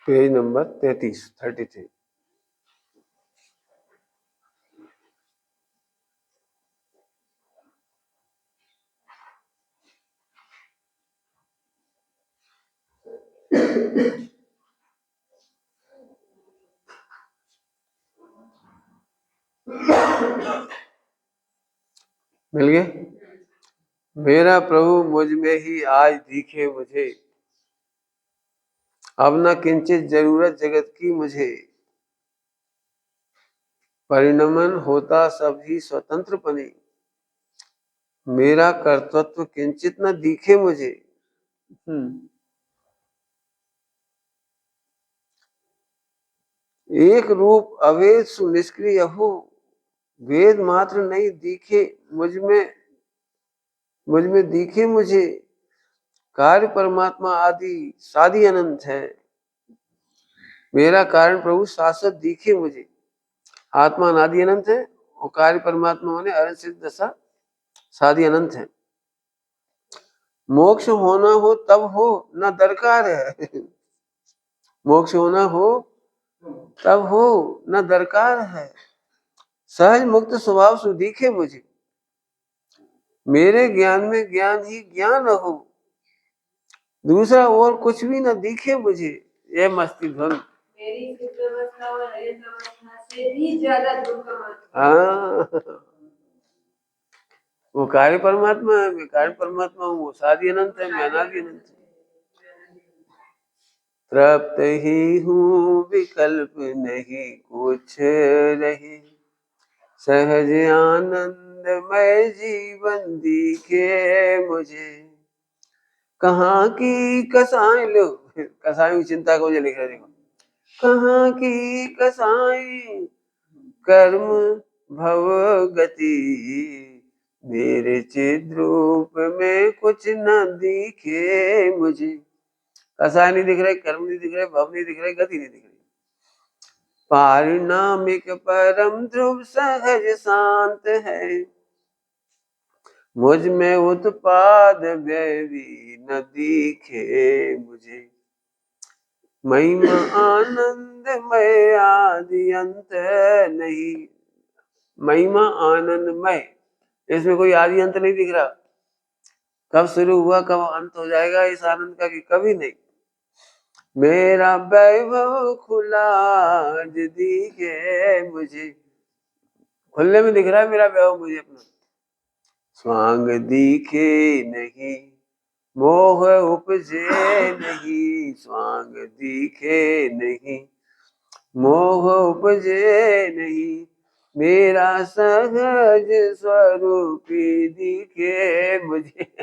Page number 33। मिल गए। मेरा प्रभु मुझ में ही आज दिखे मुझे, अब न किंचित जरूरत जगत की मुझे। परिणमन होता सब ही स्वतंत्रपने, मेरा कर्तृत्व किंचित न दिखे मुझे। एक रूप अवेद सुनिष्क्रिय हो, वेद मात्र नहीं दिखे मुझ में दिखे मुझे। कार्य परमात्मा आदि साधि अनंत है, मेरा कारण प्रभु शाश्वत दिखे मुझे। आत्मा अनादि अनंत है और कार्य परमात्मा होने अनंत सिद्ध दशा साधि अनंत है। मोक्ष होना हो तब हो ना दरकार है मोक्ष होना हो तब हो ना दरकार है। सहज मुक्त स्वभाव सु दिखे मुझे, मेरे ज्ञान में ज्ञान ही ज्ञान हो, दूसरा और कुछ भी ना दिखे मुझे। ये मस्ती ध्वनि मेरी सिद्ध अवस्था और अरिहंत अवस्था से भी ज्यादा दुर्गम। हाँ, वो कार्य परमात्मा है, मैं कार्य परमात्मा हूँ, वो साधि अनंत है, मैं अनादि अनंत हूँ। तृप्त ही हूँ विकल्प नहीं कुछ रहे, सहज आनंदमय जीवन दिखे मुझे। कहाँ की कसाई लो, कसाई की चिंता को मुझे लिख रहे देखो। कहाँ की कसाई कर्म भव गति, मेरे चिद्रूप में कुछ न दिखे मुझे। कसाई नहीं दिख रहे, कर्म नहीं दिख रहे, भव नहीं दिख रहे, गति नहीं दिख रही। पारिणामिक परम ध्रुव सहज शांत है, मुझ में उत्पाद व्यय भी न दिखे मुझे। महिमा आनंदमय आदि अंत नहीं, महिमा आनंदमय, इसमें कोई आदि अंत नहीं दिख रहा। कब शुरू हुआ कब अंत हो जाएगा इस आनंद का कि कभी नहीं। मेरा वैभव खुला आज दिखे मुझे, खुले में दिख रहा है मेरा वैभव मुझे अपना। स्वांग दिखे नहीं मोह उपजे नहीं, स्वांग दिखे नहीं मोह उपजे नहीं, मेरा सहज स्वरूपी दिखे मुझे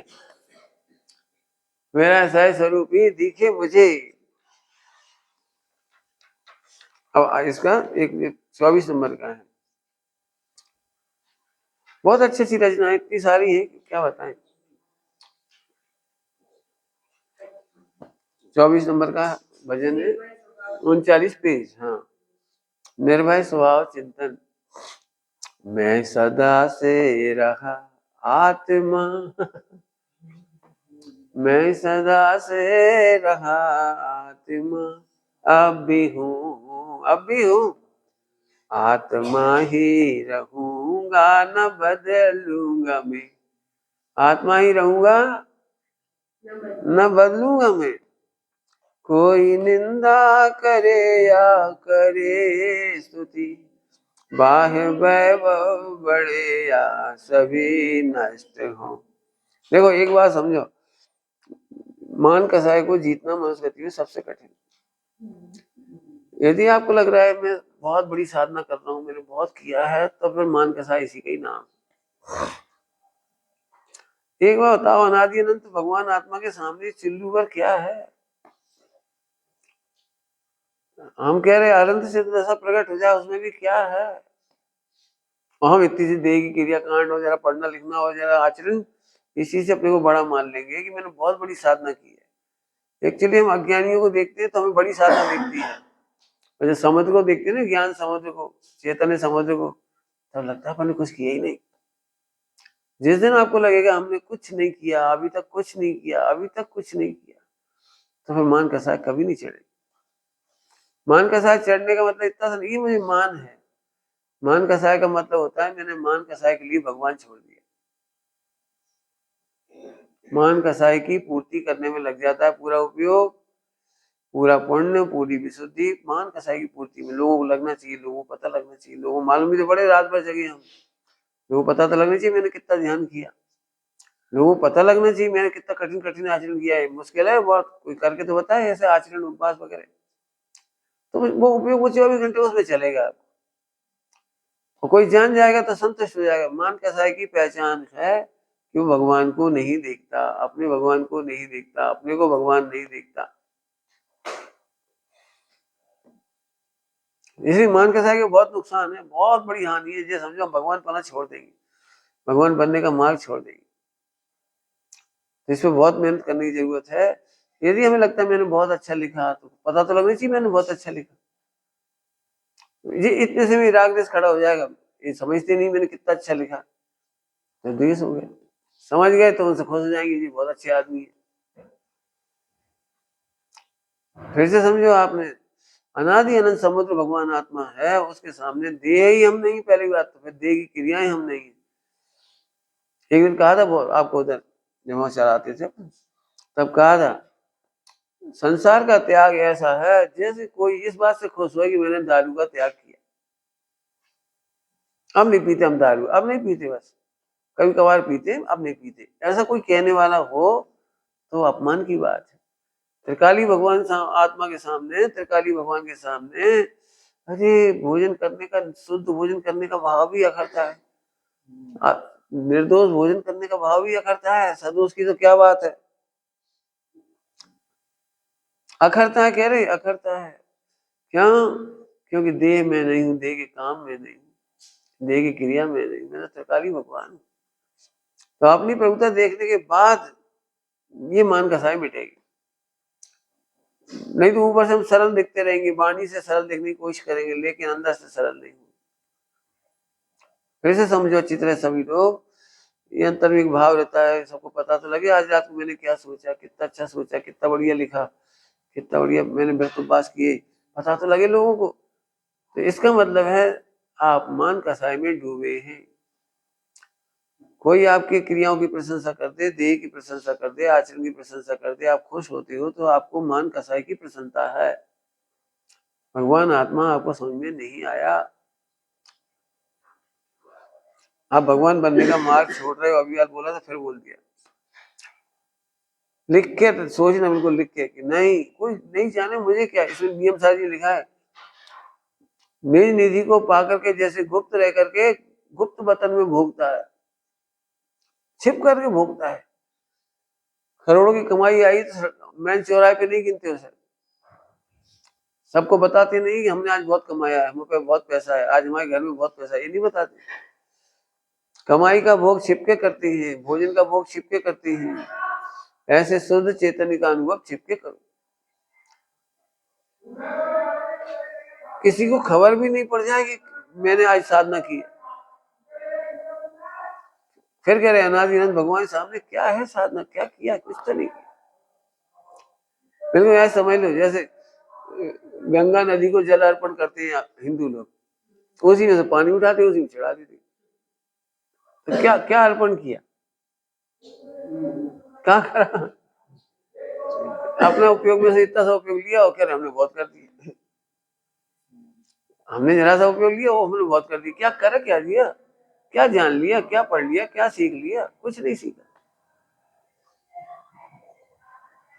मेरा सहज स्वरूपी दिखे मुझे। अब इसका एक 24 नंबर का है, बहुत अच्छी अच्छी रचनाएं इतनी सारी हैं क्या बताएं। 24 नंबर का भजन है, 39 पेज। हाँ, निर्भय स्वभाव चिंतन। मैं सदा से रहा आत्मा, मैं सदा से रहा आत्मा, अब भी हूँ आत्मा ही रहूंगा, न बदलूंगा मैं। आत्मा ही रहूंगा न बदलूंगा मैं। कोई निंदा करे या करे स्तुति, बाह्य वैभव बढ़े या सभी नष्ट हो। देखो एक बात समझो, मान कसाय को जीतना मनुष्य गति में सबसे कठिन। यदि आपको लग रहा है मैं बहुत बड़ी साधना कर रहा हूँ, मैंने बहुत किया है, तो फिर मान कसाय इसी का ही नाम। एक बार बताओ, अनादि अनंत भगवान आत्मा के सामने चिल्लू पर क्या है? हम कह रहे अनंत सिद्ध दशा प्रकट हो जाए, उसमें भी क्या है? और हम इतनी सी देह की क्रिया कांड हो, जरा पढ़ना लिखना हो, जरा आचरण, इसी से अपने को बड़ा मान लेंगे कि मैंने बहुत बड़ी साधना की है। एक्चुअली हम अज्ञानियों को देखते हैं तो हमें बड़ी साधना दिखती है, और जब समुद्र को देखते हैं ना, ज्ञान समुद्र को, चैतन्य समुद्र को, तब लगता है अपन ने कुछ किया ही नहीं। जिस दिन आपको लगेगा हमने कुछ नहीं किया, अभी तक कुछ नहीं किया, अभी तक कुछ नहीं किया, तो फिर मान कसा कभी नहीं चढ़ेगा। मान कसाय चढ़ने का मतलब इतना सा नहीं मुझे मान है। मान कसाय का मतलब होता है मैंने मान कसाय के लिए भगवान छोड़ दिया। मान कसाय की पूर्ति करने में लग जाता है पूरा उपयोग, पूरा पुण्य, पूरी विशुद्धि मान कसाई की पूर्ति में लोगों को लगना चाहिए, लोगों को पता लगना चाहिए, लोगों को मालूम भी तो पड़े रात भर जगे हम, लोगों को पता तो लगना चाहिए मैंने कितना ध्यान किया, लोगों को पता लगना चाहिए मैंने कितना कठिन कठिन आचरण किया है। मुश्किल है बहुत, कोई करके तो बताए ऐसे आचरण उपवास वगैरह, तो वो उपयोग वो 24 घंटे उसमें चलेगा। और कोई जान जाएगा तो संतुष्ट हो जाएगा। मान कसाई की पहचान है कि वो भगवान को नहीं देखता, अपने भगवान को नहीं देखता, अपने को भगवान नहीं देखता। इसलिए मान कसाई के बहुत नुकसान है, बहुत बड़ी हानि है। ये समझो हम भगवान पाना छोड़ देंगे, भगवान बनने का मार्ग छोड़ देंगे, तो इस पर बहुत मेहनत करने की जरूरत है। यदि हमें लगता है मैंने बहुत अच्छा लिखा तो पता तो लगना चाहिए मैंने बहुत अच्छा लिखा। ये इतने से भी राग देश खड़ा हो जाएगा, ये समझते नहीं मैंने कितना अच्छा लिखा, तो द्वेष हो गया। समझ गए तो उनसे खुश हो जाएंगे, जी बहुत अच्छे आदमी है। फिर से समझो आपने, अनादि अनंत समुद्र भगवान आत्मा है, उसके सामने देह ही हम नहीं, पहली बात तो फिर देह की क्रियाएं हम नहीं। एक दिन कहा था आपको उधर जब वहां चलाते थे तब कहा था संसार का त्याग ऐसा है जैसे कोई इस बात से खुश हुआ कि मैंने दारू का त्याग किया, अब नहीं पीते हम दारू, अब नहीं पीते, बस कभी कभार पीते, अब नहीं पीते, ऐसा कोई कहने वाला हो तो अपमान की बात है। त्रिकाली भगवान आत्मा के सामने, त्रिकाली भगवान के सामने अरे भोजन करने का, शुद्ध भोजन करने का भाव भी अखरता है, निर्दोष भोजन करने का भाव भी अखरता है, सदोष की तो क्या बात है। अखरता है, कह रहे अखरता है, क्यों? क्योंकि देह में नहीं हूं, देह के काम में नहीं हूं, देह की क्रिया में नहीं, मैं तो त्रिकाली भगवान। तो अपनी प्रभुता देखने के बाद ये मान कसाई मिटेगी, नहीं तो ऊपर से हम सरल दिखते रहेंगे, वाणी से सरल देखने की कोशिश करेंगे लेकिन अंदर से सरल नहीं। फिर से समझो अच्छी तरह सभी लोग, ये अंतर्विक भाव रहता है, सबको पता तो लगे आज रात को मैंने क्या सोचा, कितना अच्छा सोचा, कितना बढ़िया लिखा, कितना बढ़िया मैंने व्रत उपवास किए, पता तो लगे लोगों को। तो इसका मतलब है आप मान कसाई में डूबे हैं। कोई आपकी क्रियाओं की प्रशंसा कर दे, देह की प्रशंसा कर दे, आचरण की प्रशंसा कर दे, आप खुश होते हो तो आपको मान कसाई की प्रसन्नता है। भगवान आत्मा आपको समझ में नहीं आया, आप भगवान बनने का मार्ग छोड़ रहे हो। अभी यार बोला था फिर बोल दिया, लिख के सोचना बिल्कुल लिख के कि नहीं कोई नहीं जाने मुझे क्या, इसमें नियम सारी लिखा है, निज निधि को पाकर के जैसे गुप्त रह करके गुप्त वतन में भोगता है, छिप करके भोगता है। करोड़ों की कमाई आई तो मैन चौराहे पे नहीं गिनते उसे, सबको बताते नहीं कि हमने आज बहुत कमाया है, हम पे बहुत पैसा है, आज हमारे घर में बहुत पैसा है, ये नहीं बताते। कमाई का भोग छिपके करती है, भोजन का भोग छिपके करती है, ऐसे शुद्ध चैतन्य का अनुभव छिपके करो। किसी को खबर भी नहीं पड़ जाए कि मैंने आज साधना की। फिर कह रहे अनादि अनंत भगवान सामने क्या है साधना, क्या किया, कुछ तो नहीं किया। बिल्कुल ऐसा समझ लो जैसे गंगा नदी को जल अर्पण करते हैं हिंदू लोग, उसी में से पानी उठाते उसी में चढ़ा देते, तो क्या क्या अर्पण किया, क्या करा, अपने उपयोग में से इतना सा उपयोग लिया और कह रहे हमने बहुत कर दिया, हमने जरा सा उपयोग लिया वो हमने बहुत कर दिया, क्या कर क्या दिया, क्या जान लिया, क्या पढ़ लिया, क्या सीख लिया, कुछ नहीं सीखा।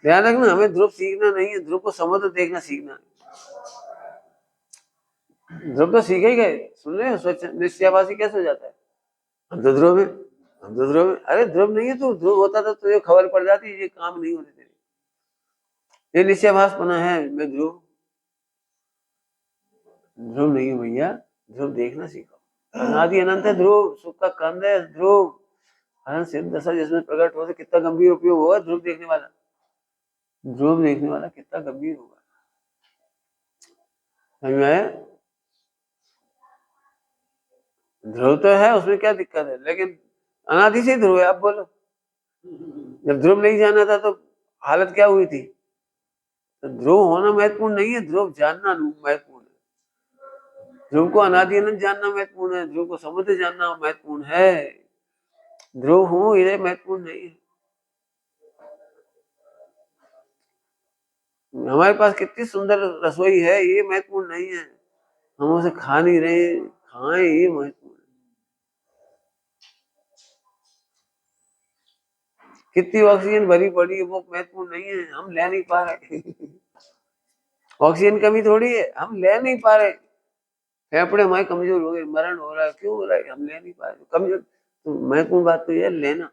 ध्यान रखना हमें ध्रुव सीखना नहीं है, ध्रुव को समुद्र देखना सीखना है। ध्रुव तो सीखे ही गए, सुन रहे हैं स्वच्छ निश्चयवासी कैसे हो जाता है, हम तो ध्रुव में, हम तो ध्रुव में, अरे ध्रुव नहीं है तू, ध्रुव होता तो तुझे खबर पड़ जाती ये काम नहीं होने तेरे, ये निश्चयभास बना है मैं ध्रुव, ध्रुव नहीं हूं भैया, ध्रुव देखना सीखो। अनादि अनंत है ध्रुव, सुख का कंद है ध्रुव, अनंत सिद्ध दशा जिसमें प्रकट हो, कितना गंभीर उपयोग होगा ध्रुव देखने वाला, ध्रुव देखने वाला कितना गंभीर होगा। समझ में आया? ध्रुव तो है, उसमें क्या दिक्कत है, लेकिन अनादि से ध्रुव है। अब बोलो जब ध्रुव नहीं जाना था तो हालत क्या हुई थी, तो ध्रुव होना महत्वपूर्ण नहीं है, ध्रुव जानना महत्वपूर्ण है। ध्रुव को अनादि अनंत जानना महत्वपूर्ण है, ध्रुव को समुद्र जानना महत्वपूर्ण है। ध्रुव हूं ये महत्वपूर्ण नहीं है। हमारे पास कितनी सुंदर रसोई है ये महत्वपूर्ण नहीं है, हम उसे खा नहीं रहे, खाएं ये महत्वपूर्ण है। कितनी ऑक्सीजन भरी पड़ी है वो महत्वपूर्ण नहीं है, हम ले नहीं पा रहे। ऑक्सीजन कमी थोड़ी है, हम ले नहीं पा रहे, फेफड़े हमारे कमजोर हो गए, मरण हो रहा है, क्यों हो रहा है, हम ले नहीं पा रहे कमजोर। तो महत्वपूर्ण बात तो ये लेना,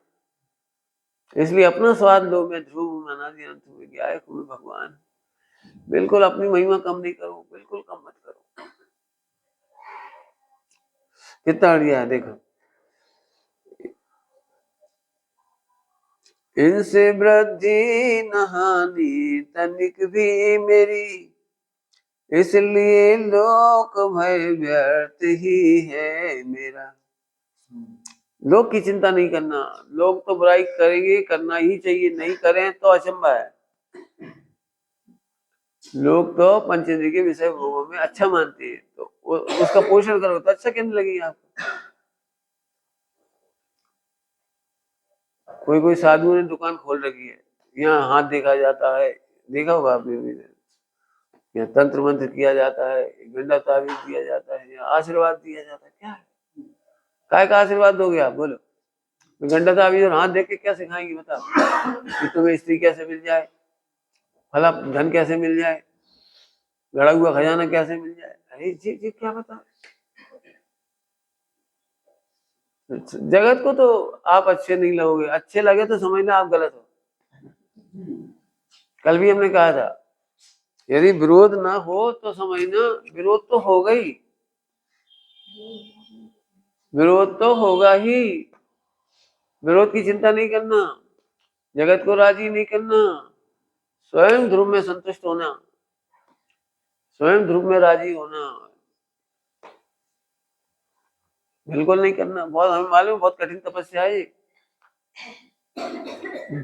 इसलिए अपना स्वाद लो, मैं ध्रुव हूं, अनादि अनंत हूं, गायक हूं, भगवान। बिल्कुल अपनी महिमा कम नहीं करो, बिल्कुल कम मत करो। कितना बढ़िया है देखो, इनसे वृद्धि न हानि तनिक भी मेरी, इसलिए लोक भय व्यर्थ ही है मेरा। लोग की चिंता नहीं करना, लोग तो बुराई करेंगे, करना ही चाहिए, नहीं करें तो अचंभा है। लोग तो पंचेंद्रिय के विषय भोगों में अच्छा मानते हैं, तो उसका पोषण करो तो अच्छा कहने लगेगी आपको। कोई कोई साधुओं ने दुकान खोल रखी है, यहाँ हाथ देखा जाता है, देखा होगा आपने भी, यहाँ तंत्र मंत्र किया जाता है, गंडा ताबीज दिया जाता है, यहाँ आशीर्वाद दिया जाता है। क्या है, काय का आशीर्वाद दोगे आप, बोलो। गंडा ताबीज और हाथ देख के क्या सिखाएंगे, बताओ कि तुम्हें स्त्री कैसे मिल जाए, फला धन कैसे मिल जाए, गड़ा हुआ खजाना कैसे मिल जाए, अरे जी क्या बता। जगत को तो आप अच्छे नहीं लगोगे, अच्छे लगे तो समझना आप गलत हो। कल भी हमने कहा था, यदि विरोध ना हो तो समझना विरोध तो होगा ही, विरोध तो होगा ही। विरोध की चिंता नहीं करना, जगत को राजी नहीं करना, स्वयं ध्रुव में संतुष्ट होना, स्वयं ध्रुव में राजी होना, बिल्कुल नहीं करना। बहुत हमें मालूम, बहुत कठिन तपस्या है।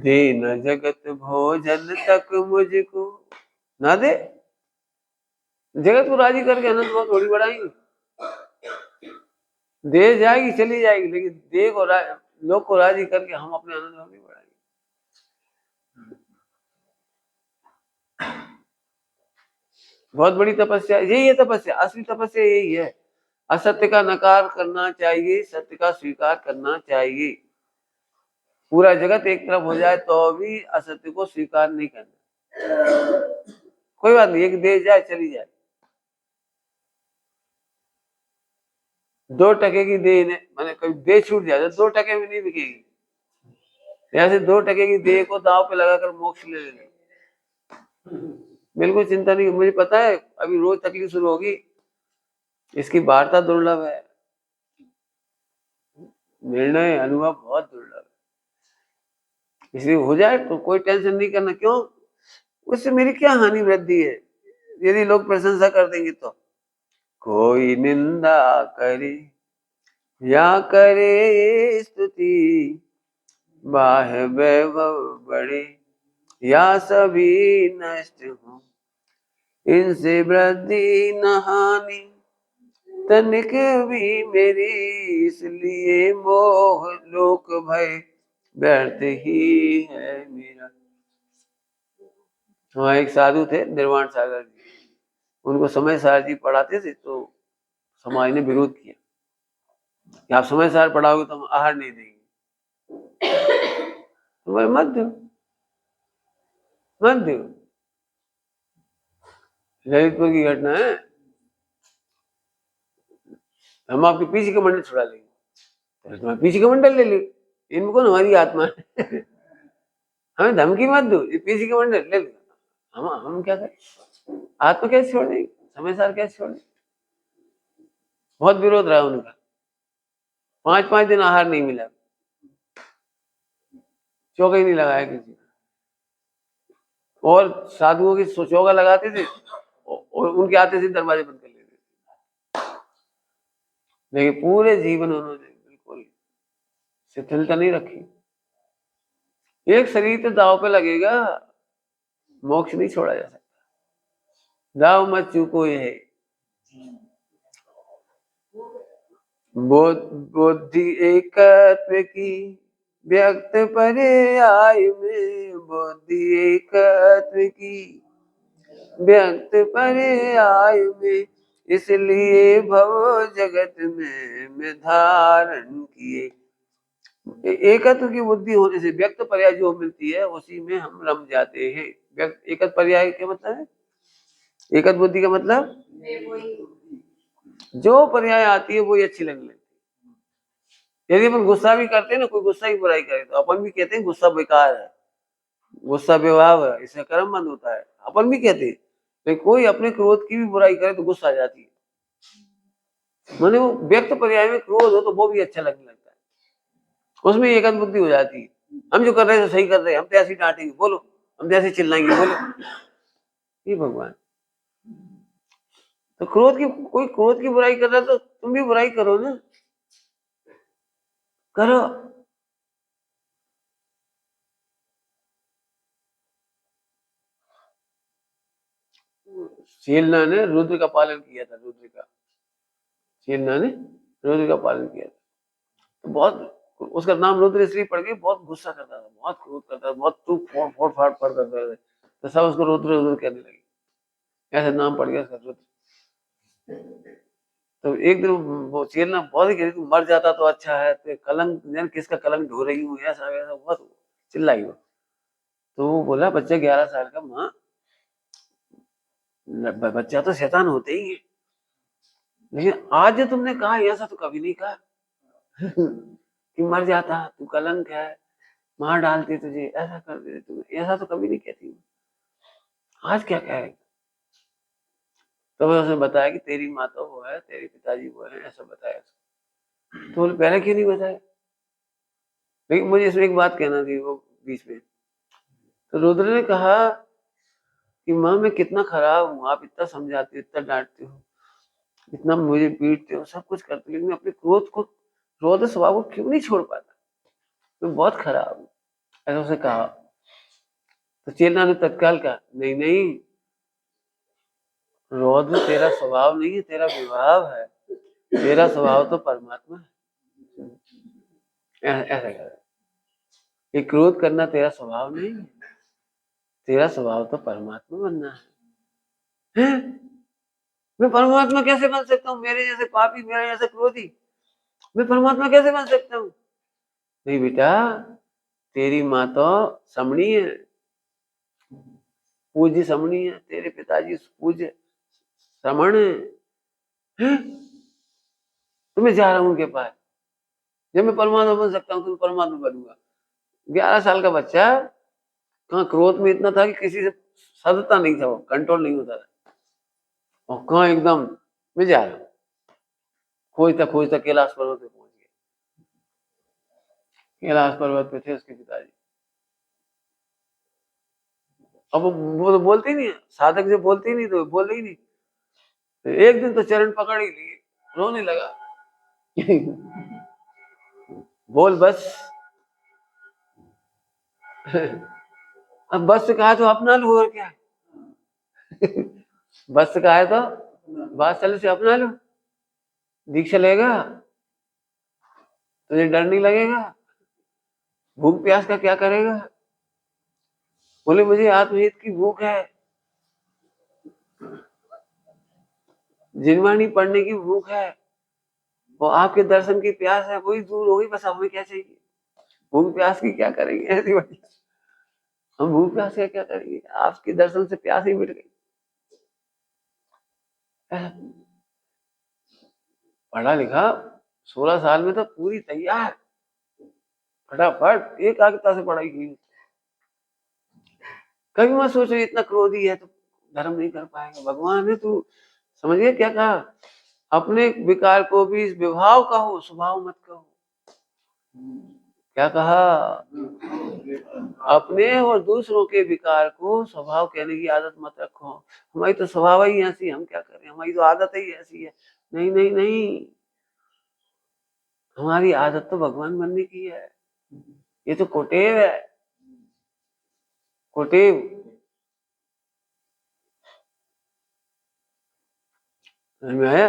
दे न जगत भोजन तक मुझको, ना दे, जगत को राजी करके अनंत भाव थोड़ी बढ़ाएंगे। दे जाएगी चली जाएगी, लेकिन दे को लोग को राजी करके हम अपने आनंद भाव नहीं बढ़ाएंगे। बहुत बड़ी तपस्या यही है, तपस्या असली तपस्या यही है। असत्य का नकार करना चाहिए, सत्य का स्वीकार करना चाहिए। पूरा जगत एक तरफ हो जाए तो भी असत्य को स्वीकार नहीं करना। कोई बात नहीं, एक दे जाए चली जाए। 2 टके की दे, मैंने कभी दे छूट जाए तो 2 टके में नहीं बिकेगी। ऐसे 2 टके की दे को दाव पे लगाकर मोक्ष ले लेना, बिल्कुल चिंता नहीं। मुझे पता है अभी रोज तकलीफ शुरू होगी, इसकी वार्ता दुर्लभ है, निर्णय अनुभव बहुत दुर्लभ है। इसलिए हो जाए तो कोई टेंशन नहीं करना, क्यों, उससे मेरी क्या हानि वृद्धि है, यदि लोग प्रशंसा कर देंगे तो। कोई निंदा करे या करे स्तुति, बाह्य वैभव बढ़े या सभी नष्ट हो, इनसे वृद्धि न हानि तनिक भी मेरी, इसलिए मोह लोक भय व्यर्थ ही है मेरा। वहाँ एक साधु थे निर्वाण सागर जी, उनको समय सार जी पढ़ाते थे, तो समाज ने विरोध किया कि आप समय सार पढ़ाओगे तो हम आहार नहीं देंगे। तो मत दो, मत दो। ललितपुर की घटना है, हम आपके पीछे का मंडल छुड़ा लेंगे, तो तुम्हारे पीछे का मंडल ले लो, इनको हमारी आत्मा है। हमें धमकी मत दो, ये पीछे का मंडल ले लो, हम क्या करें, आत्मा कैसे छोड़ देंगे, समय सार कैसे छोड़ देंगे। बहुत विरोध रहा उनका, 5-5 दिन आहार नहीं मिला, चौका ही नहीं लगाया किसी, और साधुओं की चौका लगाते थे और उनके आते से दरवाजे बंद कर लेते थे। लेकिन पूरे जीवन उन्होंने बिल्कुल शिथिलता नहीं रखी। एक शरीर तो दांव पे लगेगा, मोक्ष नहीं छोड़ा जा सकता। दाव मत चूको है। बुद्धि एकत्व की व्यक्त पर्याय में, बुद्धि एकत्व की व्यक्त पर्याय में, इसलिए भव जगत में मैं धारण किए। एकत्व की बुद्धि होने से व्यक्त पर्याय जो मिलती है उसी में हम रम जाते हैं। व्यक्त एकत्व पर्याय क्या मतलब है? एकत्व बुद्धि का मतलब जो पर्याय आती है वो ही अच्छी लगने लगती है। यदि अपन गुस्सा भी करते हैं ना, कोई गुस्सा की बुराई करे तो अपन भी कहते हैं गुस्सा बेकार है, गुस्सा बेवाव है, इससे कर्म बंद होता है, अपन भी कहते हैं। लेकिन कोई अपने क्रोध की भी बुराई करे तो गुस्सा आ जाती है। मैंने वो व्यक्त पर्याय में क्रोध हो तो वो भी अच्छा लगने लगता है, उसमें एकत्व बुद्धि हो जाती है। हम जो कर रहे हैं तो सही कर रहे हैं, हम तो ऐसे डांटेंगे बोलो, हम तो ऐसे चिल्लाएंगे बोलो। ये भगवान, तो कोई क्रोध की बुराई कर रहा है तो तुम भी बुराई करो ना, करो। शेलना ने रुद्र का पालन किया था, शेलना ने रुद्र का पालन किया था। तो बहुत उसका नाम रुद्र इसलिए पड़ गया, बहुत गुस्सा करता था, बहुत क्रोध करता था, बहुत तू फोड़ फोड़ फाड़ फाड़ करता था, तो सब उसको रुद्र रुद्र कहने लगे, ऐसा नाम पड़ गया उसका रुद्र। तो एक दिन वो शेलना बहुत ही तू मर जाता तो अच्छा है, तो कलंक किसका कलंक ढो रही हूँ, ऐसा वैसा बहुत चिल्लाई वो। तो वो बोला बच्चा 11 साल का, माँ बच्चा तो शैतान होते ही है, लेकिन आज जो तुमने कहा ऐसा तो कभी नहीं कहा कि मर जाता तू कलंक है, मार डालती तुझे, ऐसा कर देते तुम्हें, ऐसा तो कभी नहीं कहती, आज क्या कहेगा? तो उसने बताया कि तेरी माँ तो वो है, तेरे पिताजी वो है, ऐसा बताया। तो बोले पहले क्यों नहीं बताया? लेकिन मुझे इसमें एक बात कहना थी वो बीच में। तो रुद्र ने कहा कि माँ मैं कितना खराब हूँ, आप इतना समझाती हो, इतना डांटते हो, इतना मुझे पीटते हो, सब कुछ करते हो, लेकिन मैं अपने क्रोध स्वभाव को क्यों नहीं छोड़ पाता, मैं बहुत खराब हूँ, ऐसा उसने कहा। तो चेला ने तत्काल कहा नहीं नहीं, क्रोध तेरा स्वभाव नहीं है, तेरा विभाव है, तेरा स्वभाव तो परमात्मा है। ऐसा कहा, ये क्रोध करना तेरा स्वभाव नहीं है, तेरा स्वभाव तो परमात्मा बनना है। मैं परमात्मा कैसे बन सकता हूँ? मेरे जैसे पापी, मेरे जैसे क्रोधी, मैं परमात्मा कैसे बन सकता हूँ? नहीं बेटा, तेरी माँ तो समणी है, पूज्य समणी है, तेरे पिताजी पूज्य श्रमण है। तो मैं जा रहा हूँ उनके पास, जब मैं परमात्मा बन सकता हूँ तो परमात्मा बनूंगा। 11 साल का बच्चा कहाँ क्रोध में इतना था कि किसी से सदता नहीं था, वो कंट्रोल नहीं होता था, और कहाँ एकदम मैं जा रहा हूँ, खोजता खोजता कैलाश पर्वत पे पहुंच गया। कैलाश पर्वत पे थे उसके पिताजी। अब वो तो बोलते ही नहीं, साधक जो बोलते ही नहीं तो बोले ही नहीं। तो एक दिन तो चरण पकड़ ही लिए, रोने लगा बोल बस। अब बस से कहा तो अपना लो, और क्या बस से कहा है तो बात चले से अपना लो, दीक्षा लेगा तुझे डर नहीं लगेगा, भूख प्यास का क्या करेगा? बोले मुझे आत्महित की भूख है, जिनवाणी पढ़ने की भूख है, वो आपके दर्शन की प्यास है, वही दूर होगी, बस हमें क्या चाहिए? भूख प्यास की क्या करेंगे ऐसी बात, हम भूख प्यास का क्या करेंगे, आपके दर्शन से प्यास ही मिट गई। पढ़ा लिखा 16 साल में तो पूरी तैयार, फटाफट एकाग्रता से पढ़ाई की। कभी मत सोचो इतना क्रोधी है तो धर्म नहीं कर पाएगा। भगवान ने तू समझिए क्या कहा, अपने विकार को भी विभाव कहो, स्वभाव मत कहो। क्या कहा? अपने और दूसरों के विकार को स्वभाव कहने की आदत मत रखो। हमारी तो स्वभाव ही ऐसी, हम क्या करें, हमारी तो आदत ही ऐसी है। नहीं नहीं नहीं, हमारी आदत तो भगवान बनने की है, ये तो कोटेव है, कोटेव। में आया?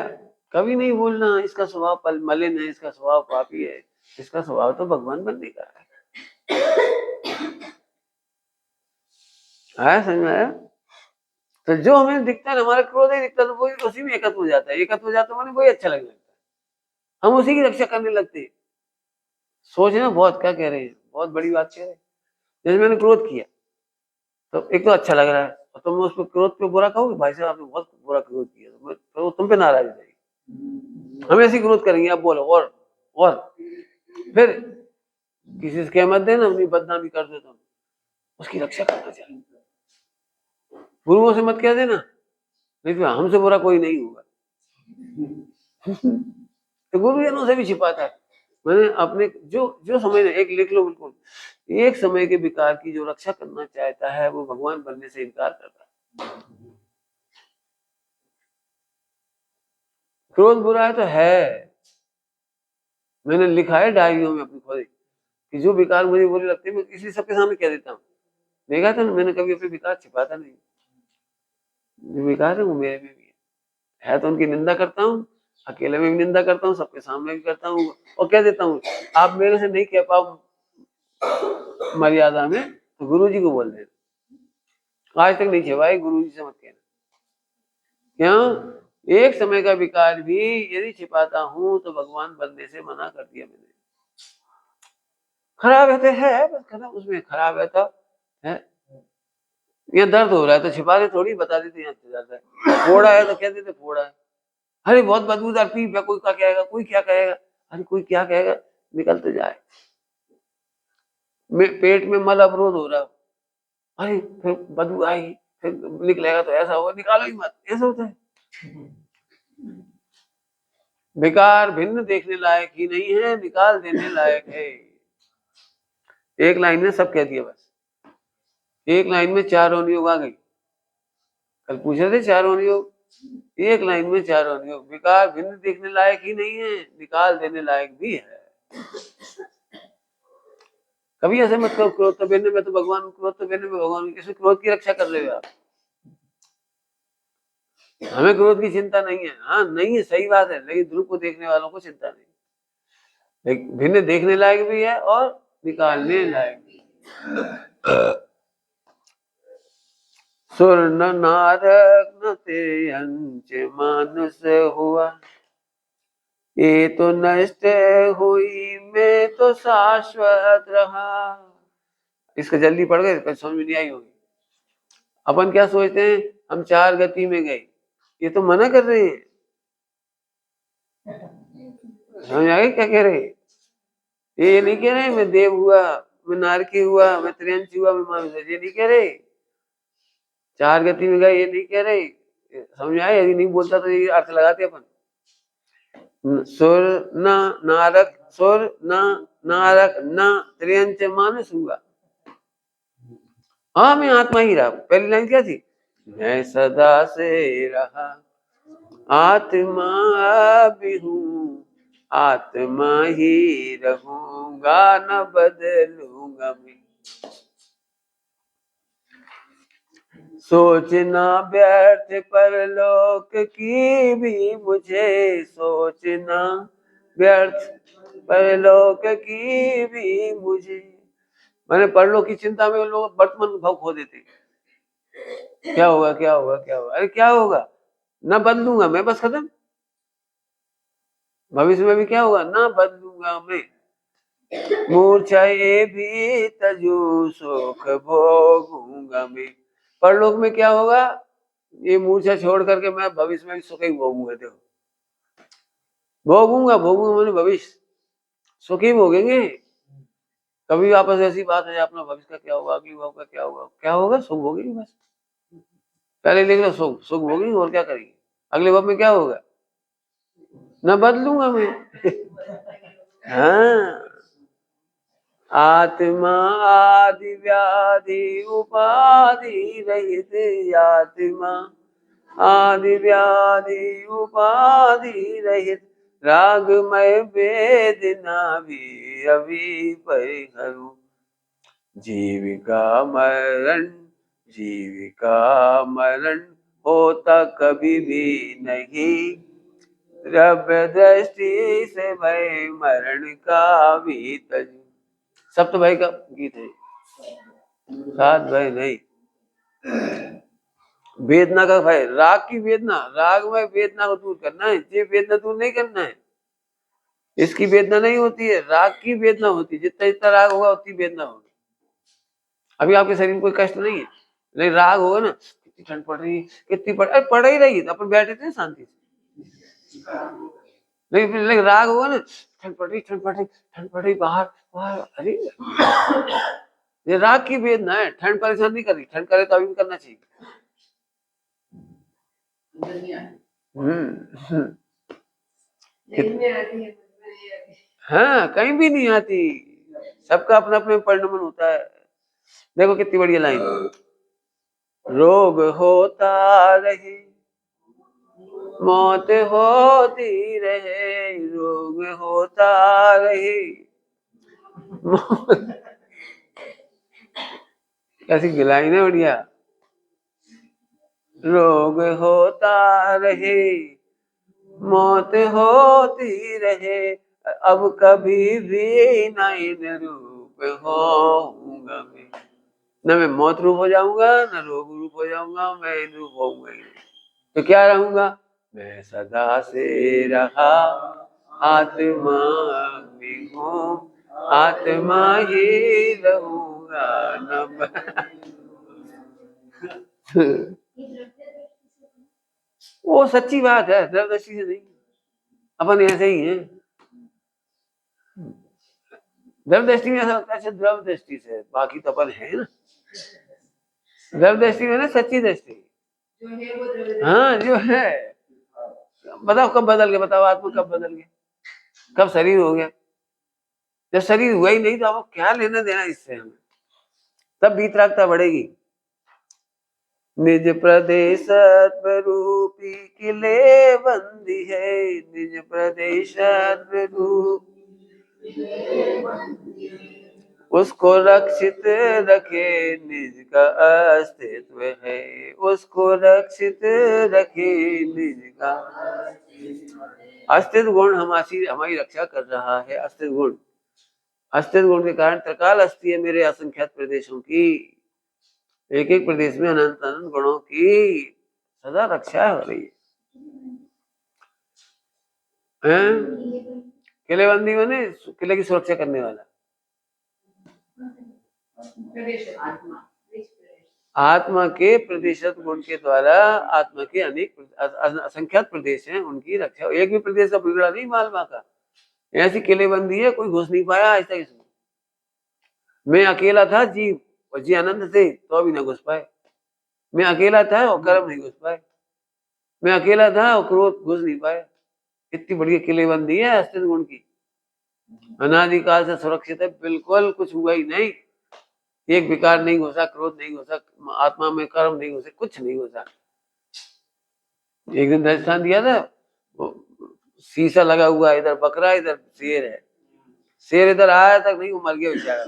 कभी नहीं बोलना इसका स्वभाव मलिन है, इसका स्वभाव पापी है। इसका स्वभाव तो भगवान बनने का है। आया समझ में आया? तो जो हमें दिखता है, हमारा क्रोध ही दिखता है, तो वही उसी में एकत्व हो जाता है। एकत्व हो जाता है माने वही अच्छा लगने लगता है, हम उसी की रक्षा करने लगते हैं। सोचना बहुत क्या कह रहे हैं, बहुत बड़ी बात कह रहे हैं। जैसे मैंने क्रोध किया तो एक तो अच्छा लग रहा है, और तुम उस पर क्रोध पे बुरा कहोगे, भाई साहब आपने बहुत बुरा क्रोध किया, तो वो तुम पे नाराज हो जाएगी। हम ऐसे क्रोध करेंगे, आप बोलो और फिर किसी से कह मत देना, अपनी बदनामी कर दो, तुम उसकी रक्षा करना चाहिए। गुरुओं से मत कह देना, नहीं तो हमसे बुरा कोई नहीं होगा। तो गुरुजनों से भी छिपाता है। मैंने अपने जो जो समय एक लिख लो बिल्कुल, एक समय के विकार की जो रक्षा करना चाहता है वो भगवान बनने से इनकार करता है। क्रोध बुरा है तो है, मैंने लिखा है डायरियों में अपनी खुद कि जो विकार मुझे बुरे लगते हैं मैं किसी सबके सामने कह देता हूँ। देखा था ना, मैंने कभी अपने विकार छिपाता नहीं। जो विकार है वो मेरे में भी है तो उनकी निंदा करता हूँ, अकेले में भी निंदा करता हूँ, सबके सामने भी करता हूँ, और कह देता हूँ आप मेरे से नहीं कह पाओ मर्यादा में तो गुरु जी को बोल देना। आज तक नहीं छिपाई, गुरु जी से मत कहना। क्यों? एक समय का विकार भी यदि छिपाता हूं तो भगवान बनने से मना कर दिया मैंने। खराब है तो है, बस खत्म, उसमें खराब है तो है। यहाँ दर्द हो रहा है तो छिपा दे थोड़ी, बता देते यहाँ दर्द है। फोड़ा है तो कह देते फोड़ा है। अरे बहुत बदबूदार पीप है, कोई क्या कहेगा, कोई क्या कहेगा, अरे कोई क्या कहेगा, निकलते जाए। पेट में मल अवरोध हो रहा, अरे फिर बदबू आएगी, फिर निकलेगा तो ऐसा होगा, निकालो ही मत, ऐसा होता है। विकार भिन्न देखने लायक ही नहीं है, निकाल देने लायक है। एक लाइन में सब कह दिया, बस एक लाइन में 4 योग आ गई। कल पूछ रहे थे 4 योग, एक लाइन में 4 योग। विकार भिन्न देखने लायक ही नहीं है, निकाल देने लायक भी है। कभी ऐसे मत करो क्रोध तो भिन्न में तो भगवान, क्रोध तो भिन्न में भगवान, किसी क्रोध की रक्षा कर रहे हो आप। हमें क्रोध की चिंता नहीं है, हाँ नहीं है, सही बात है, लेकिन ध्रुव को देखने वालों को चिंता नहीं। भिन्न देखने लायक भी है और निकालने लायक भी। सुर न नारक न ते अंश मानुष हुआ, ये तो नष्ट हुई मैं तो शाश्वत रहा। इसका जल्दी पढ़ गए, समझ में नहीं आई होगी। अपन क्या सोचते हैं, हम 4 गति में गए, ये तो मना कर रहे हैं। समझ आ गए क्या कह रहे हैं? ये नहीं कह रहे मैं देव हुआ, मैं नारकी हुआ, मैं त्रियंची हुआ, मैं मानुष, ये नहीं कह रहे। 4 गति में गए ये नहीं कह रहे। समझ आए? यदि नहीं बोलता तो ये अर्थ लगाते अपन। सुर न नारक, सुर न नारक न त्रियंच मानुष हुआ। हाँ मैं आत्मा ही रहा। पहली लाइन क्या थी? मैं सदा से रहा आत्मा भी हूँ, आत्मा ही रहूंगा, न बदलूंगा मैं। सोचना व्यर्थ परलोक की भी मुझे, सोचना व्यर्थ परलोक की भी मुझे। मैंने परलोक की चिंता में लोग वर्तमान भाव खो देते, क्या होगा क्या होगा क्या होगा, अरे क्या होगा, ना बदलूंगा मैं, बस खत्म। भविष्य में भी क्या होगा, ना बदलूंगा मैं। मूर्छाए भी तजू सुख भोगूंगा मैं। परलोक में क्या होगा, ये मूर्छा छोड़ करके मैं भविष्य में भी सुख ही भोगूंगा। देखो भोगूंगा, भोगूंगा मैंने भविष्य, सुख ही भोगेंगे। कभी आपस ऐसी बात है अपना भविष्य का क्या होगा, अगली भाव का क्या होगा, क्या होगा, सुख भोगेंगे बस। पहले लिख लो, सुख सुख भोगेंगे और क्या करेंगे। अगले भाव में क्या होगा, न बदलूंगा मैं। हाँ, आत्मा आदि व्याधि उपाधि रहित, आत्मा आदि व्याधि उपाधि रहित, रागमय वेदना भी अभी परिहरु। जीविका मरण, जीविका मरण होता कभी भी नहीं, द्रव्य दृष्टि से भय मरण का भी तज। सप्त भय का गीत है, सात भय नहीं। वेदना का भय, राग की वेदना, राग में वेदना को दूर करना है, ये वेदना दूर नहीं करना है। इसकी वेदना नहीं होती है, राग की वेदना होती है। जितना जितना राग होगा उतनी वेदना होगी। अभी आपके शरीर में कोई कष्ट नहीं है, लेकिन राग होगा ना, कितनी ठंड पड़ रही है, कितनी पड़ ही रही है, अपन बैठे थे शांति से। लेकिन राग होगा ना, ठंड पड़ रही, ठंड पड़ रही, ठंड पड़ रही, बाहर बाहर, अरे ये राग की वेदना है। ठंड परेशान नहीं कर रही, ठंड करे तो अभी भी करना चाहिए। हाँ, कहीं भी नहीं आती, सबका अपना अपना परिणमन होता है। देखो कितनी बढ़िया लाइन, रोग होता रहे मौत होती रहे, रोग होता रहे कैसी गिलाई ना बढ़िया, रोग होता रहे मौत होती रहे, अब कभी भी न इन रूप होऊंगा मैं। न मैं मौत रूप हो जाऊंगा, न रोग रूप हो जाऊंगा, मैं इन रूप होऊंगा ही नहीं। तो क्या रहूंगा? मैं सदा से रहा आत्मा में हूँ, आत्मा ही रहूंगा न वो सच्ची बात है, द्रवदृष्टि से नहीं, अपन ऐसे ही हैं। द्रवदृष्टि में ऐसा होता है, द्रवदृष्टि से, बाकी तो अपन है ना। द्रवदृष्टि में ना सच्ची दृष्टि, हाँ जो है। बताओ कब बदल गया, बताओ आत्मा कब बदल गया, कब शरीर हो गया? जब शरीर हुआ ही नहीं तो अब क्या लेना देना इससे हमें, तब वीतरागता बढ़ेगी। निज प्रदेश रूपी किले बंदी है, निज प्रदेश रूप उसको रक्षित रखे निज का अस्तित्व है, उसको रक्षित रखे निज का अस्तित्व गुण हमारी रक्षा कर रहा है। अस्तित्व गुण के कारण त्रिकाल अस्थि है मेरे असंख्यात प्रदेशों की। एक एक प्रदेश में अनंत अनंत गुणों की सदा रक्षा हो रही है। किलेबंदी माने किले की सुरक्षा करने वाला। आत्मा के प्रतिशत गुण के द्वारा आत्मा के अनेक असंख्यात प्रदेश हैं, उनकी रक्षा। एक भी प्रदेश का बिगड़ा नहीं मालवा का, ऐसी किलेबंदी है, कोई घुस नहीं पाया आज तक इसमें। मैं अकेला था जीव और जी अनंत थे तो अभी ना घुस पाए। मैं अकेला था और कर्म नहीं घुस पाए, मैं अकेला था और क्रोध घुस नहीं पाए। इतनी बढ़िया किलेबंदी है अस्तित्व गुण की, अनादिकाल से सुरक्षित है, बिल्कुल कुछ हुआ ही नहीं। एक विकार नहीं घुसा, क्रोध नहीं घुसा, आत्मा में कर्म नहीं घुसे, कुछ नहीं घुसा। एक दिन दृष्टांत दिया था, शीशा लगा हुआ है, इधर बकरा इधर शेर है, शेर इधर आया तक नहीं, वो मर गया बेचारा।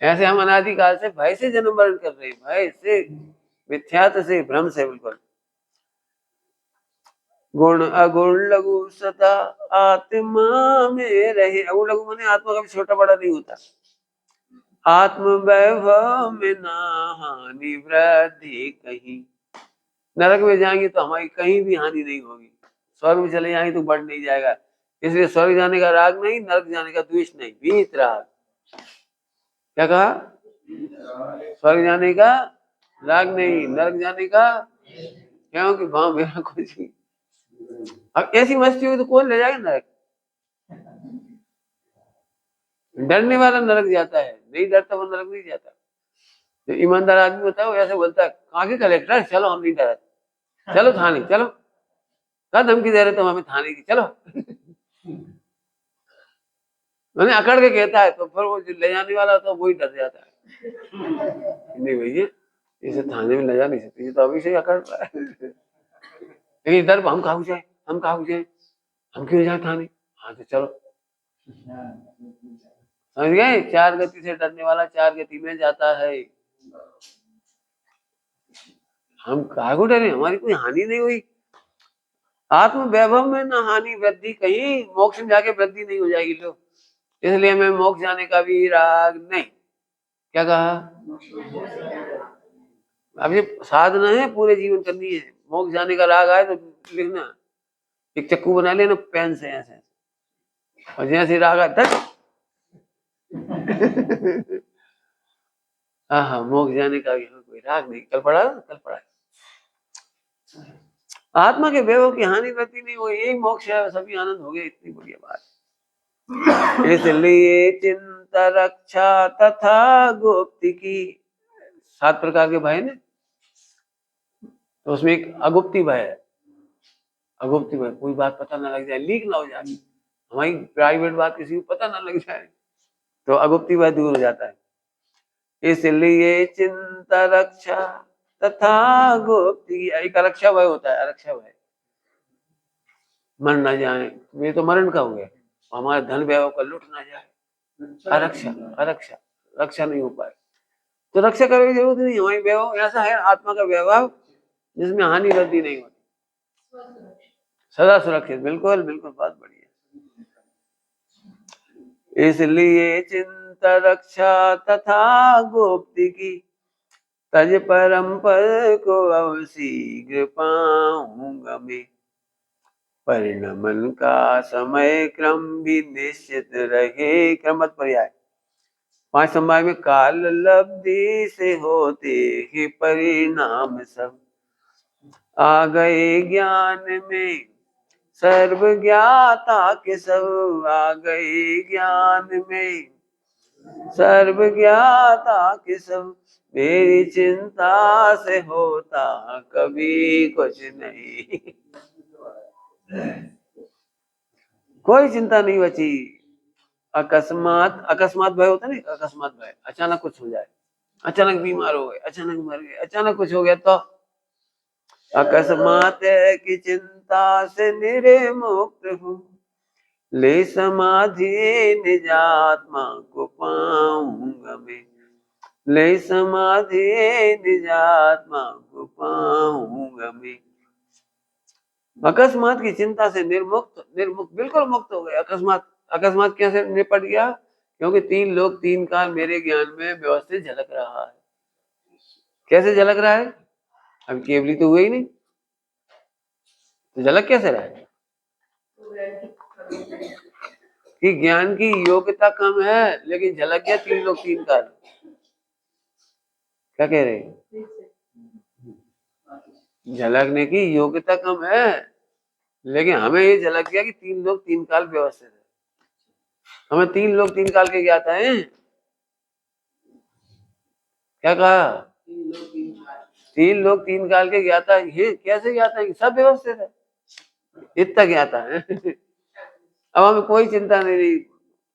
ऐसे हम अनादिकाल से भय से जन्म मरण कर रहे हैं, भय से, मिथ्यात्व से, भ्रम से बिल्कुल। गुण अगुण लघु सता आत्मा में रहे। अगुण लघु माने आत्मा का भी छोटा बड़ा नहीं होता। आत्म वैभव में ना हानि वृद्धि कहीं, नरक में जाएंगे तो हमारी कहीं भी हानि नहीं होगी, स्वर्ग में चले जाएंगे तो बढ़ नहीं जाएगा। इसलिए स्वर्ग जाने का राग नहीं, नरक जाने का द्वेष नहीं, वीत राग। क्या कहा? स्वर्ग जाने का राग नहीं, नरक जाने का, क्योंकि वहां मेरा कुछ नहीं। अब ऐसी मस्ती हुई तो कौन ले जाएगा नरक? डरने वाला नरक जाता है, नहीं डरता वो नरक नहीं जाता। जो ईमानदार आदमी होता है वो ऐसे बोलता है, आगे कलेक्टर चलो हम नहीं डरा, चलो थाने चलो, क्या धमकी दे रहे तुम हमें थाने की, चलो। मैंने अकड़ के कहता है तो फिर वो ले जाने वाला होता है वही डर जाता है, नहीं भैया इसे थाने में ले जा नहीं सकते, ये तो अभी से अकड़ रहा है। लेकिन डर हम कहा जाए, हम कहा जाए, हम क्यों जाए थाने, हाँ तो चलो। समझ गए? चार गति से डरने वाला चार गति में जाता है। हम काहे को डरे, हमारी कोई हानि नहीं हुई। आत्म वैभव में न हानि वृद्धि, कहीं मोक्ष में जाके वृद्धि नहीं हो जाएगी लो, इसलिए हमें मोक्ष जाने का भी राग नहीं। क्या कहा? अब ये साधना है, पूरे जीवन करनी है। मोक्ष जाने का राग आए तो लिखना, एक चक्कू बना लेना पेन से ऐसे, और जैसे राग आए तक हाँ, मोक्ष जाने का कोई राग नहीं। कल पढ़ा, आत्मा के वैभव की हानि वृद्धि नहीं हुई, यही मोक्ष है, सभी आनंद हो गए। इतनी बढ़िया बात। इसलिए चिंता रक्षा तथा गुप्ति की, 7 प्रकार के भय ने, तो उसमें एक अगुप्ती भय है। अगुप्ती भय, कोई बात पता ना लग जाए, लीक ना हो जाए, हमारी प्राइवेट बात किसी को पता ना लग जाए, तो अगुप्ती भय दूर हो जाता है। इसलिए चिंता रक्षा तथा गुप्ति, एक रक्षा भय होता है, अरक्षा भय, मर ना जाए, ये तो मरण का हो गया, हमारा धन वैभव का लुट ना जाए, अरक्षा, अरक्षा, रक्षा नहीं हो पाए, तो रक्षा करने की जरूरत नहीं। हमारी वैभव ऐसा है, आत्मा का वैभव जिसमें हानि वृद्धि नहीं होती, सदा सुरक्षित। बिल्कुल बिल्कुल, बात बढ़िया। इसलिए चिंता रक्षा तथा गुप्ति की, तज परम पद को अवशीघ्र पाऊंगा मैं, परिणमन का समय क्रम भी निश्चित रहे। क्रमत पर्याय 5 संभाग में, काल लब्धि से होते ही परिणाम सब, आ गए ज्ञान में सर्व ज्ञाता के सब, आ गए ज्ञान में सर्व ज्ञाता के सब, मेरी चिंता से होता कभी कुछ नहीं। कोई चिंता नहीं बची। अकस्मात, अकस्मात भय होता नहीं, अकस्मात भय, अचानक कुछ हो जाए, अचानक बीमार हो गए, अचानक मर गए, अचानक कुछ हो गया, तो अकस्मात की चिंता से निर्मुक्त हूँ, ले समाधि निजात्मा को पाऊंगा मैं, ले समाधि निजात्मा को पाऊंगा मैं। अकस्मात की चिंता से निर्मुक्त, निर्मुक्त बिल्कुल मुक्त हो गए। अकस्मात, अकस्मात कैसे निपट गया? क्योंकि 3 लोक 3 काल मेरे ज्ञान में व्यवस्थित झलक रहा है। कैसे झलक रहा है? अब केवली तो हुई नहीं, तो झलक कैसे रहा है? कि ज्ञान की योग्यता कम है, लेकिन झलक गया 3 लोक 3 काल। क्या कह रहे हैं? झलकने की योग्यता कम है, लेकिन हमें ये झलक गया कि 3 लोक 3 काल व्यवस्थित है। हमें 3 लोक 3 काल के ज्ञाता है। क्या कहा? 3 लोक 3 काल के ज्ञाता है। ये कैसे ज्ञाता है? सब व्यवस्थित है, इतना ज्ञाता है। अब हमें कोई चिंता नहीं,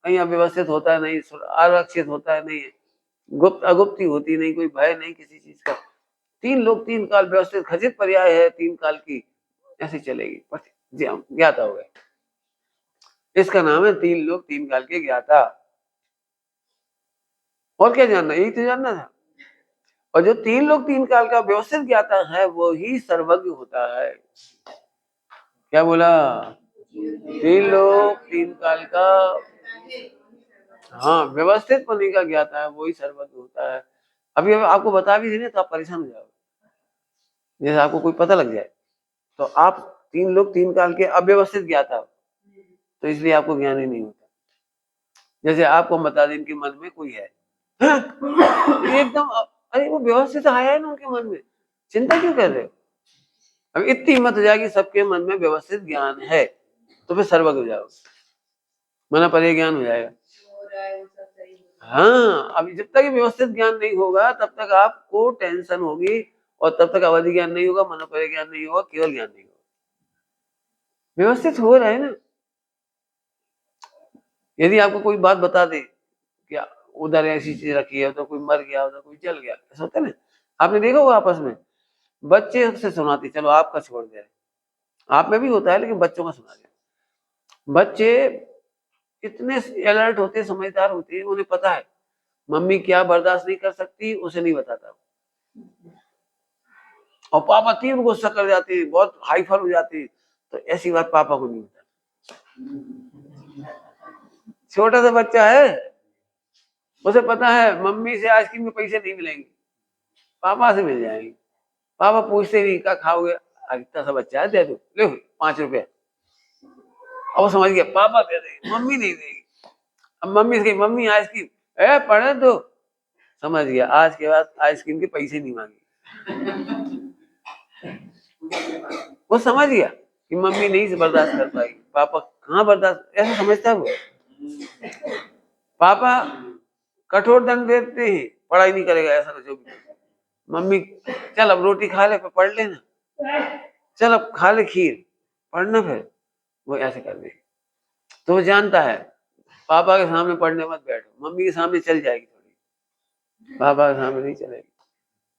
कहीं अव्यवस्थित होता नहीं, आरक्षित होता नहीं, गुप्त अगुप्ती होती नहीं, कोई भय नहीं किसी चीज का। 3 लोक 3 काल व्यवस्थित, खचित पर्याय है 3 काल की, ऐसे चलेगी। जी हम ज्ञाता हो गए, इसका नाम है 3 लोक 3 काल के ज्ञाता। और क्या जानना, यही तो जानना था। और जो 3 लोक 3 काल का व्यवस्थित ज्ञाता है, वो ही सर्वज्ञ होता है। क्या बोला? 3 लोक 3 काल का, हाँ, व्यवस्थित होने का ज्ञाता है, वही सर्वज्ञ होता है। अभी आपको बता भी देने तो आप परेशान हो जाओगे। जैसे आपको कोई पता लग जाए, तो आप 3 लोक 3 काल के अव्यवस्थित ज्ञाता हो, तो इसलिए आपको ज्ञान ही नहीं होता। जैसे आपको बता दें कि मन में कोई है, एकदम, अरे वो व्यवस्थित आया है ना उनके मन में, चिंता क्यों कर रहे हो? अब इतनी हिम्मत हो जाएगी सबके मन में व्यवस्थित ज्ञान है, तो फिर सर्वज्ञ हो जाओगे, मना परे ज्ञान हो जाएगा। हाँ, अभी जब तक व्यवस्थित ज्ञान नहीं होगा तब तक आपको टेंशन होगी, और तब तक अवधि ज्ञान नहीं होगा, मनोपरि ज्ञान नहीं होगा, केवल ज्ञान नहीं होगा। व्यवस्थित हो रहा है ना। यदि आपको कोई बात बता दे कि उधर ऐसी चीज रखी है, तो कोई मर गया, उधर कोई जल गया, ऐसा होता है ना। आपने देखा होगा आपस में बच्चे से सुनाते, चलो आपका छोड़ दे, आप में भी होता है, लेकिन बच्चों का सुना दे। बच्चे इतने अलर्ट होते, समझदार होते, उन्हें पता है मम्मी क्या बर्दाश्त नहीं कर सकती, उसे नहीं बताता। और पापा तीव्र गुस्सा कर जाते हैं, बहुत हाइपर हो जाते हैं। तो ऐसी बात पापा को नहीं होता। छोटा सा बच्चा है, उसे पता है मम्मी से आइसक्रीम के पैसे नहीं मिलेंगे, पापा से मिल जाएंगे। पापा पूछते नहीं क्या खाओगे, इतना सा बच्चा है, दे दो, ले 5 रुपया। अब वो समझ गया पापा दे देंगे, मम्मी नहीं देगी। अब मम्मी से कही मम्मी आइसक्रीम, पढ़े तो समझ गया आज के बाद आइसक्रीम के पैसे नहीं मांगे। वो समझ गया कि मम्मी नहीं से बर्दाश्त कर पाएगी, पापा कहाँ बर्दाश्त, ऐसा समझता है वो। पापा कठोर दंड देते हैं, पढ़ाई नहीं करेगा ऐसा कुछ भी। मम्मी चल अब रोटी खा ले, पढ़ लेना, चल अब खा ले खीर, पढ़ना फिर, वो ऐसे कर दे। तो वो जानता है पापा के सामने पढ़ने मत बैठो, मम्मी के सामने चल जाएगी थोड़ी, पापा के सामने नहीं चलेगी।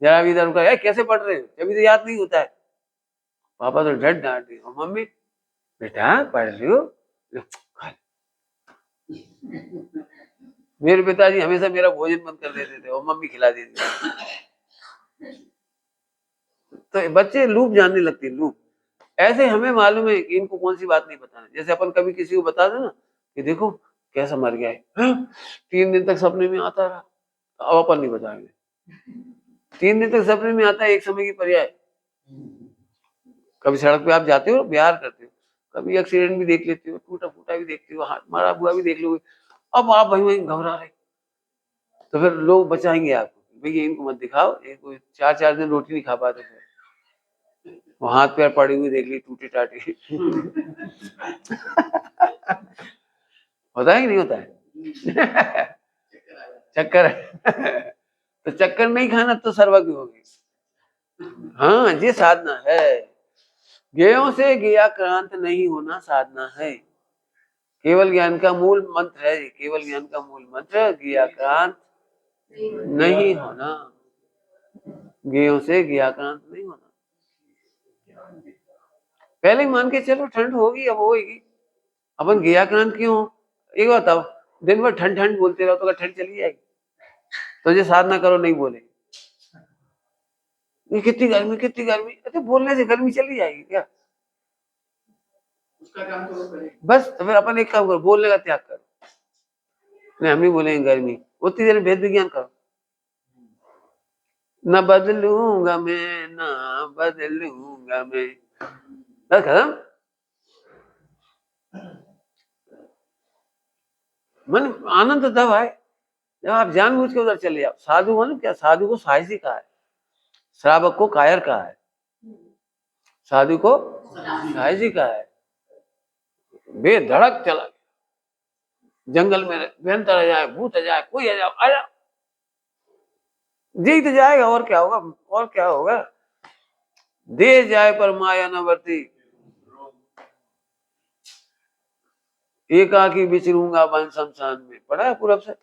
जरा भी इधर उधर कैसे पढ़ रहे हो, कभी तो याद नहीं होता है, पापा तो डर डांट रही, और मम्मी बेटा पढ़ रही हो, खा ले। मेरे पिताजी हमेशा मेरा भोजन बंद कर देते थे और मम्मी खिला देती थी। तो बच्चे लूप जानने लगते हैं, लूप। ऐसे हमें मालूम है कि इनको कौन सी बात नहीं बताना। जैसे अपन कभी किसी को बता दे ना कि देखो कैसा मर गया है, 3 दिन तक सपने में आता रहा, अब अपन नहीं बताएंगे। 3 दिन तक सपने में आता है, एक समय की पर्याय। कभी सड़क पे आप जाते हो, बिहार करते हो, कभी एक्सीडेंट भी देख लेते हो, टूटा फूटा भी देखते हो, हाथ मारा हुआ भी देख लोगे। अब आप वहीं घबरा रहे, तो फिर लोग बचाएंगे आपको, भैया इनको मत दिखाओ, इनको 4-4 दिन रोटी नहीं खा पाते थे, वो हाथ पैर पड़े हुए देख ली टूटे टाटे। होता है कि नहीं होता है? चक्कर तो चक्कर नहीं खाना तो सर्वा की होगी। हाँ ये साधना है, ज्ञेयों से ज्ञेयाक्रांत नहीं होना साधना है। केवल ज्ञान का मूल मंत्र है, केवल ज्ञान का मूल मंत्र ज्ञेयाक्रांत नहीं होना, ज्ञेयों से ज्ञेयाक्रांत नहीं होना। पहले मान के चलो ठंड होगी, अब होगी, अपन ज्ञेयाक्रांत क्यों? एक बताओ, दिन भर ठंड ठंड बोलते रहो तो ठंड चली जाएगी? तो ये साधना करो नहीं बोले, कितनी गर्मी कितनी गर्मी, अच्छा बोलने से गर्मी चली जाएगी क्या? उसका काम तो बस, तो फिर अपन एक काम करो, बोलने का त्याग करो। नहीं हम ही बोलेंगे गर्मी, उतनी देर भेद विज्ञान करो। न बदलूंगा मैं, न बदलूंगा मैं, बस खत्म। मन आनंद तब आए जब आप जानबूझ के उधर चले जाओ। साधु मानो क्या, साधु को साहसी कहा है, श्रावक को कायर कहा है, साधु को साहसी कहा है। बेधड़क चला, जंगल में भयंकर आ जाए, भूत आ जाए, कोई आ जाए, आ जाओ, जीत जाएगा, और क्या होगा, और क्या होगा। दे जाए पर माया न बरती, एकाकी विचरूंगा वन शमशान में, पढ़ा है पूरब से,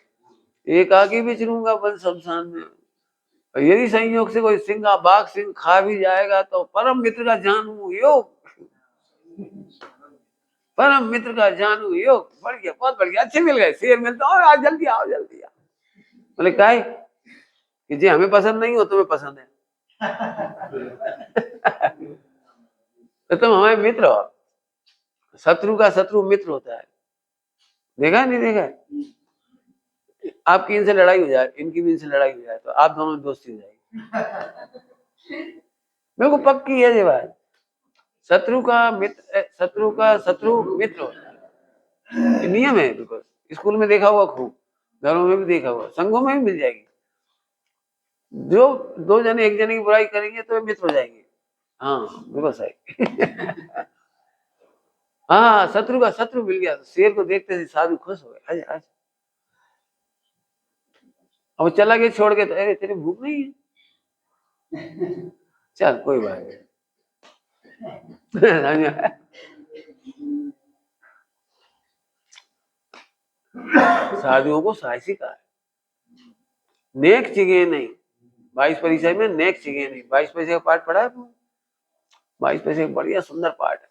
एकाकी विचरूंगा वन शमशान में। यदि संयोग से कोई सिंह बाघ सिंह खा भी जाएगा तो परम मित्र का जानू योग, परम मित्र का जानू योग। बढ़िया, बहुत बढ़िया, अच्छे मिल गए, शेर मिलता और आज जल्दी आओ जल्दी आओ। बोले काहे कि जी हमें पसंद नहीं हो, तुम्हें पसंद है। तो तुम हमारे मित्र हो। शत्रु का शत्रु मित्र होता है, देखा नहीं देखा? आपकी इनसे लड़ाई हो जाए, इनकी भी इनसे लड़ाई हो जाए, तो आप दोनों में दोस्ती हो जाएगी। मेरे को पक्की है ये बात। शत्रु का मित्र, शत्रु का शत्रु मित्र होता है, नियम है बिल्कुल। स्कूल में देखा हुआ, खूब घरों में भी देखा हुआ, संघों में भी मिल जाएगी। जो 2 जने एक जने की बुराई करेंगे तो मित्र हो जाएंगे। हाँ बिल्कुल सही। हाँ शत्रु का शत्रु मिल गया, शेर को देखते थे साधु खुश हो गए, आज अब चला गया छोड़ के, तो अरे तेरी भूख नहीं है, चल कोई बात नहीं। साधुओं को साहसी कहा है, नेक चिगे नहीं। 22 परिचय में नेक चिगे नहीं, 22 पैसे का पाठ पढ़ा है आपने? 22 पैसे का बढ़िया सुंदर पाठ है,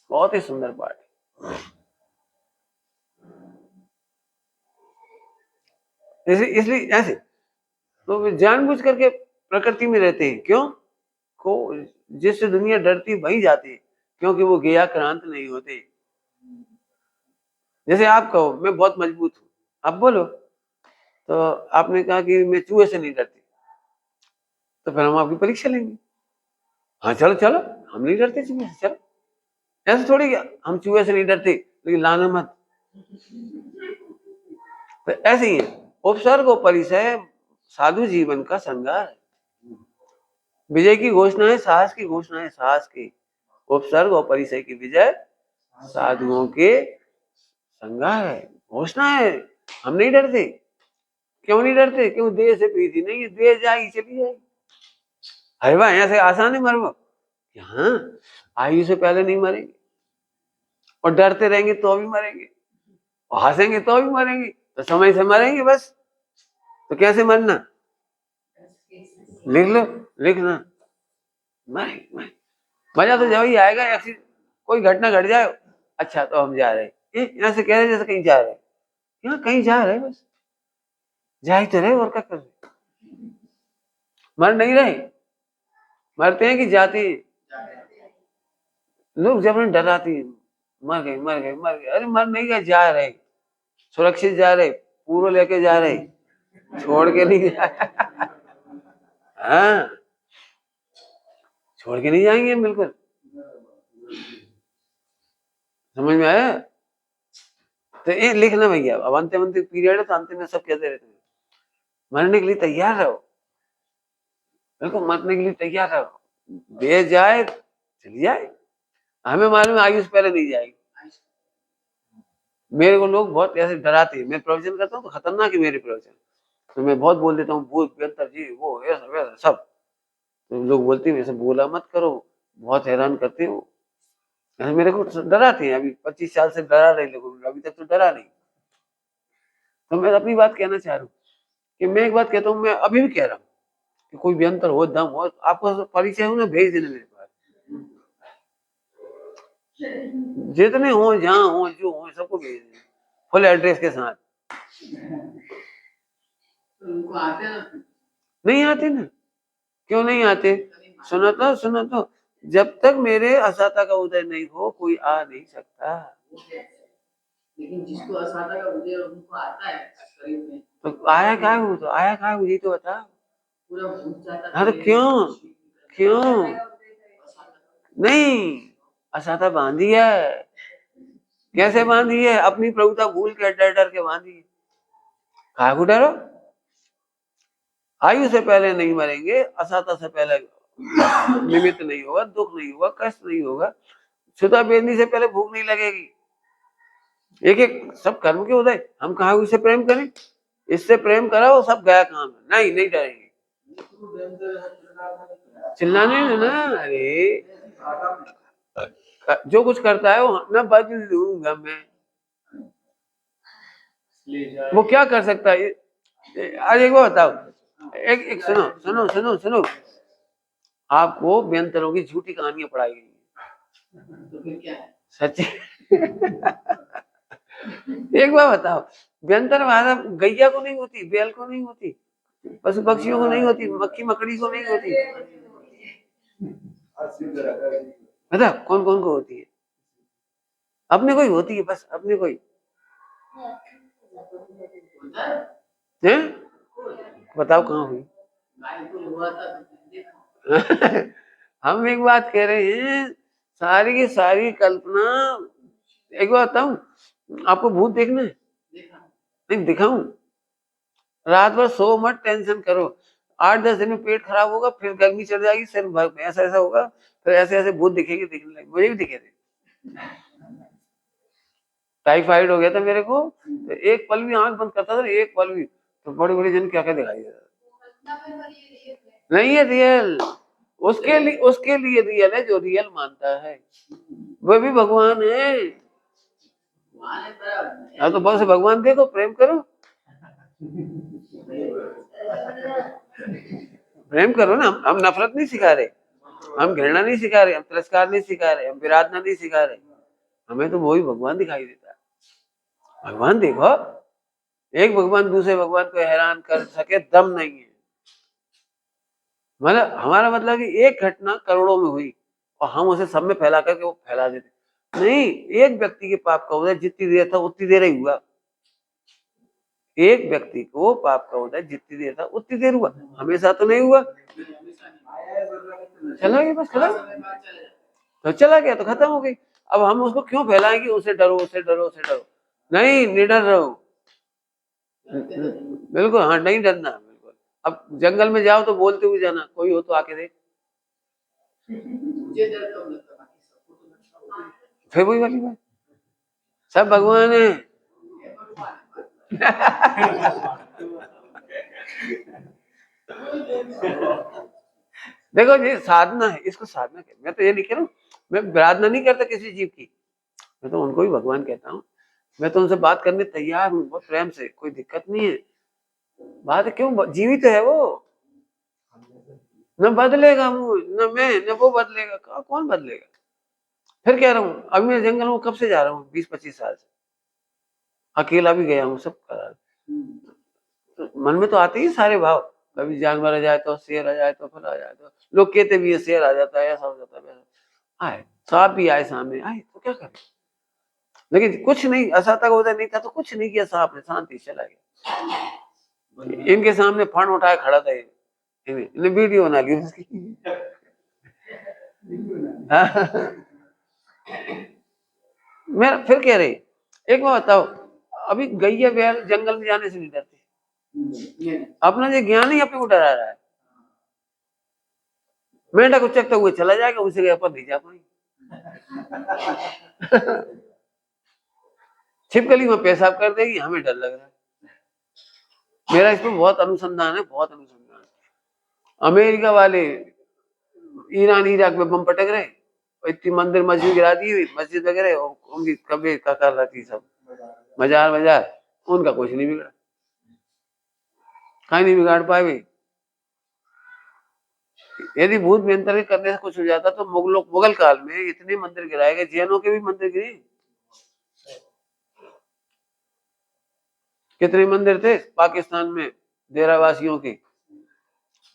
बहुत ही सुंदर पाठ है। इसलिए ऐसे तो जानबूझ करके प्रकृति में रहते हैं। क्यों? को जिससे दुनिया डरती वही जाती है, क्योंकि वो गेयाक्रांत नहीं होते। जैसे आप कहो मैं बहुत मजबूत हूं, आप बोलो, तो आपने कहा कि मैं चूहे से नहीं डरती, तो फिर हम आपकी परीक्षा लेंगे। हाँ चलो चलो, हम नहीं डरते चूहे से, चलो। ऐसे थोड़ी कि हम चूहे से नहीं डरते लेकिन लाना मत। तो ऐसे ही है, उपसर्ग और परिचय साधु जीवन का श्रृंगार है। विजय की घोषणा है, साहस की घोषणा है, साहस की। उपसर्ग और परिचय की विजय साधुओं के श्रृंगार है, घोषणा है। हम नहीं डरते। क्यों नहीं डरते? क्यों? देह से प्रीति नहीं है, देह जाएगी चली जाएगी। अरे वाह, ऐसे आसान है मरवा। हाँ, आयु से पहले नहीं मरेंगे, और डरते रहेंगे तो भी मरेंगे, और हंसेंगे तो भी मरेंगे, तो समय से मरेंगे बस। तो कैसे मरना? लिख लो, लिखना। मरेंगे, मजा तो जब ही आएगा। ऐसी कोई घटना घट जाए, अच्छा तो हम जा रहे हैं, यहाँ से कह रहे जैसे कहीं जा रहे हैं, यहाँ कहीं जा रहे बस, जा ही तो रहे, और क्या कर रहे? मर नहीं रहे, मरते हैं कि जाते हैं। लोग जब डराती है, मर गए मर गए मर गए। अरे मर नहीं गए, जा रहे, सुरक्षित जा रहे, पूरा लेके जा रहे, छोड़ के नहीं जा। हाँ, छोड़ के नहीं जाएंगे बिल्कुल। समझ में आया? तो ये लिखना भैया, अब अंतिम अंतिम पीरियड है, तो अंतिम में सब कहते रहते हैं मरने के लिए तैयार रहो, बिल्कुल मरने के लिए तैयार रहो। दे जाए चली जाए, हमें मालूम है आयु से पहले नहीं जाएगी। मेरे को लोग बहुत ऐसे डराते हैं, मैं प्रवचन करता हूँ तो खतरनाक है मेरे प्रवचन, तो मैं बहुत बोल देता हूँ भूत व्यंतर जी वो ऐसा वैसा सब। तो लोग बोलते हैं ऐसे बोला मत करो, बहुत हैरान करते हो। मेरे को डराते हैं, अभी 25 साल से डरा रहे लोग, अभी तक तो डरा नहीं। तो मैं अपनी बात कहना चाह रहा हूँ कि मैं एक बात कहता हूँ, मैं अभी भी कह रहा हूँ कि कोई भी अंतर हो, दम हो, आपको परिचय हो ना, भेज देना मेरे पास। जितने हो, जहाँ हो, जो हो, सबको भेज देना फुल एड्रेस के साथ। उनको आते ना? नहीं आते ना। क्यों नहीं आते? सुनो तो, जब तक मेरे असाता का उदय नहीं हो कोई आ नहीं सकता। लेकिन जिसको असाता का उदय उनको आता है शरीर में, तो आया क्या है? वो तो आया क्या है मुझे तो बता। पूरा भूत जाता है। अरे क्यों? क्यों नहीं? असाता बांधी है। कैसे बांधी है? अपनी प्रभुता भूल के डर डर के बांधी है। काहे को डरो? आयु से पहले नहीं मरेंगे, असाता से पहले निमित्त नहीं होगा, दुख नहीं होगा, कष्ट नहीं होगा, सुधा बेदनी से पहले भूख नहीं लगेगी। एक एक सब कर्म के उदय, हम कहा उससे प्रेम करें, इससे प्रेम करा वो सब गया काम है। नहीं नहीं डरेंगे, चिल्लाने ना। अरे जो कुछ करता है वो न बदल दूंगा मैं, वो क्या कर सकता है? अरे एक बात बताओ, एक सुनो सुनो सुनो सुनो, आपको व्यंतरों की झूठी कहानियां पढ़ाई गई है, तो फिर क्या है सच्ची? एक बार बताओ, व्यंतर भाषा गैया को नहीं होती, बैल को नहीं होती, पशु पक्षियों को नहीं होती, मक्खी मकड़ी को नहीं होती, बता कौन कौन को होती है? अपने कोई होती है, बस अपने कोई है। बताओ कहाँ हुई? हम एक बात कह रहे हैं, सारी की सारी कल्पना। एक बात बताऊं, आपको भूत देखना है? नहीं दिखाऊं? रात भर सो मत, टेंशन करो, 8-10 दिन में पेट खराब होगा, फिर गर्मी चढ़ जाएगी, सिर भर ऐसा ऐसा होगा, फिर ऐसे ऐसे भूत दिखेंगे, दिखने लगे। मुझे भी दिखे थे, टाइफाइड हो गया था मेरे को, तो एक पल भी आंख बंद करता था, एक पल भी, तो बड़े बड़े जन क्या क्या दिखाई देता नहीं है रियल। उसके लिए रियल है जो रियल मानता है, वो भी भगवान है। हाँ तो बहुत से भगवान देखो, प्रेम करो, प्रेम करो ना। हम नफरत नहीं सिखा रहे, हम घृणा नहीं सिखा रहे, हम तिरस्कार नहीं सिखा रहे, हम विराधना नहीं सिखा रहे, हमें तो वही भगवान दिखाई देता है। भगवान देखो, एक भगवान दूसरे भगवान को हैरान कर सके दम नहीं है। मतलब हमारा मतलब कि एक घटना करोड़ों में हुई और हम उसे सब में फैला करके वो फैला देते। नहीं, एक व्यक्ति के पाप का उदय जितनी देर था उतनी देर ही हुआ। एक व्यक्ति को पाप का उदय जितनी देर था उतनी देर हुआ, हमेशा तो नहीं हुआ। चला गया, बस खत्म, तो चला गया तो खत्म हो गई। अब हम उसको क्यों फैलाएं कि उसे डरो, उसे डरो, उसे डरो? नहीं, निडर रहो, बिल्कुल, हाँ, नहीं डरना, बिल्कुल। अब जंगल में जाओ तो बोलते हुए जाना, कोई हो तो आके देख। फिर वही वाली बात, सब भगवान है। देखो ये साधना है, इसको साधना कहते। मैं तो ये नहीं कह रहा हूँ, मैं प्रार्थना नहीं करता किसी जीव की, मैं तो उनको भी भगवान कहता हूँ। मैं तो उनसे बात करने तैयार हूँ बहुत प्रेम से, कोई दिक्कत नहीं है। बात है क्यों, जीवित है वो, न बदलेगा वो, न मैं न वो बदलेगा, कौन बदलेगा? फिर कह रहा हूँ, अभी मैं जंगल में कब से जा रहा हूँ, 20-25 साल से, अकेला भी गया हूँ, सब करा। तो मन में तो आते ही सारे भाव, कभी जानवर आ जाए तो, शेर आ जाए तो, फिर आ जाए तो, लोग कहते भी है शेर आ जाता है, ऐसा हो जाता है, वैसा आए, सांप भी आए सामने, आए तो क्या करें? लेकिन कुछ नहीं, ऐसा तक उधर नहीं था तो कुछ नहीं किया, सांप ने शांति चला गया। इनके सामने फण उठाए खड़ा था, इन्हें वीडियो बना ली उसकी। मैं फिर कह रही, एक बात बताओ, अभी गैया बैल जंगल में जाने से नहीं डरती, अपना ये ज्ञान ही अपने को डरा रहा है। मेंढक उचकते हुए चला जाएगा, उसे गया पर नहीं जा पाएंगे। छिपकली में पेशाब कर देगी, हमें डर लग रहा है। मेरा इसमें बहुत अनुसंधान है, बहुत अनुसंधान। अमेरिका वाले ईरान इराक में बम पटक रहे, इतनी मंदिर मस्जिद गिरा दी हुई, मस्जिद वगैरह, उनकी कब्र का कर रही थी सब, मजार मजार, उनका कुछ नहीं बिगड़ा, कहीं नहीं बिगाड़ पाए भाई। यदि भूत नियंत्रण करने से कुछ हो जाता तो मुगल काल में इतने मंदिर गिराए गए, जैनों के भी मंदिर गिरे, कितने मंदिर थे पाकिस्तान में डेरावासियों के,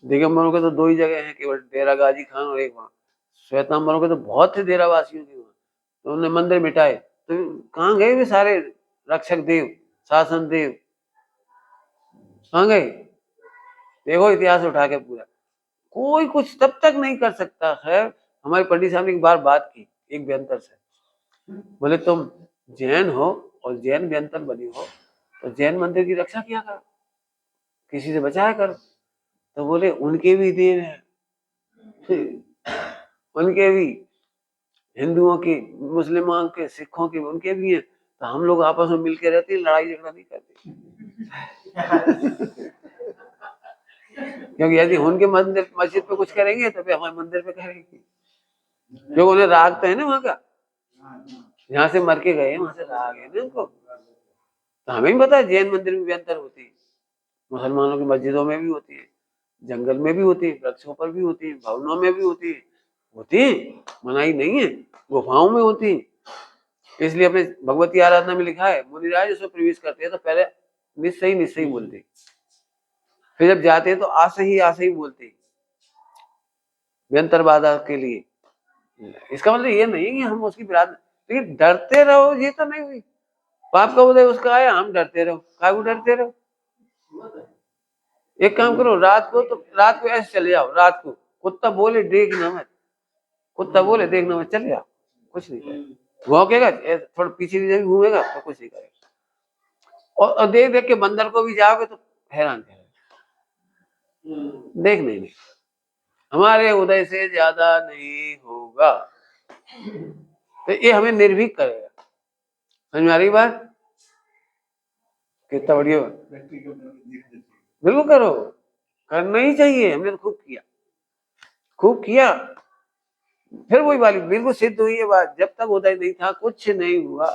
दिगंबरों के तो 2 ही जगह हैं केवल, डेरा गाजी खान और एक वहां, श्वेतांबरों के तो बहुत थे डेरावासियों के वहां, तो उन्होंने मंदिर मिटाए, तो कहाँ गए वे सारे रक्षक देव, शासन देव, कहाँ गए? देखो इतिहास उठा के पूरा, कोई कुछ तब तक नहीं कर सकता है। हमारे पंडित साहब ने एक बार बात की एक व्यंतर से, बोले तुम जैन हो और जैन व्यंतर बनी हो तो जैन मंदिर की रक्षा किया करो, किसी से बचाया करो। तो बोले उनके भी देव है, उनके भी, हिंदुओं की, मुस्लिमों के, सिखों के, उनके भी है, तो हम लोग आपस में मिलके रहते, लड़ाई झगड़ा नहीं करते। क्योंकि यदि उनके मंदिर मस्जिद पे कुछ करेंगे तो फिर हमारे मंदिर पे करेंगे, जो उन्हें राग तो है ना वहां का, यहाँ से मर के गए वहां से राग है ना उनको। तो हमें भी पता है जैन मंदिर में भी अंतर होती है, मुसलमानों की मस्जिदों में भी होती है, जंगल में भी होती है, वृक्षों पर भी होती है, भवनों में भी होती है, मनाही नहीं है, गुफाओं में होती है। इसलिए अपने भगवती आराधना में लिखा है, मुनिराज उसमें प्रवेश करते हैं तो पहले निश्चय निश्चय बोलते, फिर जब जाते हैं तो आसे ही बोलते, व्यंतर बाधा के लिए। इसका मतलब ये नहीं कि हम उसकी विराध, लेकिन डरते रहो ये तो नहीं हुई, पाप का उदय उसका आया, हम डरते रहो, काय को डरते रहो? एक काम करो, रात को ऐसे चले जाओ, रात को कुत्ता बोले देखना मत, कुत्ता बोले देखना मत, चले जाओ, कुछ नहीं करेगा, भौंकेगा थोड़ा पीछे की जगह घूमेगा तो कुछ नहीं करेगा। और देख देख के बंदर को भी जाओगे तो हैरान करेगा, देख नहीं, हमारे उदय से ज्यादा नहीं होगा, तो ये हमें निर्भीक करेगा। समझ में आ रही बात? कितना बढ़िया, बिल्कुल करो, करना ही चाहिए, हमने तो खूब किया। फिर वही वाली बिल्कुल सिद्ध हुई है बात, जब तक उदय नहीं था कुछ नहीं हुआ,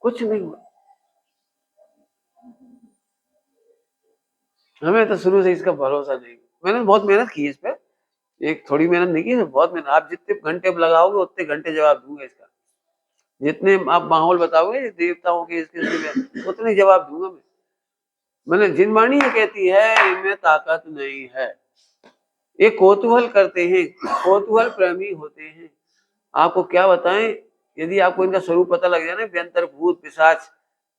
कुछ नहीं हुआ। हमें तो शुरू से इसका भरोसा नहीं, मैंने बहुत मेहनत की इस पे, एक थोड़ी मेहनत नहीं की, बहुत मेहनत। आप जितने घंटे लगाओगे उतने घंटे जवाब दूंगा इसका, जितने आप माहौल बताओगे देवताओं के इसके उतने जवाब दूंगा मैं। मैंने जिनवाणी ये कहती है इनमें ताकत नहीं है, ये कौतूहल करते हैं, कौतूहल प्रेमी होते हैं। आपको क्या बताएं, यदि आपको इनका स्वरूप पता लग जाए ना, व्यंतर भूत पिशाच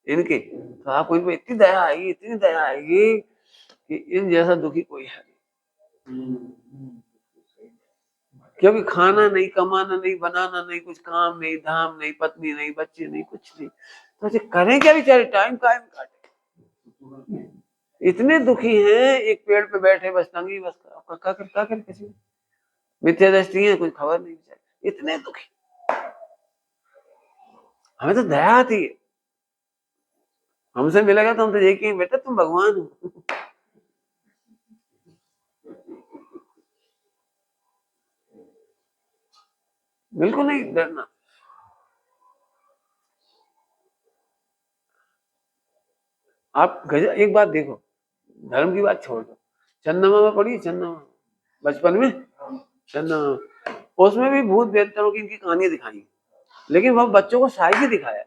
इनके, तो आपको इन पर इतनी दया आएगी, इतनी दया आएगी कि इन जैसा दुखी कोई है नहीं। क्योंकि खाना नहीं, कमाना नहीं, बनाना नहीं, कुछ काम नहीं, धाम नहीं, पत्नी नहीं, बच्चे नहीं, कुछ नहीं, तो करें क्या बेचारे, टाइम कायम काटे। इतने दुखी हैं, एक पेड़ पे बैठे बस नंगी, बस क्या कर किसी मिथ्या दृष्टि है, कुछ खबर नहीं बेचारे, इतने दुखी। हमें तो दया आती है, हमसे मिलेगा तो हम तो यही कहेंगे बेटा तुम भगवान हो। बिल्कुल नहीं डरना। आप एक बात देखो, धर्म की बात छोड़ दो, चंदमा में पढ़ी, चंदमा बचपन में, चंदमा उसमें भी भूत प्रेतों की इनकी कहानियां दिखाई, लेकिन वह बच्चों को साइज ही दिखाया।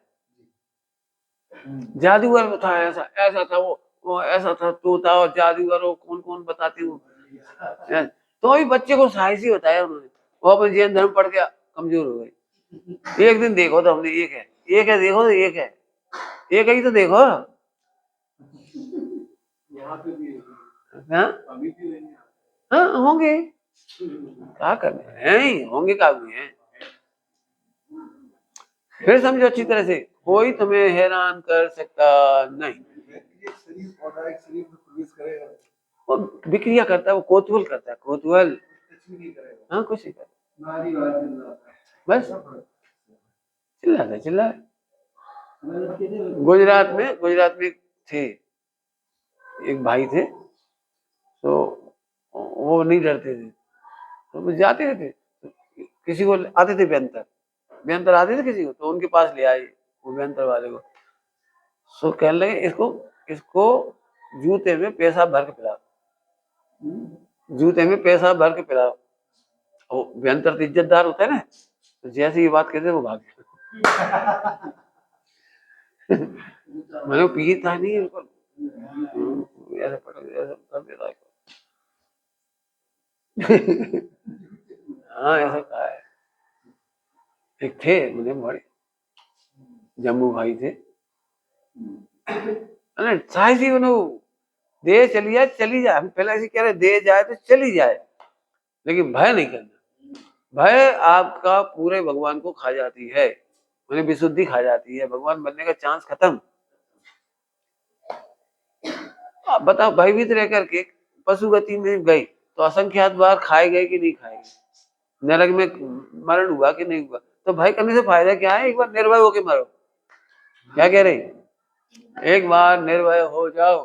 जादूगर था, ऐसा ऐसा था, वो ऐसा था, तोता और जादूगर, वो कौन कौन बताते हो, तो अभी बच्चे को साइज ही बताया उन्होंने। वो अपने जैन धर्म पढ़ के कमजोर हो गए। एक दिन देखो तो हमने एक है, एक है, देखो तो एक है, एक ही तो देखो। यहाँ पे भी अभी भी हाँ होंगे, क्या करने हैं, होंगे का भी है। फिर समझो अच्छी तरह से, कोई तुम्हें हैरान कर सकता नहीं। वो विक्रिया करता है, वो कौतूहल करता है, कौतूहल। हाँ कुछ नहीं करता, बस चिल्लाता चिल्ला। गुजरात में थे, एक भाई थे, तो वो नहीं डरते थे, तो वो जाते थे, किसी को आते थे व्यंतर आते थे किसी को, तो उनके पास ले आए वो व्यंतर वाले को। सो कहने लगे इसको इसको जूते में पैसा भर के पिलाओ, जूते में पैसा भर के पिलाओ। वो व्यंतर तो इज्जतदार होता है ना, तो जैसे ये बात कहते वो भाग गया। मैंने पी था नहीं, ऐसे कर देता है। हाँ ऐसा कहा है। एक थे मुझे बड़े जम्मू भाई थे, अरे साइज ही दे चली जाए चली जाए, हम पहले ऐसे कह रहे दे जाए तो चली जाए, लेकिन भय नहीं करना। भय आपका पूरे भगवान को खा जाती है, मैंने विशुद्धि खा जाती है, भगवान बनने का चांस खत्म। आप बताओ भयभीत रह करके पशु गति में गई तो असंख्यात बार खाए गए कि नहीं खाए गए, नरक में मरण हुआ कि नहीं हुआ, तो भय करने से फायदा क्या है, एक बार निर्भय होके मरो। क्या कह रहे, एक बार निर्भय हो जाओ,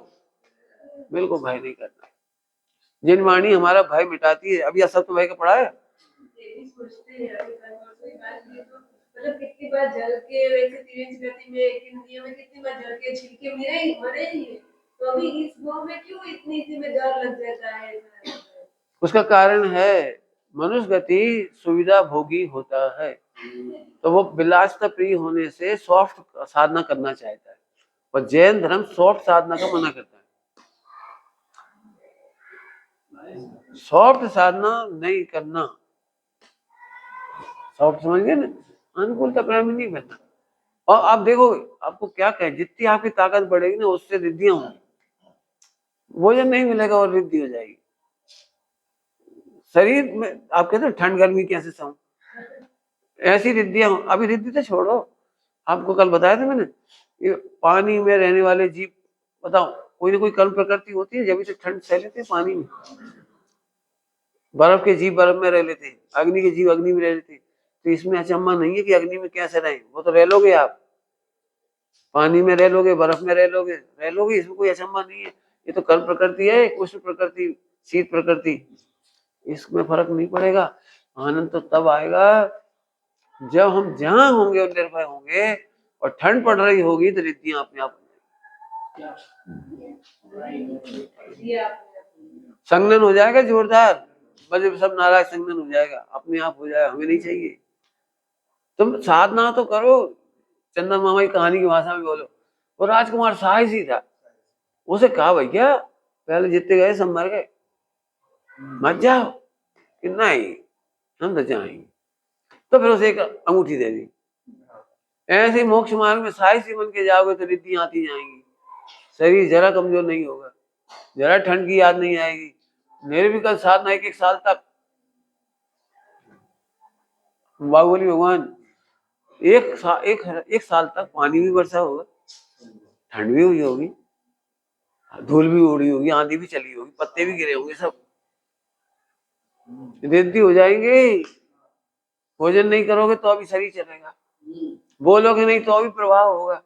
बिल्कुल भय नहीं करना। जिनवाणी हमारा भय मिटाती है। अभी असत्य भय का पढ़ा है, मतलब कितनी बार जल के वैसे तिरंज गति में इंद्रियों में कितनी बार जल के छिलके मरे ही, तो अभी इस भव में क्यों इतनी जिम्मेदार लग जाता है। उसका कारण है मनुष्य गति सुविधा भोगी होता है, तो वो विलासता प्रिय होने से सॉफ्ट साधना करना चाहता है, और जैन धर्म सॉफ्ट साधना का मना करता है। सॉफ्ट साधना नहीं करना, सॉफ्ट समझ गए ना, अनुकूलता प्रेमी नहीं बनना। और आप देखो, आपको क्या कहें, जितनी आपकी ताकत बढ़ेगी ना उससे रिद्धियां होंगी, भोजन नहीं मिलेगा और रिद्धि हो जाएगी शरीर में। आप कहते हैं ठंड गर्मी कैसे सहूं, ऐसी रिद्धियां। अभी रिद्धि तो छोड़ो, आपको कल बताया था मैंने, ये पानी में रहने वाले जीव, बताओ कोई ना कोई कर्म प्रकृति होती है जब से ठंड सह लेते हैं पानी में। बर्फ के जीव बर्फ में रह लेते हैं, अग्नि के जीव अग्नि में रह लेते हैं, तो इसमें अचंभा नहीं है कि अग्नि में कैसे रहे, वो तो रह लोगे आप, पानी में रह लोगे, बर्फ में रह लोगे, इसमें कोई अचंभा नहीं है। ये तो कर्म प्रकृति है, उष्ण प्रकृति, शीत प्रकृति, इसमें फर्क नहीं पड़ेगा। आनंद तो तब आएगा जब हम जहां होंगे और निर्भय होंगे, और ठंड पड़ रही होगी तो रिद्धियां अपने आप संगन हो जाएगा जोरदार, मतलब सब नाराज संगन हो जाएगा, अपने आप हो जाएगा, हमें नहीं चाहिए। तुम साधना तो करो, चंदन मामा की कहानी की भाषा में बोलो, वो राजकुमार साहस ही था, उसे कहा भैया पहले जितने गए सब मर गए, मत जाओ कि नहीं हम तो जाएंगे। तो फिर उसे एक अंगूठी दे दी। ऐसे ही मोक्ष मार्ग में साहसी बन के जाओगे तो रिद्धि आती जाएंगी, शरीर जरा कमजोर नहीं होगा, जरा ठंड की याद नहीं आएगी। निर्विकल्प साधना 1-1 साल तक, बाहुबली भगवान एक साल तक पानी भी बरसा होगा, ठंड भी हुई होगी, धूल भी उड़ी होगी, आंधी भी चली होगी, पत्ते भी गिरे होंगे, सब रिद्धि हो जाएंगे। भोजन नहीं करोगे तो अभी शरीर चलेगा, बोलोगे नहीं तो अभी प्रभाव होगा।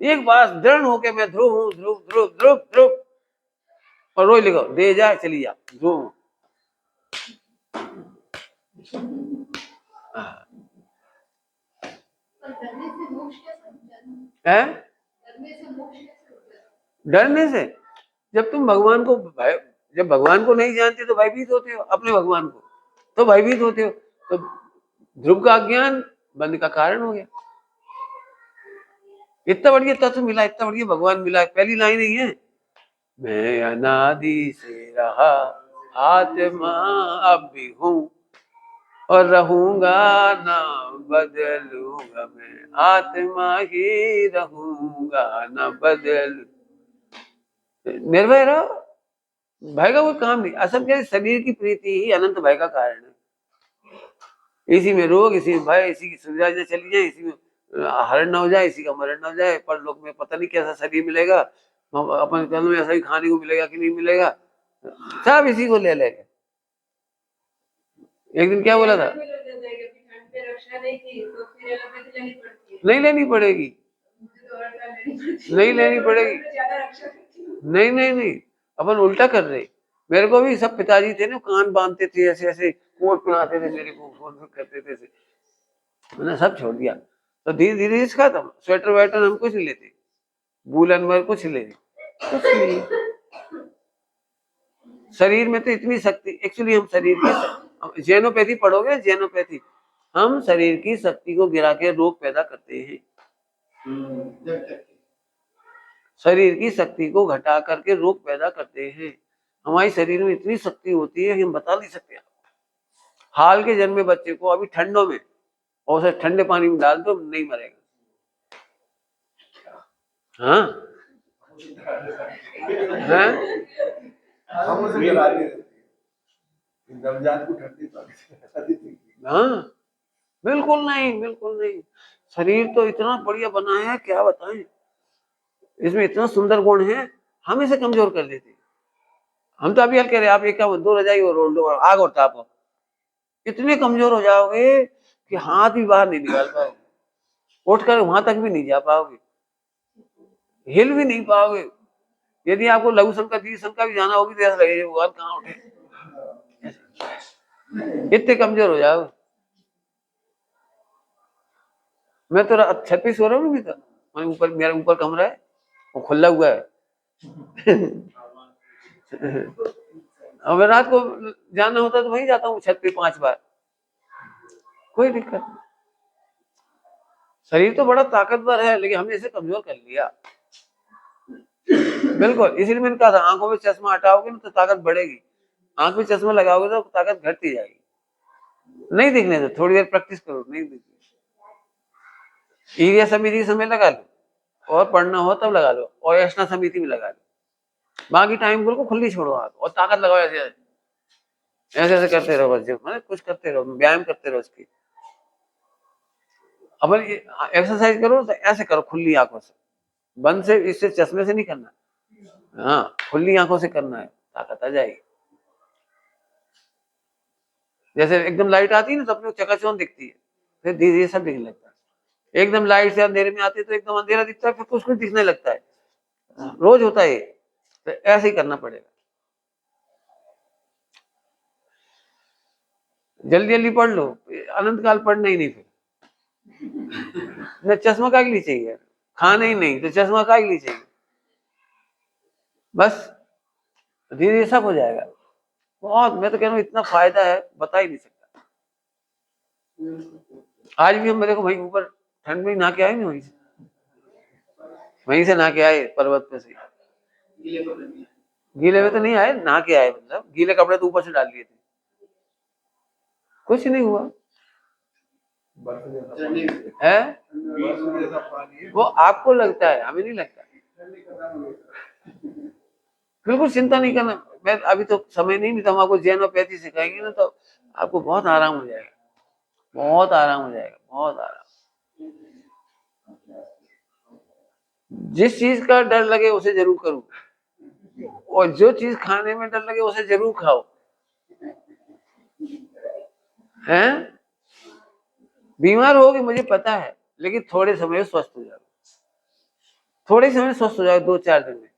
एक बार दृढ़ होके मैं ध्रुव हूँ, ध्रुव ध्रुव ध्रुव ध्रुव, और रोज लिखो दे जाए चली जा ध्रुव हूँ। है डरने से, जब तुम भगवान को जब भगवान को नहीं जानते तो भयभीत होते हो, अपने भगवान को तो भयभीत होते हो। तो ध्रुव का अज्ञान बंद का कारण हो गया। इतना बढ़िया तत्व मिला, इतना बढ़िया भगवान मिला। पहली लाइन ही है, मैं अनादि से रहा आत्मा अब भी हूँ और रहूंगा ना बदलूंगा, मैं आत्मा ही रहूंगा ना बदल। निर्भय रहो, भय का कोई काम नहीं। असल में शरीर की प्रीति ही अनंत भय का कारण है। इसी में रोग, इसी में भय, इसी की सुविधा चली जाए, इसी में हरण न हो जाए, इसी का मरण न हो जाए। पर लोग में पता नहीं कैसा शरीर मिलेगा, अपन कल में ऐसा ही खाने को मिलेगा कि नहीं मिलेगा, सब इसी को ले लेंगे। एक दिन क्या बोला था, नहीं लेनी पड़ेगी, नहीं लेनी पड़ेगी, नहीं नहीं नहीं, अपन उल्टा कर रहे। मेरे को भी सब पिताजी थे ना, कान बांधते थे, ऐसे ऐसे कोट पहनाते थे मेरे को, फोन करते थे, मैंने सब छोड़ दिया। तो धीरे धीरे इसका था, स्वेटर वेटर हम कुछ नहीं लेते, वूलन वगैरह कुछ ले, कुछ नहीं। शरीर में तो इतनी शक्ति, एक्चुअली हम शरीर की, जेनोपैथी पढ़ोगे, जेनोपैथी, हम शरीर की शक्ति को गिरा के रोग पैदा करते हैं। शरीर की शक्ति को घटा करके रोग पैदा करते हैं। हमारे शरीर में इतनी शक्ति होती है कि हम बता नहीं सकते। हाल के जन्मे बच्चे को अभी ठंडों में और उसे ठंडे पानी में डाल दो, नहीं मरेगा। हाँ हाँ, हाँ बिल्कुल नहीं, बिल्कुल नहीं। शरीर तो इतना बढ़िया बना है, क्या बताएं, इसमें इतना सुंदर गुण है, हम इसे कमजोर कर देते। हम तो अभी कह रहे, आप एक काम, 2 रजाई और रोल दो, आग और तापो, इतने कमजोर हो जाओगे कि हाथ भी बाहर नहीं निकाल पाओगे, उठकर वहां तक भी नहीं जा पाओगे, हिल भी नहीं पाओगे। यदि आपको लघु शंका, दीर्घ शंका भी जाना होगी तो ऐसा लगेगा भगवान कहाँ उठे, इतने कमजोर हो जाओगे। मैं तो छत पे सो रहा हूँ, तो ऊपर, मेरा ऊपर कमरा है, वो खुला हुआ है। अब रात को जाना होता तो वहीं जाता हूँ, छत पे 5 बार, कोई दिक्कत नहीं। शरीर तो बड़ा ताकतवर है, लेकिन हमने इसे कमजोर कर लिया। बिल्कुल, इसीलिए मैंने कहा था, आंखों में चश्मा हटाओगे ना तो ताकत बढ़ेगी, आंख में चश्मा लगाओगे तो ताकत घटती जाएगी। नहीं दिखने दो, थोड़ी देर प्रैक्टिस करो, नहीं दिखने। ईर्या समिति समय लगा लो, और पढ़ना हो तब लगा लो, और यशना समिति में लगा लो। बाकी टाइम बिल्कुल खुली छोड़ो हाथ, और ताकत लगाओ, ऐसे ऐसे ऐसे करते रहो, बस जो मतलब कुछ करते रहो, व्यायाम करते रहो उसकी। अपन एक्सरसाइज करो तो ऐसे करो, खुली आंखों से, बंद से, इससे चश्मे से नहीं करना, हाँ खुली आंखों से करना है, ताकत आ जाएगी। जैसे एकदम लाइट आती है ना तो अपने चकाचौंध दिखती है, फिर धीरे धीरे सब दिखने लगता है। एकदम लाइट से अंधेरे में आती है तो एकदम अंधेरा दिखता है, फिर कुछ कुछ दिखने लगता है। रोज होता है, तो ऐसे ही करना पड़ेगा। जल्दी जल्दी पढ़ लो, अनंत काल पढ़ना ही नहीं, फिर चश्मा का लिए चाहिए, खाना ही नहीं तो चश्मा का लिए चाहिए, बस धीरे धीरे सब हो जाएगा। बहुत, मैं तो कह रहा हूँ इतना फायदा है, बता ही नहीं सकता। आज भी हम, मेरे को वहीं ऊपर ठंड में नहा के आए ना, वहीं से नहा के आए पर्वत पे से, गीले में तो नहीं आए, नहा के आए, मतलब गीले कपड़े तो ऊपर से डाल लिए थे, कुछ नहीं हुआ है। वो आपको लगता है, हमें नहीं लगता। बिल्कुल चिंता नहीं करना। मैं अभी तो समय नहीं मिलता, हम आपको जैनोपैथी सिखाएंगे ना, तो आपको बहुत आराम हो जाएगा, बहुत आराम हो जाएगा, बहुत आराम। जिस चीज का डर लगे उसे जरूर करो, और जो चीज खाने में डर लगे उसे जरूर खाओ, हैं। बीमार होगे मुझे पता है, लेकिन थोड़े समय में स्वस्थ हो जाओ, थोड़े समय में स्वस्थ हो जाओ, 2-4 दिन में।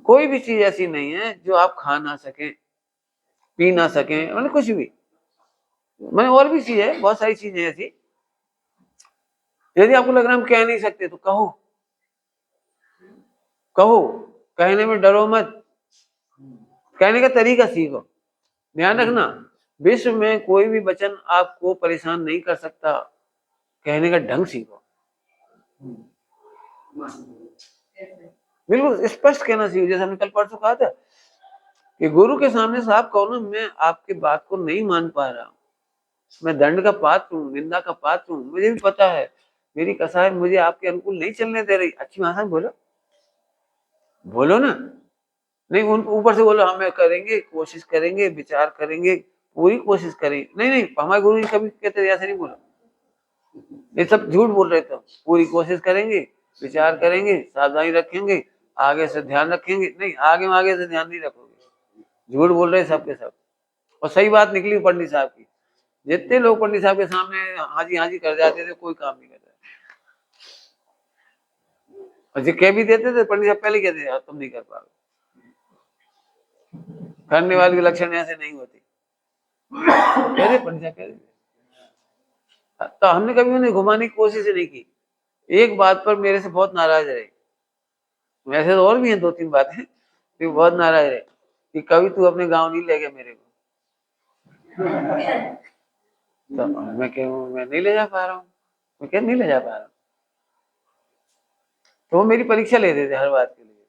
कोई भी चीज ऐसी नहीं है जो आप खा ना सके, पी ना सके, मतलब कुछ भी। मैंने और भी चीज है, बहुत सारी चीजें ऐसी, यदि आपको लग रहा है हम कह नहीं सकते तो कहो, कहो, कहने में डरो मत, कहने का तरीका सीखो। ध्यान रखना, विश्व में कोई भी वचन आपको परेशान नहीं कर सकता, कहने का ढंग सीखो, बिल्कुल स्पष्ट कहना सीखो। जैसे हमने कल परसों कहा था कि गुरु के सामने साफ कहो ना, मैं आपकी बात को नहीं मान पा रहा हूं, मैं दंड का पात्र हूँ, निंदा का पात्र हूँ, मुझे भी पता है मेरी कसाई मुझे आपके अनुकूल नहीं चलने दे रही। अच्छी भाषा में बोलो, बोलो ना, नहीं उन ऊपर से बोलो हमें करेंगे, कोशिश करेंगे, विचार करेंगे, पूरी कोशिश करेंगे। नहीं नहीं, हमारे गुरु जी कभी कहते ऐसे नहीं बोलो, ये सब झूठ बोल रहे थे। पूरी कोशिश करेंगे, विचार करेंगे, सावधानी रखेंगे, आगे से ध्यान रखेंगे। नहीं, आगे से ध्यान नहीं रखोगे, झूठ बोल रहे सबके सब। और सही बात निकली पंडित साहब की, जितने लोग पंडित साहब के सामने हाजी हाजी कर जाते थे, कोई काम नहीं करता, और जो कह भी देते थे पंडित साहब पहले कहते थे तुम नहीं कर पाओगे, करने वाले के लक्षण ऐसे नहीं होते, कह रहे पंडित साहब कह रहे। तो हमने कभी उन्हें घुमाने की कोशिश नहीं की। एक बात पर मेरे से बहुत नाराज रहे, वैसे तो और भी हैं 2-3 बातें, तो बहुत नाराज रहे कि कभी तू अपने गांव नहीं ले गया मेरे को। तो मैं कहूँ मैं नहीं ले जा पा रहा हूँ, मैं क्या नहीं ले जा पा रहा हूँ। तो वो मेरी परीक्षा लेते थे हर बात के लिए।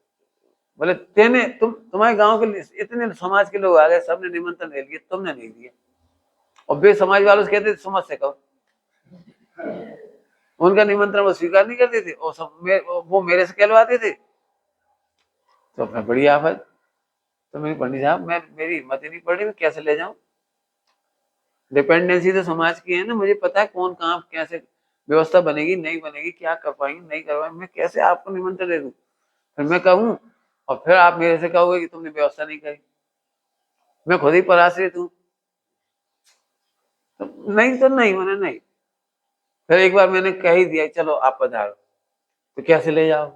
बोले तेने तुम्हारे गांव के इतने समाज के लोग आ गए, सबने निमंत्रण ले लिया, तुमने नहीं दिया। और बे समाज वालों से कहते थे समझ से कहो, उनका निमंत्रण वो स्वीकार नहीं करते थे, और वो मेरे से कहलवाते थे। तो मैं बड़ी आफत, तो मेरी पंडित साहब मेरी हिम्मत ही नहीं पड़ रही, मैं कैसे ले जाऊं। डिपेंडेंसी तो समाज की है ना, मुझे पता है कौन कहाँ कैसे व्यवस्था बनेगी नहीं बनेगी, क्या कर पाएंगे नहीं कर पाएंगे, मैं कैसे आपको निमंत्रण दे दूं। फिर मैं कहूँ और फिर आप मेरे से कहोगे कि तुमने व्यवस्था नहीं करी, मैं खुद ही पराश्रित हूँ। तो नहीं तो नहीं, मैंने नहीं। फिर एक बार मैंने कह ही दिया चलो आप पधारो, तो कैसे ले जाओ।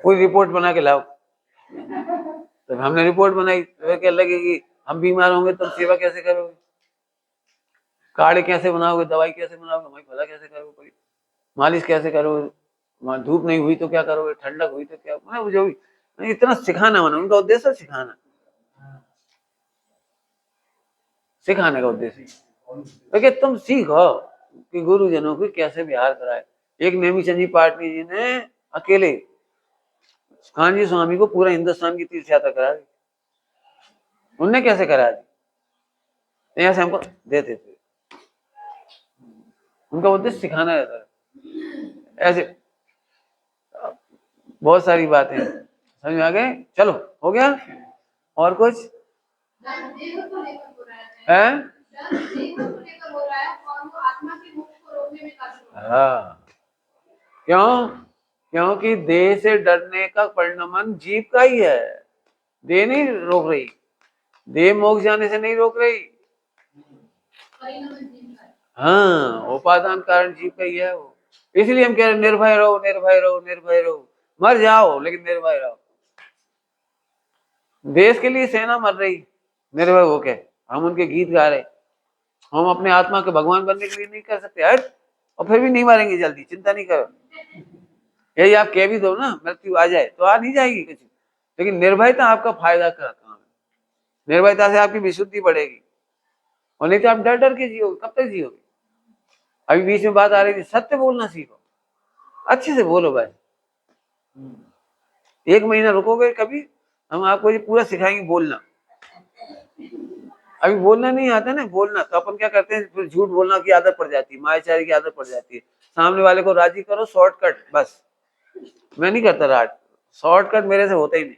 पूरी रिपोर्ट बना के लाओ। तो हमने रिपोर्ट बनाई, तो क्या लगे कि हम बीमार होंगे तो सेवा कैसे करोगे, काढ़े कैसे बनाओगे, दवाई कैसे बनाओगे, हमारी भला कैसे करोगे, मालिश कैसे करोगे, वहां धूप नहीं हुई तो क्या करोगे, ठंडक हुई तो क्या, मतलब जो भी इतना सिखाना, माना उनका उद्देश्य सिखाना, सिखाने का उद्देश्य क्योंकि तुम सीखो कि गुरुजनों की कैसे व्यवहार कराए। एक नेमीचंद जी पाटनी जी ने अकेले कांजी स्वामी को पूरा हिंदुस्तान की तीर्थ यात्रा करा दी। उनने कैसे करा दी, यहाँ से हमको देते थे, उनका उद्देश्य सिखाना रहता है। ऐसे बहुत सारी बातें समझ में आ गए। चलो हो गया, और कुछ है? हाँ, क्यों? क्योंकि देह से डरने का परिणमन जीव का ही है, देह नहीं रोक रही, देह मोक्ष जाने से नहीं रोक रही। हाँ, उपादान कारण जीव का ही है वो। इसलिए हम कह रहे निर्भय रहो, निर्भय रहो, निर्भय रहो, मर जाओ लेकिन निर्भय रहो। देश के लिए सेना मर रही निर्भय होके, हम उनके गीत गा रहे, हम अपने आत्मा के भगवान बनने के लिए नहीं कर सकते हट, और फिर भी नहीं मरेंगे जल्दी, चिंता नहीं करो। यही आप कह भी दो ना मृत्यु आ जाए तो आ नहीं जाएगी कुछ, लेकिन निर्भयता आपका फायदा का काम है। निर्भयता से आपकी विशुद्धि बढ़ेगी, और नहीं तो आप डर डर के जियोगे, कब तक जियोगे। अभी बीच में बात आ रही थी, सत्य बोलना सीखो, अच्छे से बोलो भाई। 1 महीना रुकोगे कभी, हम आपको ये पूरा सिखाएंगे बोलना। अभी बोलना नहीं आता ना, बोलना तो अपन क्या करते हैं, फिर झूठ बोलना की आदत पड़ जाती है, मायाचारी की आदत पड़ जाती है। सामने वाले को राजी करो, शॉर्टकट बस। मैं नहीं करता राज, शॉर्टकट मेरे से होता ही नहीं।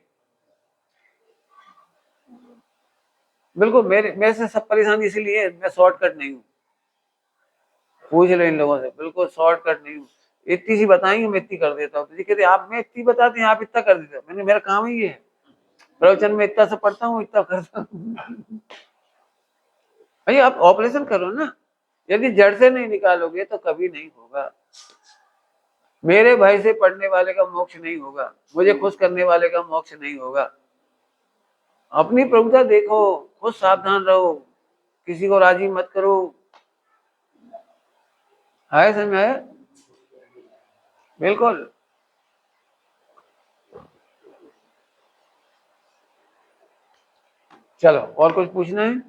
बिल्कुल मेरे से सब परेशानी इसीलिए, मैं शॉर्टकट नहीं हूँ। पूछ लो इन लोगों से, बिल्कुल शॉर्टकट नहीं हूँ। इतनी सी बताएंगे मैं इतनी कर देता हूँ, तो ये कहते आप, मैं इतनी बताते हैं आप इतना कर देते हो। मैंने, मेरा काम ही ये है, प्रवचन में इतना से पढ़ता हूँ, इतना करता हूँ। भाई आप ऑपरेशन करो ना, यदि जड़ से नहीं निकालोगे तो कभी नहीं होगा। मेरे भाई से पढ़ने वाले का मोक्ष नहीं होगा, मुझे खुश करने वाले का मोक्ष नहीं होगा। अपनी प्रभुता देखो, खुद सावधान रहो, किसी को राजी मत करो। है समझ में? बिल्कुल। चलो और कुछ पूछना है?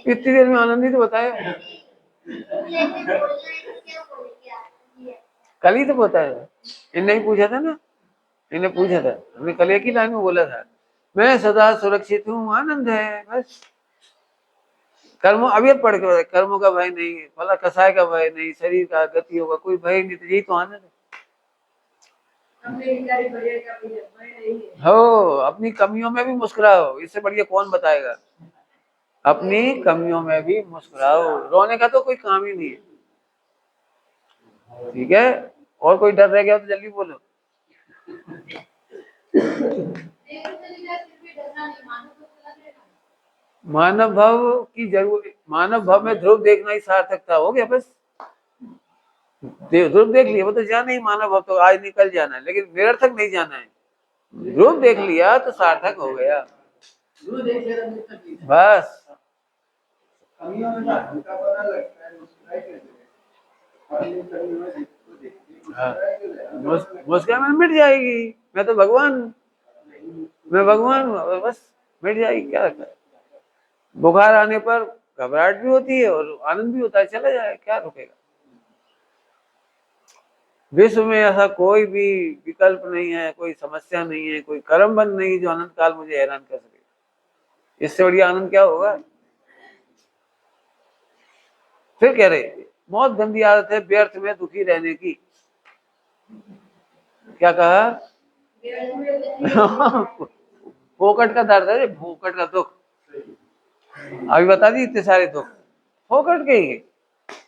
इतनी देर में आनंद ही तो बताया, कल ही तो बताया। इन्हें ही पूछा था ना, इन्हें पूछा था हमने कल, एक ही लाइन में बोला था, मैं सदा सुरक्षित हूँ, आनंद है बस। कर्मों, अभी पढ़ के बताया, कर्मों का भय नहीं, फला कसाय का भय नहीं, शरीर का गति होगा, कोई भय नहीं, तो यही तो आनंद है। हो अपनी कमियों में भी मुस्कुराओ, इससे बढ़िया कौन बताएगा। अपनी कमियों में भी मुस्कुराओ, रोने का तो कोई काम ही नहीं है। ठीक है, और कोई डर रह गया तो जल्दी बोलो। मानव भाव की जरूरत, मानव भाव में ध्रुव देखना ही सार्थकता हो गया बस। ध्रुव देख लिया वो तो जाना ही, मानव भाव तो आज निकल जाना है, लेकिन निरर्थक नहीं जाना है। ध्रुव देख लिया तो सार्थक हो गया बस। मुस्कान में मिट जाएगी, मैं तो भगवान, मैं भगवान बस, मिट जाएगी। क्या रखा है, बुखार आने पर घबराहट भी होती है और आनंद भी होता है, चला जाए, क्या रुकेगा। विश्व में ऐसा कोई भी विकल्प नहीं है, कोई समस्या नहीं है, कोई कर्म बंध नहीं जो अनंत काल मुझे हैरान कर सके। इससे बढ़िया आनंद क्या होगा। फिर कह रहे, बहुत गंदी आदत है व्यर्थ में दुखी रहने की। क्या कहा? फोकट का दर्द है, फोकट का दुख। अभी बता दी इतने सारे दुख फोकट के ही।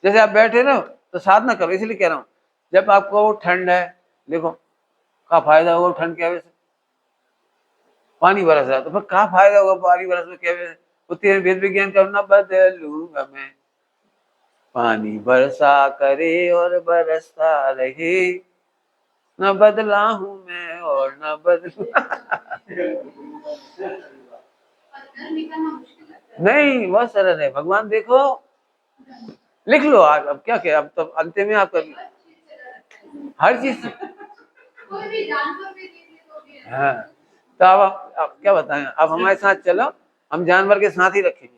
जैसे आप बैठे ना तो साधना करो, इसलिए कह रहा हूँ, जब आपको ठंड है, देखो क्या फायदा होगा ठंड के वजह से, पानी बरस रहा है, तो फिर क्या फायदा होगा पानी बरस में, क्या उतने वेद विज्ञान करना, बदलूंगा मैं, पानी बरसा करे और बरसता रहे, न बदला हूं मैं और न बदलू। नहीं, बहुत सरल है, भगवान देखो, लिख लो आज, अब क्या क्या, अब तो अंत में आप कर हर चीज। हाँ, तो अब क्या बताएं, अब हमारे साथ चलो, हम जानवर के साथ ही रखेंगे।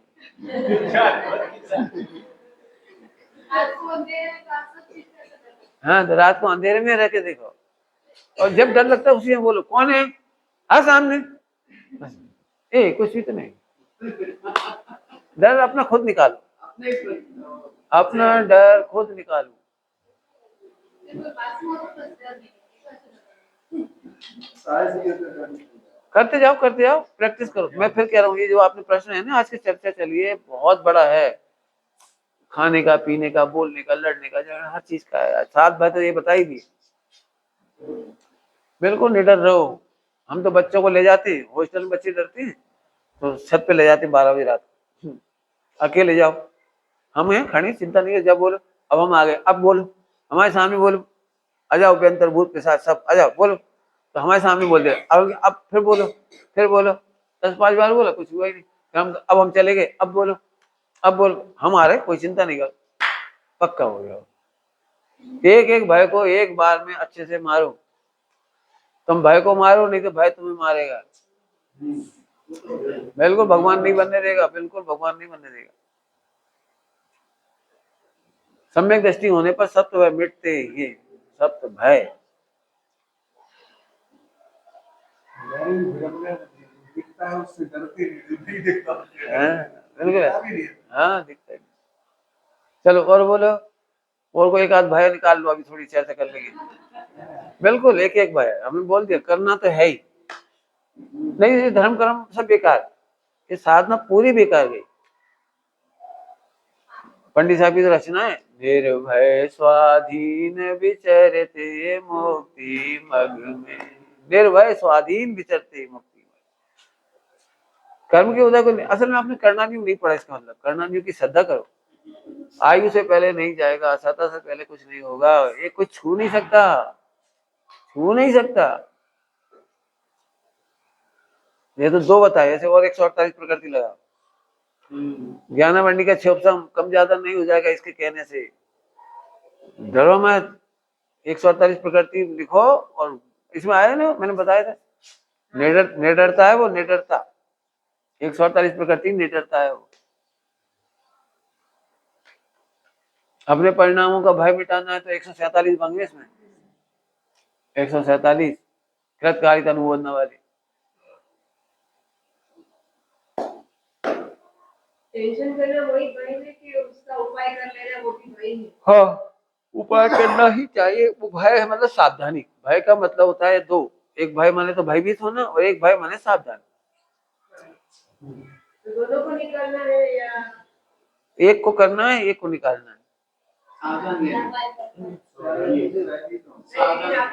हाँ, तो रात को अंधेरे में रह के देखो, और जब डर लगता है उसी में बोलो, कौन है सामने, ए कुछ भी तो नहीं। डर अपना खुद निकालो, अपना डर खुद निकालो। करते जाओ, करते जाओ, प्रैक्टिस करो। मैं फिर कह रहा हूँ, ये जो आपने प्रश्न है ना, आज की चर्चा चली है, बहुत बड़ा है, खाने का, पीने का, बोलने का, लड़ने का, हर चीज का है। साथ बात तो ये बता ही दी। बिल्कुल निडर रहो। हम तो बच्चों को ले जाते हैं, हॉस्टल में बच्चे डरते हैं तो छत पे ले जाते 12 बजे रात, अकेले जाओ, हम हैं खड़े, चिंता नहीं है, जब बोलो, अब हम आ गए, अब बोलो हमारे सामने, बोलो आ जाओ उपेंद्र भूत के साथ सब आ जाओ, बोलो, तो हमारे सामने बोल दे, अब फिर बोलो, फिर बोलो, 10-5 बार बोला, कुछ हुआ ही नहीं, हम अब हम चले गए, अब बोलो, अब बोलो, हम आ रहे, कोई चिंता नहीं करो, पक्का हो गया। एक एक भाई को एक बार में अच्छे से मारो, तुम भाई को मारो नहीं तो भाई तुम्हें मारेगा। बिल्कुल भगवान नहीं बनने देगा, बिल्कुल भगवान नहीं बनने देगा। सम्यक दृष्टि होने पर सत्व भय मिटते ये सत्व भय। दिखता है उससे डरते नहीं दिखता। बिल्कुल हाँ दिखता है। चलो और बोलो, और कोई एक आध भय निकाल लो, अभी थोड़ी चर्चा कर लेंगे। बिल्कुल एक एक भय हमने बोल दिया, करना तो है ही नहीं। ये धर्म कर्म सब बेकार, ये साधना पूरी बेकार गई। पंडित साहब की तो रचना है, निर्भय स्वाधीन विचरते मुक्ति मग में, निर्भय स्वाधीन विचरते मुक्ति में। कर्म के उदय को असल में आपने करणानियम नहीं पढ़ा, इसका मतलब करणानियम की श्रद्धा करो। आयु से पहले नहीं जाएगा, सता से पहले कुछ नहीं होगा, ये कुछ छू नहीं सकता, छू नहीं सकता। ये तो दो बताए ऐसे, और 148 प्रकृति लगा। ज्ञानामंडी का क्षोभसम कम ज्यादा नहीं हो जाएगा इसके कहने से। डरो मत, 148 प्रकृति लिखो, और इसमें आया ना, मैंने बताया था निडरता है वो, निडरता 148 प्रकृति निडरता है वो। अपने परिणामों का भय मिटाना है तो 147 बंगे इसमें, 147 कृतकारिता अनुमोदना वाली। टेंशन करना वही भय है कि उसका उपाय कर लेना वो भी भय है। हाँ उपाय करना ही चाहिए। वो भय है मतलब सावधानी। भय का मतलब होता है दो, एक भय माने तो भयभीत होना, और एक भय माने सावधान। तो दोनों को निकालना है या एक को करना है, एक को निकालना है। आपने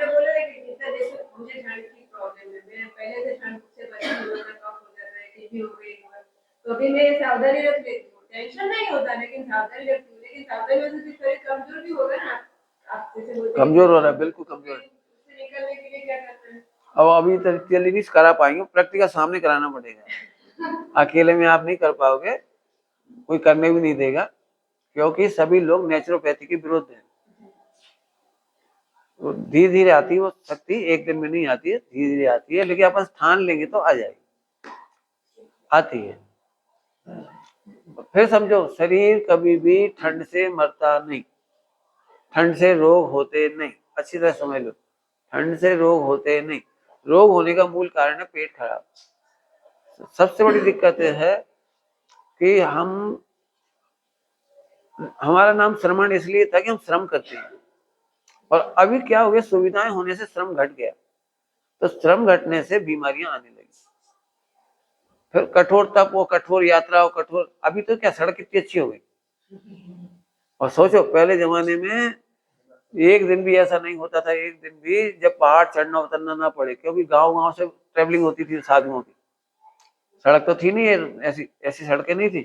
बोला है कि जितना जैसे मुझे ठंड की प्रॉब्लम है, मैं पहले से ठंड से बची हूँ, मैं कफ हो जाता है, टीबी हो गई, तो अभी मैं सावधानी रख लेती हूँ, टेंशन नहीं होता लेकिन सावधानी रखती हूँ। लेकिन सावधानी वजह से शरीर कमजोर भी होगा ना, आप जैसे बोलते हैं कमजोर हो रहा है, बिल्कुल कमजोर है। उससे निकलने के लिए क्या करना है? अब अभी तक नहीं करा पाएंगे, प्रैक्टिकल सामने कराना पड़ेगा। अकेले में आप नहीं कर पाओगे, कोई करने भी नहीं देगा, क्योंकि सभी लोग नेचुरोपैथी के विरुद्ध हैं। तो धीरे धीरे आती है वो शक्ति, एक दिन में नहीं आती है, धीरे धीरे आती है, लेकिन अपन स्थान लेंगे तो आ जाएगी, आती है। फिर समझो, शरीर कभी भी ठंड से मरता नहीं, ठंड से रोग होते नहीं, अच्छी तरह समझ लो, ठंड से रोग होते नहीं। रोग होने का मूल कारण है पेट खराब। सबसे बड़ी दिक्कत है कि हमारा नाम श्रमण इसलिए था कि हम श्रम करते हैं, और अभी क्या हो गया, सुविधाएं होने से श्रम घट गया, तो श्रम घटने से बीमारियां आने लगी। फिर कठोर तप, वो कठोर यात्रा, वो कठोर। अभी तो क्या सड़क कितनी अच्छी हो गई, और सोचो पहले जमाने में एक दिन भी ऐसा नहीं होता था, एक दिन भी जब पहाड़ चढ़ना उतरना ना पड़े, क्योंकि गांव गांव से ट्रेवलिंग होती थी साधुओं की। सड़क तो थी नहीं, ऐसी ऐसी सड़कें नहीं थी,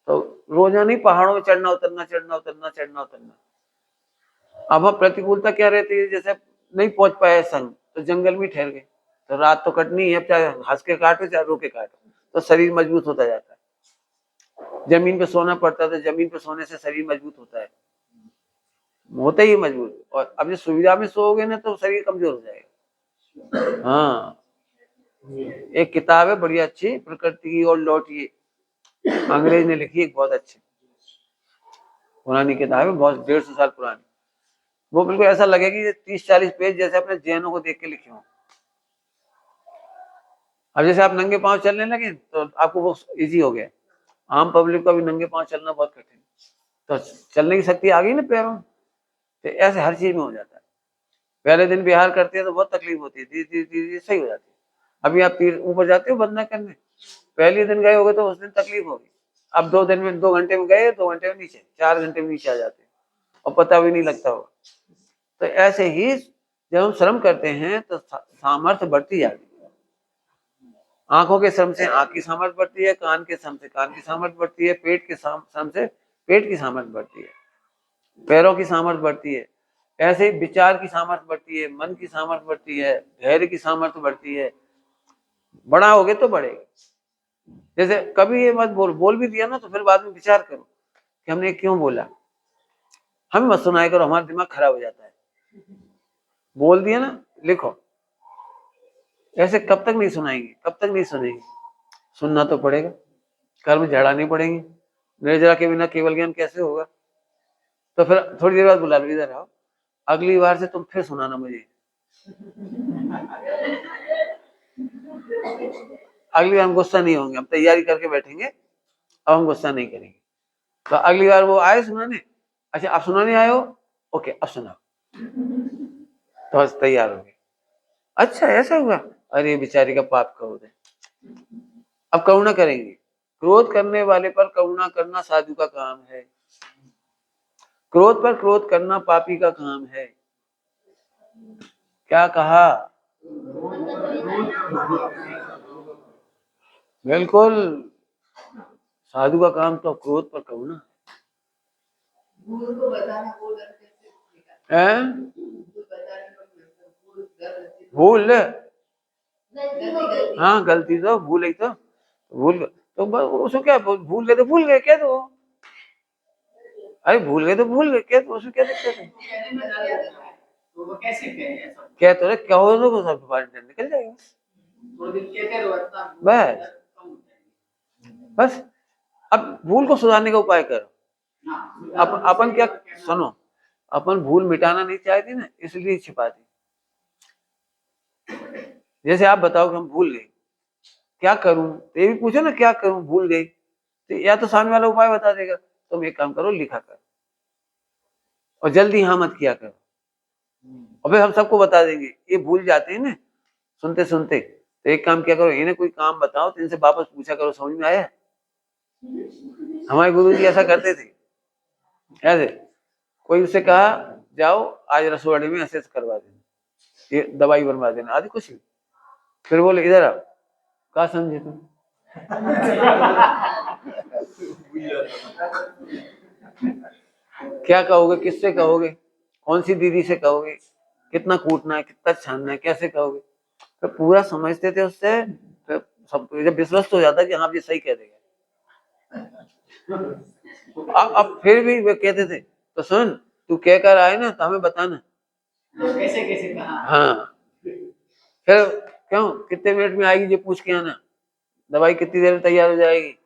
तो रोजाना ही पहाड़ों में चढ़ना उतरना, चढ़ना उतरना, चढ़ना उतरना। अब हम प्रतिकूलता क्या रहती है, जैसे नहीं पहुंच पाए संग, तो जंगल में ठहर गए, तो रात तो कटनी है, चाहे हंस के काटो चाहे रो के काटो, तो शरीर मजबूत होता जाता है। जमीन पे सोना पड़ता था, जमीन पे सोने से शरीर मजबूत होता है, होता ही मजबूत। और अब जो सुविधा में सोओगे ना तो शरीर कमजोर हो जाएगा। हाँ एक किताब है बड़ी अच्छी, प्रकृति की ओर लौटिए, अंग्रेज ने लिखी, एक बहुत अच्छी पुरानी किताब है, बहुत 150 साल पुरानी। वो बिल्कुल ऐसा लगेगी 30-40 पेज जैसे अपने जैनों को देख के लिखे हों। अब जैसे आप नंगे पांव चलने लगे तो आपको वो इजी हो गया, आम पब्लिक को भी नंगे पांव चलना बहुत कठिन, तो चलने की शक्ति आ गई ना पैरों में, तो ऐसे हर चीज में हो जाता है। पहले दिन बिहार करते हैं तो बहुत तकलीफ होती है, धीरे धीरे धीरे सही हो जाती है। अभी आप तीर ऊपर जाते हो बंधना करने, पहले दिन गए होगे तो उस दिन तकलीफ होगी, अब 2 दिन में 2 घंटे में गए, 2 घंटे में नीचे, 4 घंटे में नीचे आ जाते हैं, और पता भी नहीं लगता होगा। तो ऐसे ही जब हम श्रम करते हैं तो सामर्थ्य बढ़ती जाती है। आंखों के श्रम से आंख की सामर्थ्य बढ़ती है, कान के श्रम से कान की सामर्थ्य बढ़ती है, पेट के श्रम से पेट की सामर्थ्य बढ़ती है, पैरों की सामर्थ्य बढ़ती है। ऐसे ही विचार की सामर्थ्य बढ़ती है, मन की सामर्थ्य बढ़ती है, धैर्य की सामर्थ्य बढ़ती है। बड़ा होगे तो बढ़ेगा। जैसे कभी ये मत बोल भी दिया ना तो फिर बाद में विचार करो कि हमने क्यों बोला, हम मत सुनाया करो, हमारा दिमाग खराब हो जाता है। बोल दिया ना, लिखो। ऐसे कब तक नहीं सुनाएंगे, कब तक नहीं सुनेंगे, सुनना तो पड़ेगा, कर्म जड़ानी पड़ेंगे। निर्जरा के बिना केवल ज्ञान कैसे होगा। तो फिर थोड़ी देर बाद बुला लो, इधर आओ, अगली बार से तुम फिर सुनाना मुझे, अगली बार हम गुस्सा नहीं होंगे, हम तैयारी करके बैठेंगे, अब हम गुस्सा नहीं करेंगे। तो अगली बार वो आए सुनाने, अच्छा आप सुनाने आए हो, ओके अब सुनाओ, तो बस तैयार हो गए। अच्छा ऐसा हुआ, अरे बेचारी का पाप करो दे, अब करुणा करेंगे। क्रोध करने वाले पर करुणा करना साधु का काम है, क्रोध पर क्रोध करना पापी का काम है। क्या कहा? बिल्कुल, साधु का काम तो क्रोध पर करुणा भूल को बताना, वो डर कैसे है। भूल, हाँ गलती तो भूल, तो भूल तो उसको क्या, भूल गए तो भूल गए, क्या दो, अरे भूल गए तो भूल गए, क्या उसमें क्या दिक्कत है? तो वो कैसे कहें ऐसा? क्या तो रे, क्या हो तो सब निकल जाएगा, थोड़े दिन कहते रहो बस बस। अब भूल को सुधारने का उपाय करो। अपन क्या, सुनो, अपन भूल मिटाना नहीं चाहते ना, इसलिए छिपाते। जैसे आप बताओ कि हम भूल गए, क्या करूं, तो ये भी पूछो ना क्या करूं, भूल गई, तो या तो सामने वाला उपाय बता देगा, तुम एक काम करो, लिखा करो और जल्दी हाँ मत किया करो, और फिर हम सबको बता देंगे। ये भूल जाते हैं ना सुनते सुनते, तो एक काम किया करो, इन्हें कोई काम बताओ तो इनसे वापस पूछा करो, समझ में आया? हमारे गुरु जी ऐसा करते थे, ऐसे कोई उससे कहा जाओ आज रसोड़ी में ऐसे करवा देना, ये दवाई बनवा देना, आदि कुछ भी, फिर बोले इधर आओ, कहा समझे तुम? क्या कहोगे, किससे कहोगे, कौन सी दीदी से कहोगे, कितना कूटना है, कितना छानना है, कैसे कहोगे? तो पूरा समझते थे उससे, तो सब जब विश्वास हो जाता कि हाँ ये सही कह देगा। अब फिर भी वे कहते थे, तो सुन तू कह कर आए ना तो हमें बताना कैसे कैसे कहा। हाँ, फिर क्यों कितने मिनट में आएगी ये पूछ के आना, दवाई कितनी देर में तैयार हो जाएगी।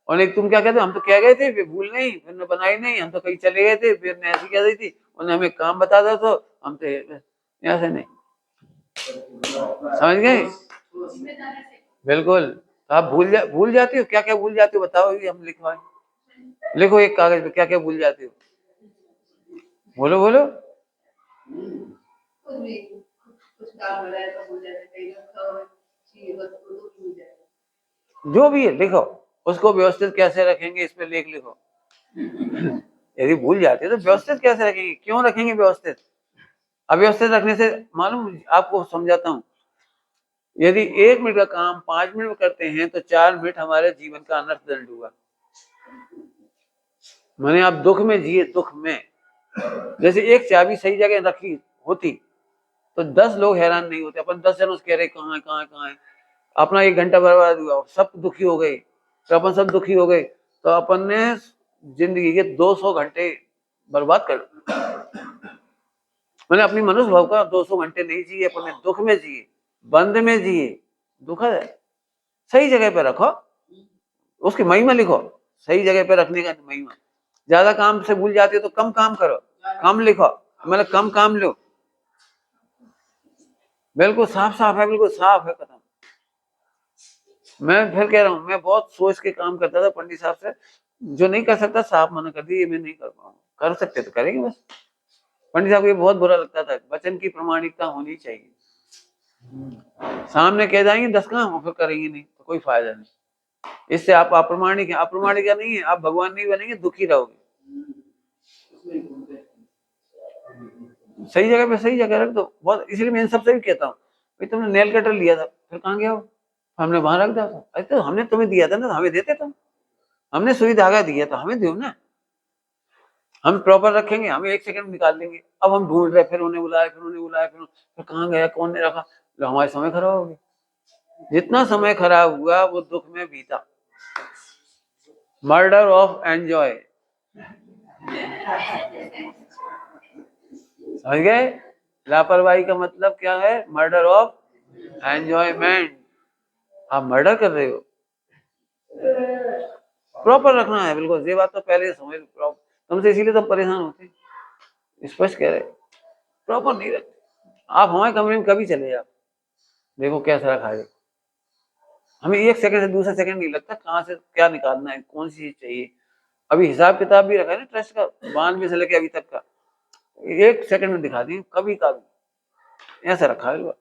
और एक तुम क्या कहते, हम तो कह गए थे, फिर भूल नहीं, फिर न बनाई नहीं, हम तो कहीं चले गए थे, फिर ने ऐसी कह दी थी, उन्हें हमें काम बता दो, तो हम तो ऐसे नहीं, समझ गए? बिल्कुल। तो आप भूल जाती हो, क्या क्या भूल जाती हो बताओ, ये हम लिखवाएं, लिखो एक कागज पे क्या क्या भूल जाती हो, बोलो बोलो। कुछ काम हो रहा है तो भूल जाते, कई लोग चीज वस्तु तो भूल जाते, जो भी है लिखो, उसको व्यवस्थित कैसे रखेंगे इस पे लेख लिखो। यदि भूल जाते तो व्यवस्थित कैसे रखेंगे, क्यों रखेंगे व्यवस्थित? अव्यवस्थित रखने से मालूम, आपको समझाता हूँ, यदि 1 मिनट का काम 5 मिनट में करते हैं तो 4 मिनट हमारे जीवन का अनर्थ दंड हुआ। मैंने आप दुख में जिए, दुख में, जैसे एक चाबी सही जगह रखी होती तो 10 लोग हैरान नहीं होते, अपन 10 जन कह रहे कहाँ है कहाँ है कहाँ है, अपना 1 घंटा बर्बाद हुआ, सब दुखी हो गए, तो अपन सब दुखी हो गए, तो अपन ने जिंदगी के 200 घंटे बर्बाद कर, मैंने अपनी मनुष्य भाव का 200 घंटे नहीं जिए, अपने दुख में जिए, बंद में जिए, दुख है। सही जगह पे रखो, उसकी महिमा लिखो, सही जगह पे रखने का महिमा। ज्यादा काम से भूल जाते हो तो कम काम करो, कम लिखो, मतलब कम काम लो, बिल्कुल साफ साफ है, बिल्कुल साफ है, खत्म। मैं फिर कह रहा हूँ, मैं बहुत सोच के काम करता था पंडित साहब से, जो नहीं कर सकता साफ मना कर दिया, मैं नहीं कर पाऊंगा, कर सकते तो करेंगे बस। पंडित साहब को ये बहुत बुरा लगता था, वचन की प्रामाणिकता होनी चाहिए, सामने कह जाएंगे 10 काम, फिर करेंगे नहीं तो कोई फायदा नहीं, इससे आप अप्रामाणिक है, अप्रामाणिक नहीं है, आप भगवान नहीं बनेंगे, दुखी रहोगे। सही जगह पे सही जगह रख दो, बहुत, इसलिए मैं इन सबसे भी कहता हूँ, भाई तुमने नेल कटर लिया था, फिर कहाँ गया हो? हमने वहां रख दिया था, अरे तो हमने तुम्हें दिया था ना, तो हमें देते तुम, हमने सुई धागा दिया था, हमें दो ना, हम प्रॉपर रखेंगे, हमें 1 सेकंड निकाल देंगे। अब हम ढूंढ रहे, फिर उन्हें बुलाया, फिर कहाँ गया, कौन ने रखा, लो हमारे समय खराब हो गया। जितना समय खराब हुआ वो दुख में बीता, मर्डर ऑफ एंजॉय, समझ गए? लापरवाही का मतलब क्या है? मर्डर ऑफ एंजॉयमेंट, आप मर्डर कर रहे हो। प्रॉपर रखना है, बिल्कुल, ये बात तो पहले समझ लो, तुमसे, इसीलिए तो परेशान होते। स्पष्ट कह रहे, प्रॉपर नहीं रखते। आप हमारे कमरे में कभी चले जाओ, देखो कैसा रखा है। हमें एक सेकंड से दूसरा सेकंड नहीं लगता कहाँ से क्या निकालना है, कौन सी चीज चाहिए। अभी हिसाब किताब भी रखा है ना ट्रस्ट का, 92 से लेके अभी तक का, एक सेकंड में दिखा दी कभी का भी ऐसा रखा है।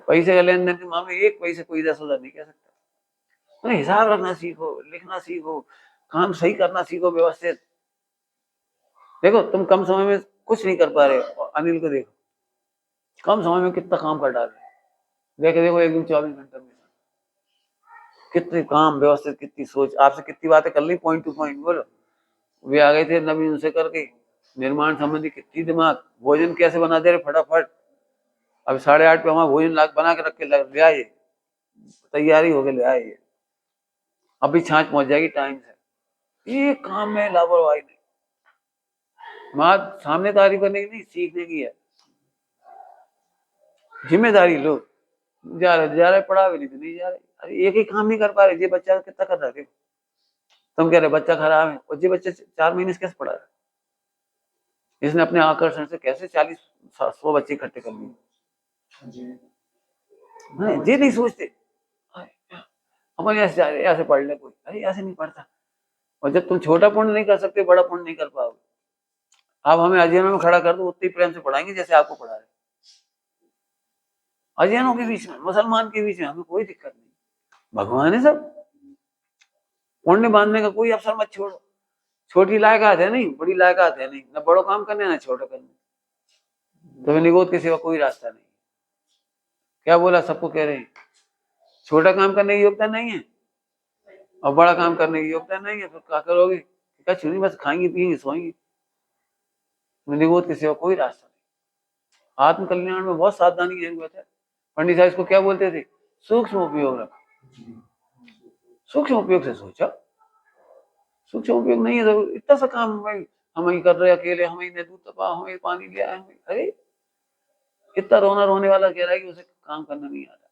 पैसे का लेन देन के मामले एक पैसे कोई 10,000 नहीं कह सकता। हिसाब रखना सीखो, लिखना सीखो, काम सही करना सीखो व्यवस्थित। देखो तुम कम समय में कुछ नहीं कर पा रहे हो, अनिल को देखो कम समय में कितना काम कर डाल रहे। देखो एक दिन 24 घंटे में कितने काम व्यवस्थित, कितनी सोच, आपसे कितनी बातें कर ली पॉइंट टू पॉइंट। बोलो, वे आ गए थे नवीन, उनसे करके निर्माण संबंधी कितनी दिमाग, भोजन कैसे बना दे रहे फटाफट। अब 8:30 पे हमारा भोजन लाग बना के रख के ले आइए, तैयारी हो गई, ले आइए, अभी छाछ पहुंच जाएगी टाइम से। ये काम में लापरवाही नहीं, बात सामने तारीफ करने की नहीं, सीखने की है। जिम्मेदारी लो, जा रहे पढ़ा भी नहीं तो नहीं जा रहे। अरे एक ही काम नहीं कर पा रहे, ये बच्चा कितना कर रहा है। तुम कह रहे बच्चा खराब है, और ये बच्चे 4 महीने से कैसे पढ़ा रहा है। इसने अपने आकर्षण से कैसे 40-100 बच्चे इकट्ठे कर लिए। ये नहीं सोचते हमारे ऐसे पढ़ ले कोई, अरे ऐसे नहीं पढ़ता। और जब तुम छोटा पुण्य नहीं कर सकते, बड़ा पुण्य नहीं कर पाओगे। आप हमें अध्ययनों में खड़ा कर दो, उतनी प्रेम से पढ़ाएंगे जैसे आपको पढ़ा रहे। अध्ययनों के बीच में, मुसलमान के बीच में हमें कोई दिक्कत नहीं, भगवान है सब। पुण्य बांधने का कोई अवसर मत छोड़ो। छोटी लायकात है नहीं, बड़ी लायकात है नहीं, न बड़ो काम करने ना छोटा करने। तो निगोद के सिवा कोई रास्ता नहीं। क्या बोला, सबको कह रहे हैं छोटा काम करने की योग्यता नहीं है और बड़ा काम करने की योग्यता नहीं है, तो क्या करोगे। क्या छुरी, बस खाएंगे पिएंगे सोएंगे। निगोद के सिवा कोई रास्ता नहीं। आत्म कल्याण में बहुत सावधानी की जरूरत है। पंडित साहब इसको क्या बोलते थे, सूक्ष्म उपयोग रखो। सूक्ष्म उपयोग से सोचा, सूक्ष्म उपयोग नहीं है तो इतना सा काम हम ही कर रहे अकेले, हम ही ने दूध तपा, हम ही पानी लिया है। अरे इतना रोने वाला कह रहा है कि उसे काम करना नहीं आता।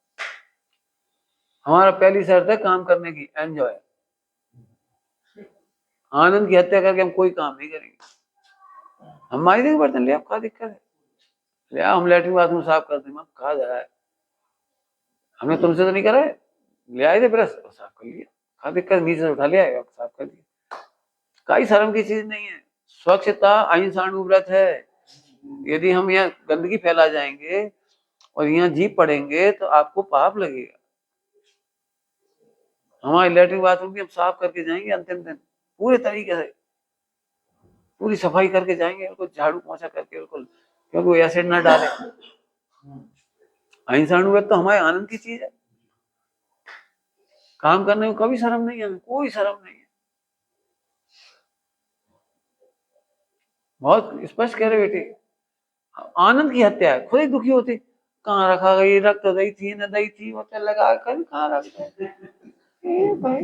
हमारा पहली शर्त है काम करने की, एंजॉय। आनंद की हत्या करके हम कोई काम नहीं करेंगे। हम माई देंगे बर्तन, ले आप, क्या दिक्कत है, ले आओ, हम लेटरिन बाथरूम साफ कर देंगे। कहा जा रहा है, हमने तुमसे तो नहीं करा है, ले आए थे ब्रश साफ कर लिया, क्या दिक्कत, नीचे से उठा लिया साफ कर दिया। कोई शर्म की चीज नहीं है। स्वच्छता अहिंसाणु व्रत है। यदि हम यहाँ गंदगी फैला जाएंगे और यहाँ जीप पड़ेंगे तो आपको पाप लगेगा। हमारे लेटरिन बाथरूम भी हम साफ करके जाएंगे अंतिम दिन, पूरे तरीके से पूरी सफाई करके जाएंगे, उनको झाड़ू पोछा करके, बिल्कुल, क्योंकि वो एसिड ना डाले। अहिंसाणु व्रत तो हमारे आनंद की चीज है। काम करने में कभी शर्म नहीं है, हमें कोई शर्म नहीं है। बहुत स्पष्ट कह रहे बेटे, आनंद की हत्या है। खुद ही दुखी होती, कहाँ रखा गई, रख तो दही थी न दही थी, वो लगा कर कहाँ रख भाई।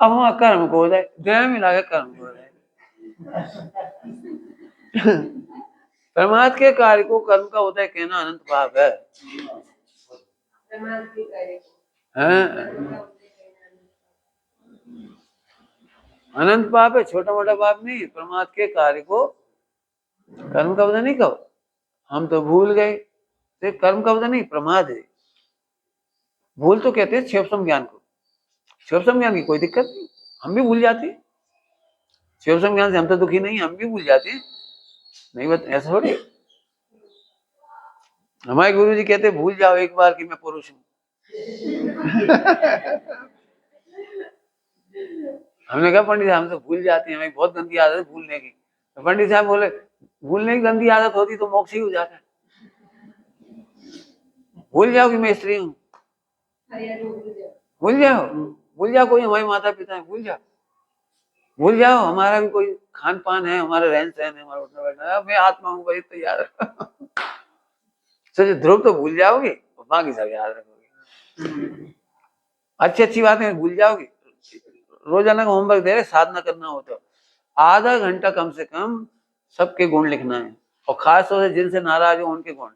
अब हमारा कर्म को हो जाए, दया मिला के कर्म को हो जाए। परमात्मा के कार्य को कर्म का होता है कहना अनंत पाप है। अनंत पाप है, छोटा मोटा पाप नहीं। परमात्मा के कार्य को कर्म का वजह नहीं कहो। हम तो भूल गए, तो कर्म का वजह नहीं, प्रमाद है। भूल तो कहते हैं क्षेपसम ज्ञान को। क्षेपसम ज्ञान की कोई दिक्कत नहीं, हम भी भूल जाते हैं। क्षेपसम ज्ञान से हम तो दुखी नहीं, हम भी भूल जाते हैं। नहीं बत ऐसा थोड़ी। हमारे गुरु जी कहते भूल जाओ एक बार कि मैं पुरुष हूँ। हमने कहा पंडित हम तो भूल जाते हैं, हमें बहुत गंदी आदत है भूलने की। तो पंडित साहब बोले भूलने की गंदी आदत होती तो मोक्ष ही हो जाता है। भूल जाओ कि मैं स्त्री हूँ, भूल जाओ, भूल जाओ कोई हमारे माता पिता है, भूल जाओ, भूल जाओ हमारा भी कोई खान पान है, हमारा रहन सहन है, हमारा उठना बैठना है। मैं आत्मा हूँ भाई, तो याद ध्रुव तो भूल जाओगे, बाकी सब याद रखोगे। अच्छी बातें भूल जाओगे। रोजाना का होमवर्क दे रहे, साधना करना हो तो आधा घंटा कम से कम सबके गुण लिखना है, और खास तौर से जिनसे नाराज हो उनके गुण,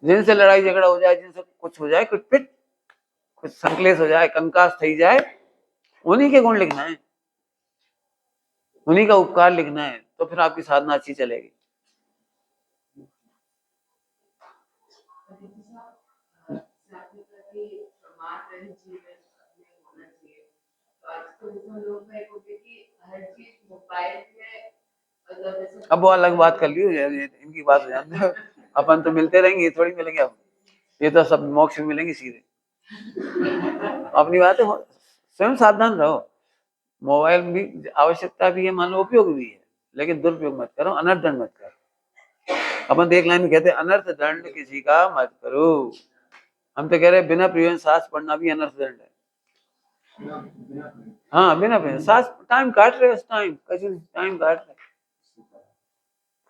जिनसे लड़ाई झगड़ा हो जाए, जिनसे कुछ हो जाए, कुछ पिट, कुछ संकलेश हो जाए, कंकास थी जाए, उन्हीं के गुण लिखना है। उन्हीं का उपकार लिखना है, तो फिर आपकी साधना अच्छी चलेगी। अब वो अलग बात कर लियो, इनकी बात हो जाती है। अपन तो मिलते रहेंगे, ये थोड़ी मिलेंगे अब, ये तो सब मोक्ष में मिलेंगे सीधे। अपनी बात है, स्वयं सावधान रहो। मोबाइल भी आवश्यकता भी है, मान लो उपयोग भी है, लेकिन दुरुपयोग मत करो, अनर्थ दंड मत करो। अपन तो एक लाइन में कहते हैं, अनर्थ दंड किसी का मत करो। हम तो कह रहे हैं बिना प्रयोजन शास्त्र पढ़ना भी अनर्थ दंड है। हाँ, बिना प्रयोजन शास्त्र, टाइम काट रहे हो, टाइम काट रहे,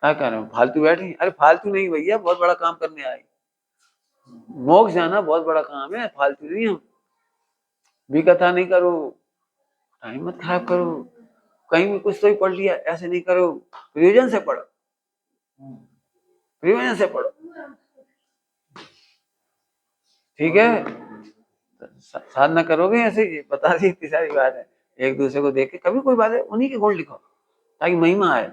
क्या कर रहे हो, फालतू बैठे? अरे फालतू नहीं भैया, बहुत बड़ा काम करने आए। मोक्ष जाना बहुत बड़ा काम है, फालतू नहीं। हम भी कथा नहीं करो, टाइम मत खराब करो, कहीं भी कुछ तो ही पढ़ लिया, ऐसे नहीं करो, प्रयोजन से पढ़ो, प्रयोजन से पढ़ो, ठीक है? साधना करोगे ऐसे ही, बता दी इतनी सारी बात है। एक दूसरे को देख के कभी कोई बात है, उन्हीं के गुण लिखो ताकि महिमा आए,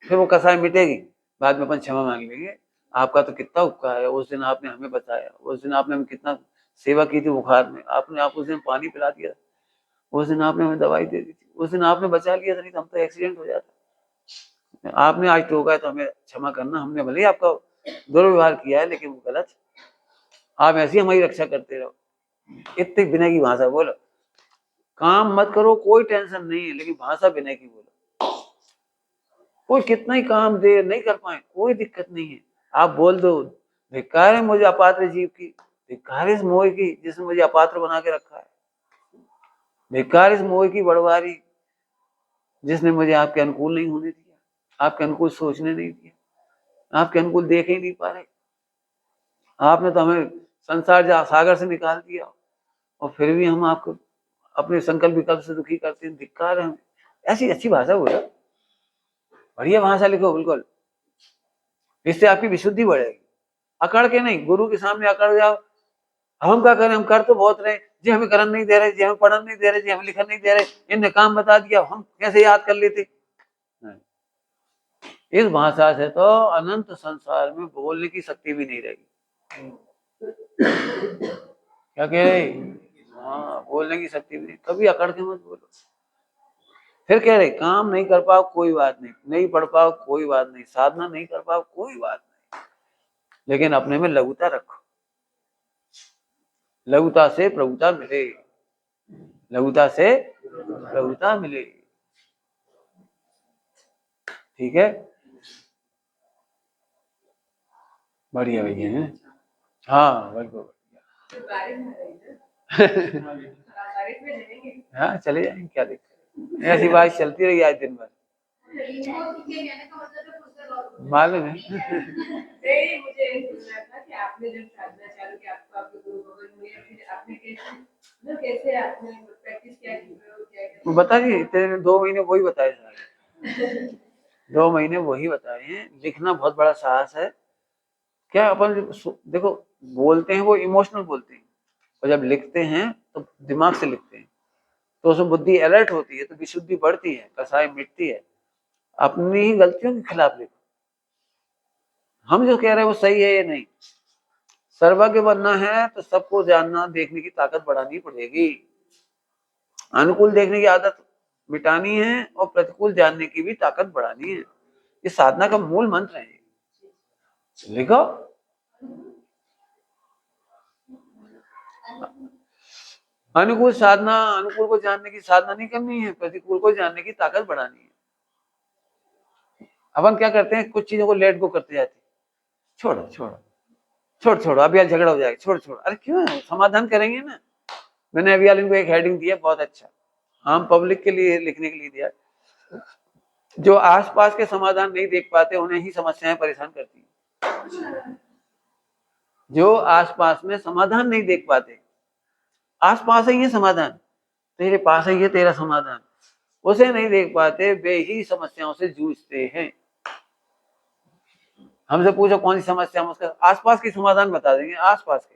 फिर वो कसाई मिटेगी। बाद में अपन क्षमा मांग लेंगे, आपका तो कितना उपकार है, उस दिन आपने हमें बचाया, उस दिन आपने हमें कितना सेवा की थी बुखार में, आपने उस दिन पानी पिला दिया, उस दिन आपने हमें दवाई दे दी थी, उस दिन आपने बचा लिया था, नहीं तो हम तो एक्सीडेंट हो जाता। आपने आज टोका है तो हमें क्षमा करना, हमने भले ही आपका दुर्व्यवहार किया है, लेकिन वो गलत, आप ऐसी हमारी रक्षा करते रहो। इतनी विनय की भाषा बोलो, काम मत करो, कोई टेंशन नहीं है, लेकिन भाषा विनय की बोलो। कोई कितना ही काम दे, नहीं कर पाए, कोई दिक्कत नहीं है, आप बोल दो, धिक्कार है मुझे अपात्र जीव की, धिक्कार इस मोह की जिसने मुझे अपात्र बना के रखा है, धिक्कार इस मोह की बड़वारी जिसने मुझे आपके अनुकूल नहीं होने दिया, आपके अनुकूल सोचने नहीं दिया, आपके अनुकूल देख ही नहीं पा रहे। आपने तो हमें संसार सागर से निकाल दिया, और फिर भी हम आपको अपने संकल्प विकल्प से दुखी करते हैं, धिक्कार है हमें। ऐसी अच्छी भाषा बोलो, बढ़िया भाषा लिखो बिल्कुल, इससे आपकी विशुद्धि बढ़ेगी। अकड़ के नहीं, गुरु के सामने अकड़ जाओ, हम क्या करें, हम कर तो बहुत रहे जी, हमें करन नहीं दे रहे जी, हमें पढ़न नहीं दे रहे जी, हमें लिखन नहीं दे रहे, इनने काम बता दिया, हम कैसे याद कर लेते। इस भाषा से तो अनंत संसार में बोलने की शक्ति भी नहीं रहेगी। क्या कह रहे? हाँ, बोलने की शक्ति भी नहीं, कभी अकड़ के मत बोलो। फिर कह रहे काम नहीं कर पाओ कोई बात नहीं, नहीं पढ़ पाओ कोई बात नहीं, साधना नहीं कर पाओ कोई बात नहीं, लेकिन अपने में लघुता रखो, लघुता से प्रभुता मिले, लघुता से प्रभुता मिले, ठीक है? बढ़िया भैया है, हाँ बिल्कुल हाँ, चले जाएंगे, क्या दिक्कत, ऐसी बात चलती रही आज दिन भर, मालूम है। मुझे सुनना था कि आपने जब साधना चालू की, आपको आपके गुरु भगवान हुए, फिर आपने कैसे आपने प्रैक्टिस क्या की? बता दिए, तेरे 2 महीने वही बताए सारे। 2 महीने वही बताए हैं। लिखना बहुत बड़ा साहस है। क्या अपन देखो, बोलते हैं वो इमोशनल बोलते हैं, और जब लिखते हैं तो दिमाग से लिखते हैं, तो उसमें बुद्धि अलर्ट होती है, तो विशुद्धि बढ़ती है, कसाई मिटती है। अपनी ही गलतियों के खिलाफ लिखो, हम जो कह रहे हैं वो सही है या नहीं। सर्वज्ञ बनना है तो सबको जानना, देखने की ताकत बढ़ानी पड़ेगी। अनुकूल देखने की आदत मिटानी है, और प्रतिकूल जानने की भी ताकत बढ़ानी है। ये साधना का मूल मंत्र है। लिखो, अनुकूल साधना, अनुकूल को जानने की साधना नहीं करनी है, प्रतिकूल को जानने की ताकत बढ़ानी है। अपन क्या करते हैं, कुछ चीजों को लेट गो करते जाते हैं, छोड़ो छोड़ो छोड़ छोड़ो, अभी झगड़ा हो जाएगा, छोड़ छोड़, अरे क्यों, समाधान करेंगे ना। मैंने अभी इनको एक हेडिंग दिया, बहुत अच्छा, आम पब्लिक के लिए लिखने के लिए दिया, जो आसपास के समाधान नहीं देख पाते उन्हें ही समस्याएं परेशान करती हैं। जो आसपास में समाधान नहीं देख पाते, आसपास ही है समाधान, तेरे पास ही है तेरा समाधान, उसे नहीं देख पाते, वे ही समस्याओं से जूझते हैं। हमसे पूछो कौन सी समस्या, हम उसका आसपास की समाधान बता देंगे, आसपास के,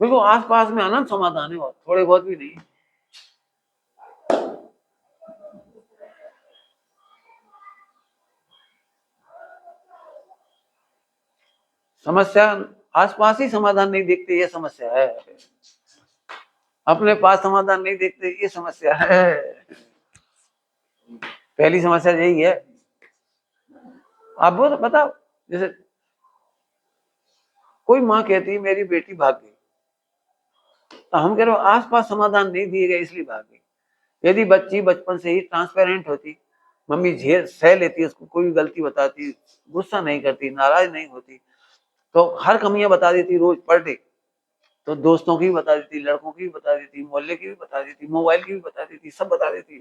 बिल्कुल आसपास में अनंत समाधान है, थोड़े बहुत भी नहीं। समस्या आसपास ही समाधान नहीं देखते, ये समस्या है। अपने पास समाधान नहीं देखते, ये समस्या है। पहली समस्या यही है। आप वो तो बताओ, जैसे कोई माँ कहती है मेरी बेटी भाग गई, तो हम कह रहे हो आसपास समाधान नहीं दिए गए इसलिए भाग गई। यदि बच्ची बचपन से ही ट्रांसपेरेंट होती, मम्मी झेल सह लेती, उसको कोई भी गलती बताती, गुस्सा नहीं करती, नाराज नहीं होती, तो हर कमियां बता देती रोज पर डे, तो दोस्तों की भी बता देती, लड़कों की भी बता देती, मोहल्ले की भी बता देती, मोबाइल की भी बता देती, सब बता देती।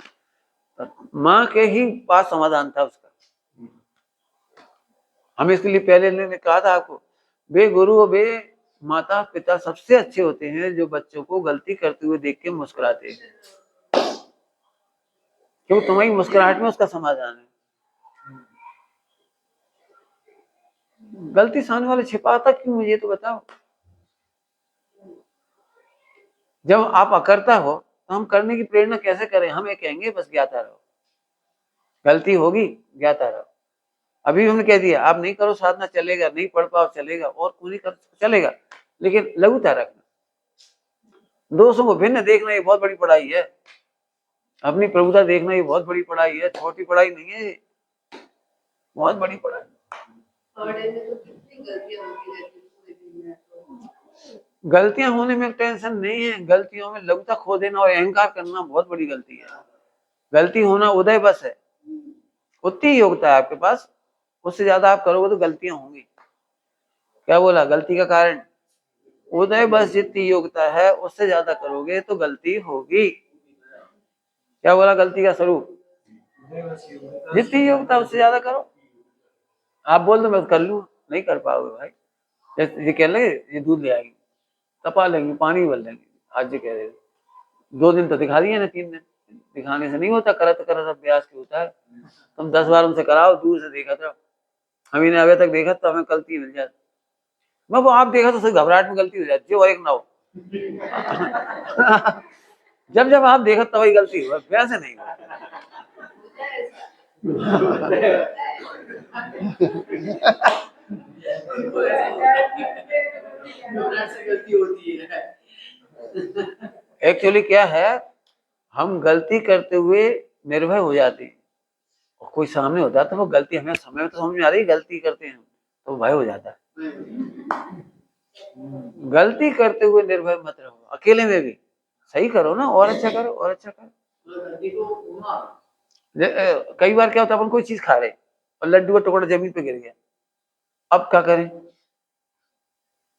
माँ के ही पास समाधान था उसका। हम इसके लिए पहले ने कहा था आपको, बे गुरु और बे माता पिता सबसे अच्छे होते हैं जो बच्चों को गलती करते हुए देख के मुस्कुराते हैं, क्योंकि तुम्हारी मुस्कुराहट में उसका समाधान है। गलती सामने वाले छिपाता क्यों, मुझे तो बताओ। जब आप अकर्ता हो तो हम करने की प्रेरणा कैसे करें? हम ये कहेंगे बस ज्ञाता रहो, गलती होगी ज्ञाता रहो। अभी हमने कह दिया आप नहीं करो साधना चलेगा, नहीं पढ़ पाओ चलेगा, और पूरी कर चलेगा, लेकिन लघुता रखना, दोषों को भिन्न देखना, ये बहुत बड़ी पढ़ाई है। अपनी प्रभुता देखना ये बहुत बड़ी पढ़ाई है, छोटी पढ़ाई नहीं है, बहुत बड़ी पढ़ाई। गलतियां होने में टेंशन नहीं है, गलतियों में लघुता खो देना और अहंकार करना बहुत बड़ी गलती है। गलती होना उदय बस है, उतनी ही योग्यता है आपके पास, उससे ज्यादा आप करोगे तो गलतियां होंगी। क्या बोला? गलती का कारण उदय बस, जितनी योग्यता है उससे ज्यादा करोगे तो गलती होगी। क्या बोला? गलती का स्वरूप जितनी योग्यता उससे ज्यादा करो। आप बोल दो मैं कर लूँ, नहीं कर पाओगे भाई। जैसे ये कह लेंगे ये दूध ले आएंगे, तपा लेंगे, पानी भर लेंगे, आज ये कह रहे 2 दिन तो दिखा दिए ना, 3 दिन दिखाने से नहीं होता, करत करत अभ्यास की होता है। तुम 10 बार उनसे कराओ, दूर से देखा था, हम इन्हें अभी तक देखा तो हमें गलती मिल जाती। मैं वो आप देखा तो सही घबराहट में गलती हो जाती है, और एक ना हो। जब जब आप देखा तब ही गलती हुआ, वैसे नहीं हुआ। एक्चुअली क्या है, हम गलती करते हुए निर्भय हो जाते हैं, और कोई सामने होता है तो वो गलती हमें समय में तो समझ में आ रही गलती करते हैं तो भय हो जाता है। गलती करते हुए निर्भय मत रहो, अकेले में भी सही करो ना, और अच्छा करो और अच्छा करो। कई बार क्या होता है, अपन कोई चीज खा रहे और लड्डू का टुकड़ा जमीन पे गिर गया, अब क्या करें?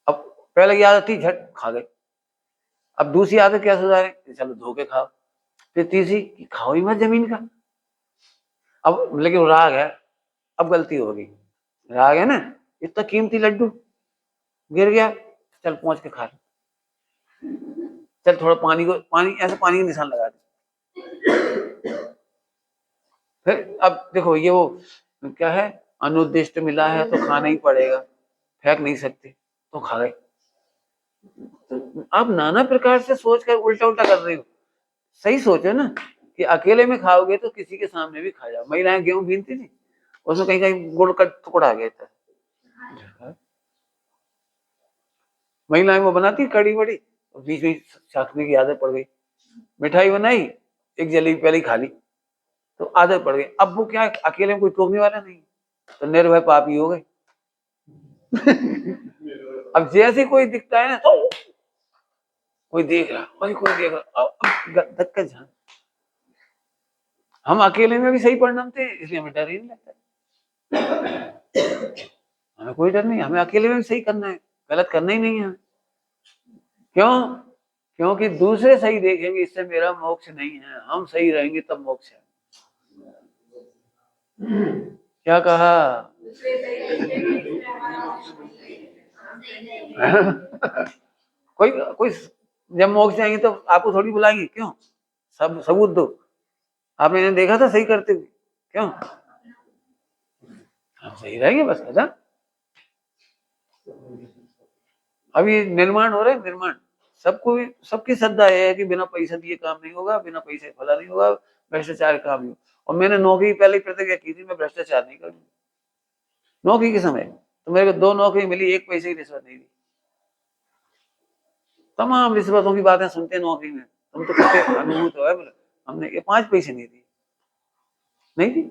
अब पहले की आदत थी झट खा गए, अब दूसरी आदत क्या सुधारे? चलो धो के खाओ, फिर तीसरी खाओ ही मत जमीन का। अब लेकिन राग है, अब गलती हो गई, राग है ना, इतना कीमती लड्डू गिर गया, चल पहुंच के खा ले, चल थोड़ा पानी ऐसे पानी का निशान लगा दे। फिर अब देखो ये वो क्या है, अनुद्दिष्ट मिला है तो खाना ही पड़ेगा, फेंक नहीं सकते, तो खा गए। तो आप नाना प्रकार से सोचकर उल्टा उल्टा कर रहे हो। सही सोचो ना कि अकेले में खाओगे तो किसी के सामने भी खा जाओ। महिलाएं गेहूं बीनती थी, उसमें कहीं कहीं गुड़ का टुकड़ा आ गया था, महिलाएं वो बनाती कड़ी वड़ी, बीच में चाखने की आदत पड़ गई। मिठाई बनाई, एक जलेबी पहले ही खा ली, तो आदत पड़ गई। अब वो क्या है, अकेले में कोई टोकने वाला नहीं, तो निर्भय पापी हो गए। अब जैसे कोई दिखता है ना, तो कोई देख रहा, कोई देख रहा, अब धक्का जान। हम अकेले में भी सही परिणाम थे, इसलिए हमें डर ही नहीं लगता। हमें कोई डर नहीं, हमें अकेले में भी सही करना है, गलत करना ही नहीं है। क्यों? क्योंकि दूसरे सही देखेंगे, इससे मेरा मोक्ष नहीं है, हम सही रहेंगे तब मोक्ष है। क्या कहा? कोई कोई जब मोक्ष जाएंगे तो आपको थोड़ी बुलाएंगे, क्यों? सब सबूत दो, आपने इन्हें देखा था सही करते हुए, क्यों? हम सही रहेंगे बस, है ना। अभी निर्माण हो रहा है, निर्माण सबको, सबकी श्रद्धा है कि बिना पैसा दिए काम नहीं होगा, बिना पैसे फला नहीं होगा, भ्रष्टाचार काम नहीं। और मैंने नौकरी पहले ही प्रतिज्ञा की थी, मैं भ्रष्टाचार नहीं करूंगा नौकरी के समय। तो मेरे को 2 नौकरी मिली, 1 पैसे की रिश्वत नहीं दी। तमाम रिश्वतों की बातें सुनते नौकरी में, तुम तो कितने अनुभूत हो। बोले हमने ये 5 पैसे नहीं दी, नहीं दी।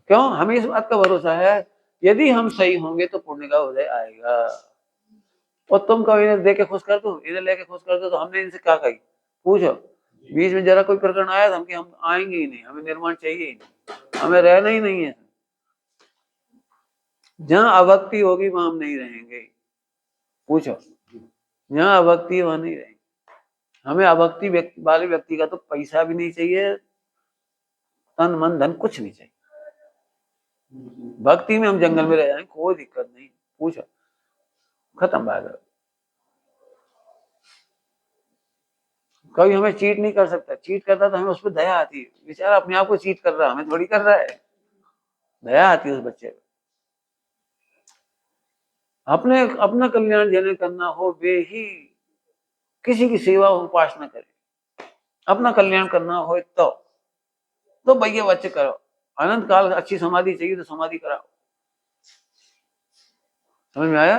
क्यों? हमें इस बात का भरोसा है यदि हम सही होंगे तो पुण्य का उदय आएगा। और तुम कभी इन्हें दे के खुश कर दो, इन्हें लेके खुश कर दो, तो हमने इनसे क्या कही? पूछो। बीच में जरा कोई प्रकरण आया था हम आएंगे ही नहीं, हमें निर्माण चाहिए ही नहीं, हमें रहना ही नहीं है। जहां अभक्ति होगी वहां हम नहीं रहेंगे। पूछो, जहां अभक्ति वहां नहीं रहेंगे। हमें अभक्ति वाले व्यक्ति का तो पैसा भी नहीं चाहिए, तन मन धन कुछ नहीं चाहिए। भक्ति में हम जंगल में रह जाएं, कोई दिक्कत नहीं। पूछो, खत्म बात। कभी हमें चीट नहीं कर सकता, चीट करता तो हमें उस पर दया आती है। बेचारा अपने आप को चीट कर रहा है, हमें थोड़ी कर रहा है। दया आती है उस बच्चे को। अपने अपना कल्याण जिन्हें करना हो वे ही किसी की सेवा उपासना करें। अपना कल्याण करना हो तो भैया बच्चे करो। अनंत काल अच्छी समाधि चाहिए तो समाधि कराओ। समझ में आया?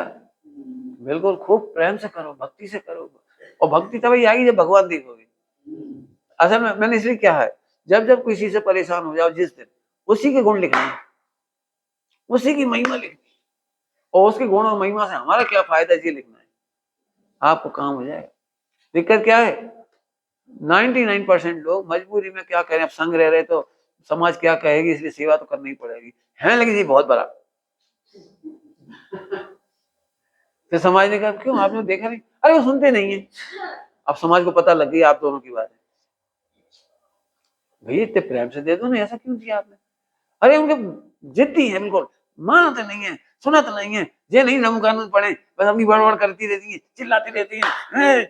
बिल्कुल खूब प्रेम से करो, भक्ति से करो। और भक्ति तभी आएगी जब भगवान देखोगे। असल में मैंने इसलिए क्या है, जब जब किसी से परेशान हो जाओ जिस दिन, उसी के गुण लिखना है, उसी की महिमा लिखनी, और उसके गुण और महिमा से हमारा क्या फायदा ये लिखना है, आपको काम हो जाएगा। दिक्कत क्या है, 99% लोग मजबूरी में क्या करें, अब संग रह रहे तो समाज क्या कहेगी इसलिए सेवा तो करनी पड़ेगी है, लेकिन ये बहुत बड़ा। तो समाज ने कहा क्यों आपने देखा नहीं? अरे वो सुनते नहीं है। अब समाज को पता लग गई आप दोनों की बात है। भैया इतने प्रेम से दे दो ना, ऐसा क्यों किया आपने? अरे उनके जिद्दी है, बिल्कुल मानते नहीं है, सुनते नहीं है, ये नहीं नमू कानून पढ़े, बस अपनी बड़बड़ करती रहती है, चिल्लाती रहती है।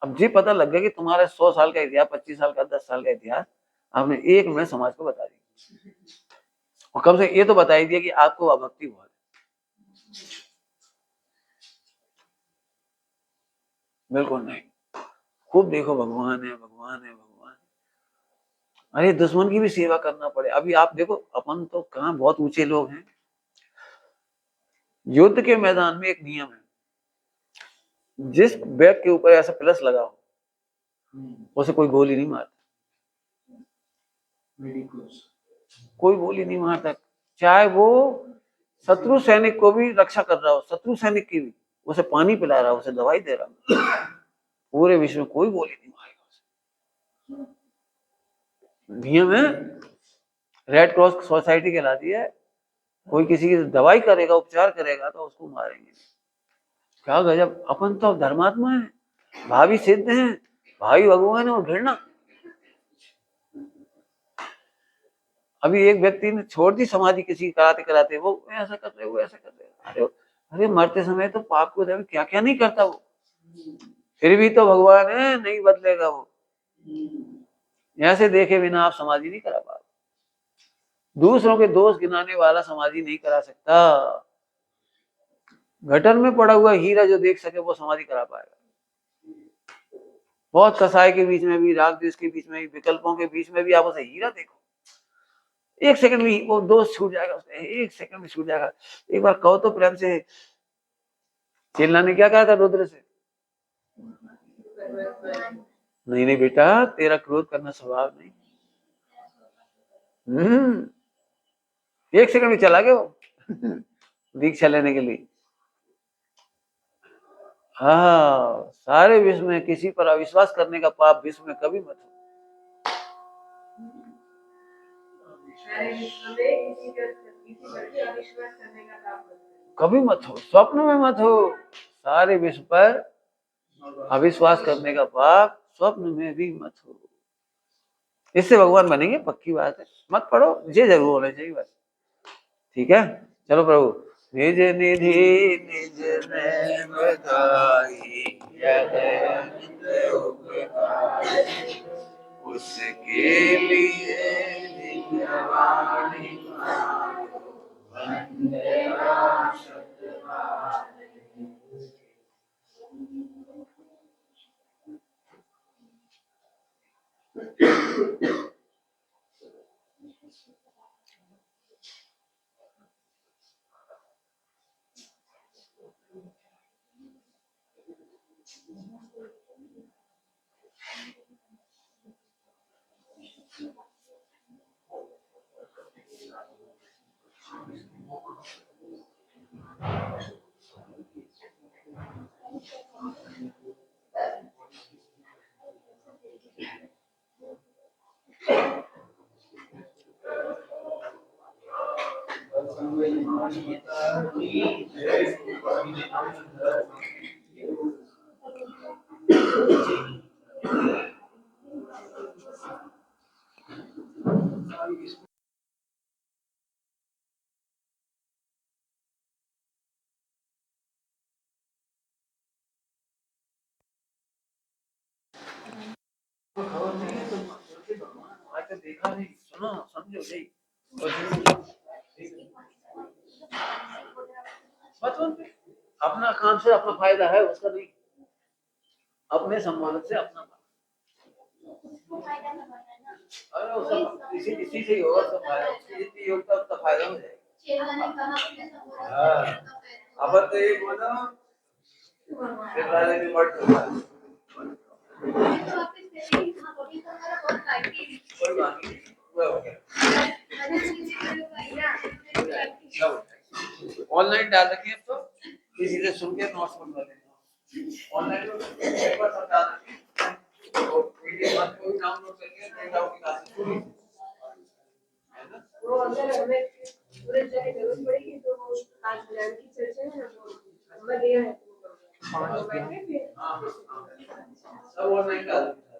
अब ये पता लग गया कि तुम्हारे 100 साल का इतिहास, 25 साल का, 10 साल का इतिहास आपने 1 मिनट समाज को बता दिया। और कम से ये तो बता ही दिया कि आपको अभक्ति बहुत है। बिल्कुल नहीं। खूब देखो भगवान है, भगवान है, भगवान। अरे दुश्मन की भी सेवा करना पड़े। अभी आप देखो, अपन तो कहाँ बहुत ऊंचे लोग हैं। युद्ध के मैदान में एक नियम है, जिस बैग के ऊपर ऐसा प्लस लगा हो उसे कोई गोली नहीं मारता। कोई गोली नहीं मारता, चाहे वो शत्रु सैनिक को भी रक्षा कर रहा हो, शत्रु सैनिक की भी, उसे पानी पिला रहा हो, उसे दवाई दे रहा हो, पूरे विश्व में कोई गोली नहीं मारेगा उसे। नियम है, रेड क्रॉस सोसाइटी कहलाती है। कोई किसी की दवाई करेगा, उपचार करेगा तो उसको मारेंगे। क्या गजब, अपन तो धर्मात्मा है, भावी सिद्ध हैं, भाई भगवान है, और घृणा। अभी एक व्यक्ति ने छोड़ दी समाधि किसी कराते कराते, वो ऐसा कर रहे, वो ऐसा कर रहे। अरे अरे मरते समय तो पाप को क्या क्या नहीं करता वो, फिर भी तो भगवान है, नहीं बदलेगा वो। ऐसे देखे बिना आप समाधि नहीं करा पाओगे। दूसरों के दोष गिनाने वाला समाधि नहीं करा सकता। गटर में पड़ा हुआ हीरा जो देख सके वो समाधि करा पाएगा। बहुत कसाई के बीच में भी, राग द्वेष के बीच में भी, विकल्पों के बीच में भी आप उसे हीरा देखो, 1 सेकंड में वो दोष छूट जाएगा उसका, 1 सेकंड में छूट जाएगा। एक बार कहो तो प्रेम से। चिल्ला ने क्या कहा था रुद्र से? नहीं नहीं बेटा, तेरा क्रोध करना स्वभाव नहीं। 1 सेकंड में चला गया वो दीक्षा लेने के लिए। हाँ, सारे विश्व में किसी पर अविश्वास करने का पाप विश्व में कभी मत हो। कभी मत हो, स्वप्न में मत हो। सारे विश्व पर अविश्वास करने का पाप स्वप्न में भी मत हो। इससे भगवान बनेंगे, पक्की बात है। मत पढ़ो, ये जरूर होना चाहिए बस। ठीक है, चलो प्रभु। निज निधि निज ने बताई, उसके लिए नित्यवाणी खबर नहीं है तो आज तक देखा नहीं, सुनो समझो नहीं मतलब अपना काम से अपना फायदा है, उसका नहीं, अपने सम्मान से अपना। अरे वो सब इसी से ही होगा, सब फायदा, जितनी योग्यता उतना फायदा हो जाएगा। हाँ, अपन तो ये बोला फिर वाले भी बढ़ चुका है। कोई बात नहीं, वो हो गया। ऑनलाइन डाल रखी है तो किसी से सुन के नोट्स बनवा लेना। ऑनलाइन तो एक बार सब डाल रखी है, तो पीडीएफ मत कोई डाउनलोड करके प्रिंट आउट निकाल सकते हो, है ना? वो अगर हमें पूरे जगह जरूरत पड़ेगी तो वो 5,000 की चर्चा है ना, वो नंबर दिया है सब ऑनलाइन डाल रखी है।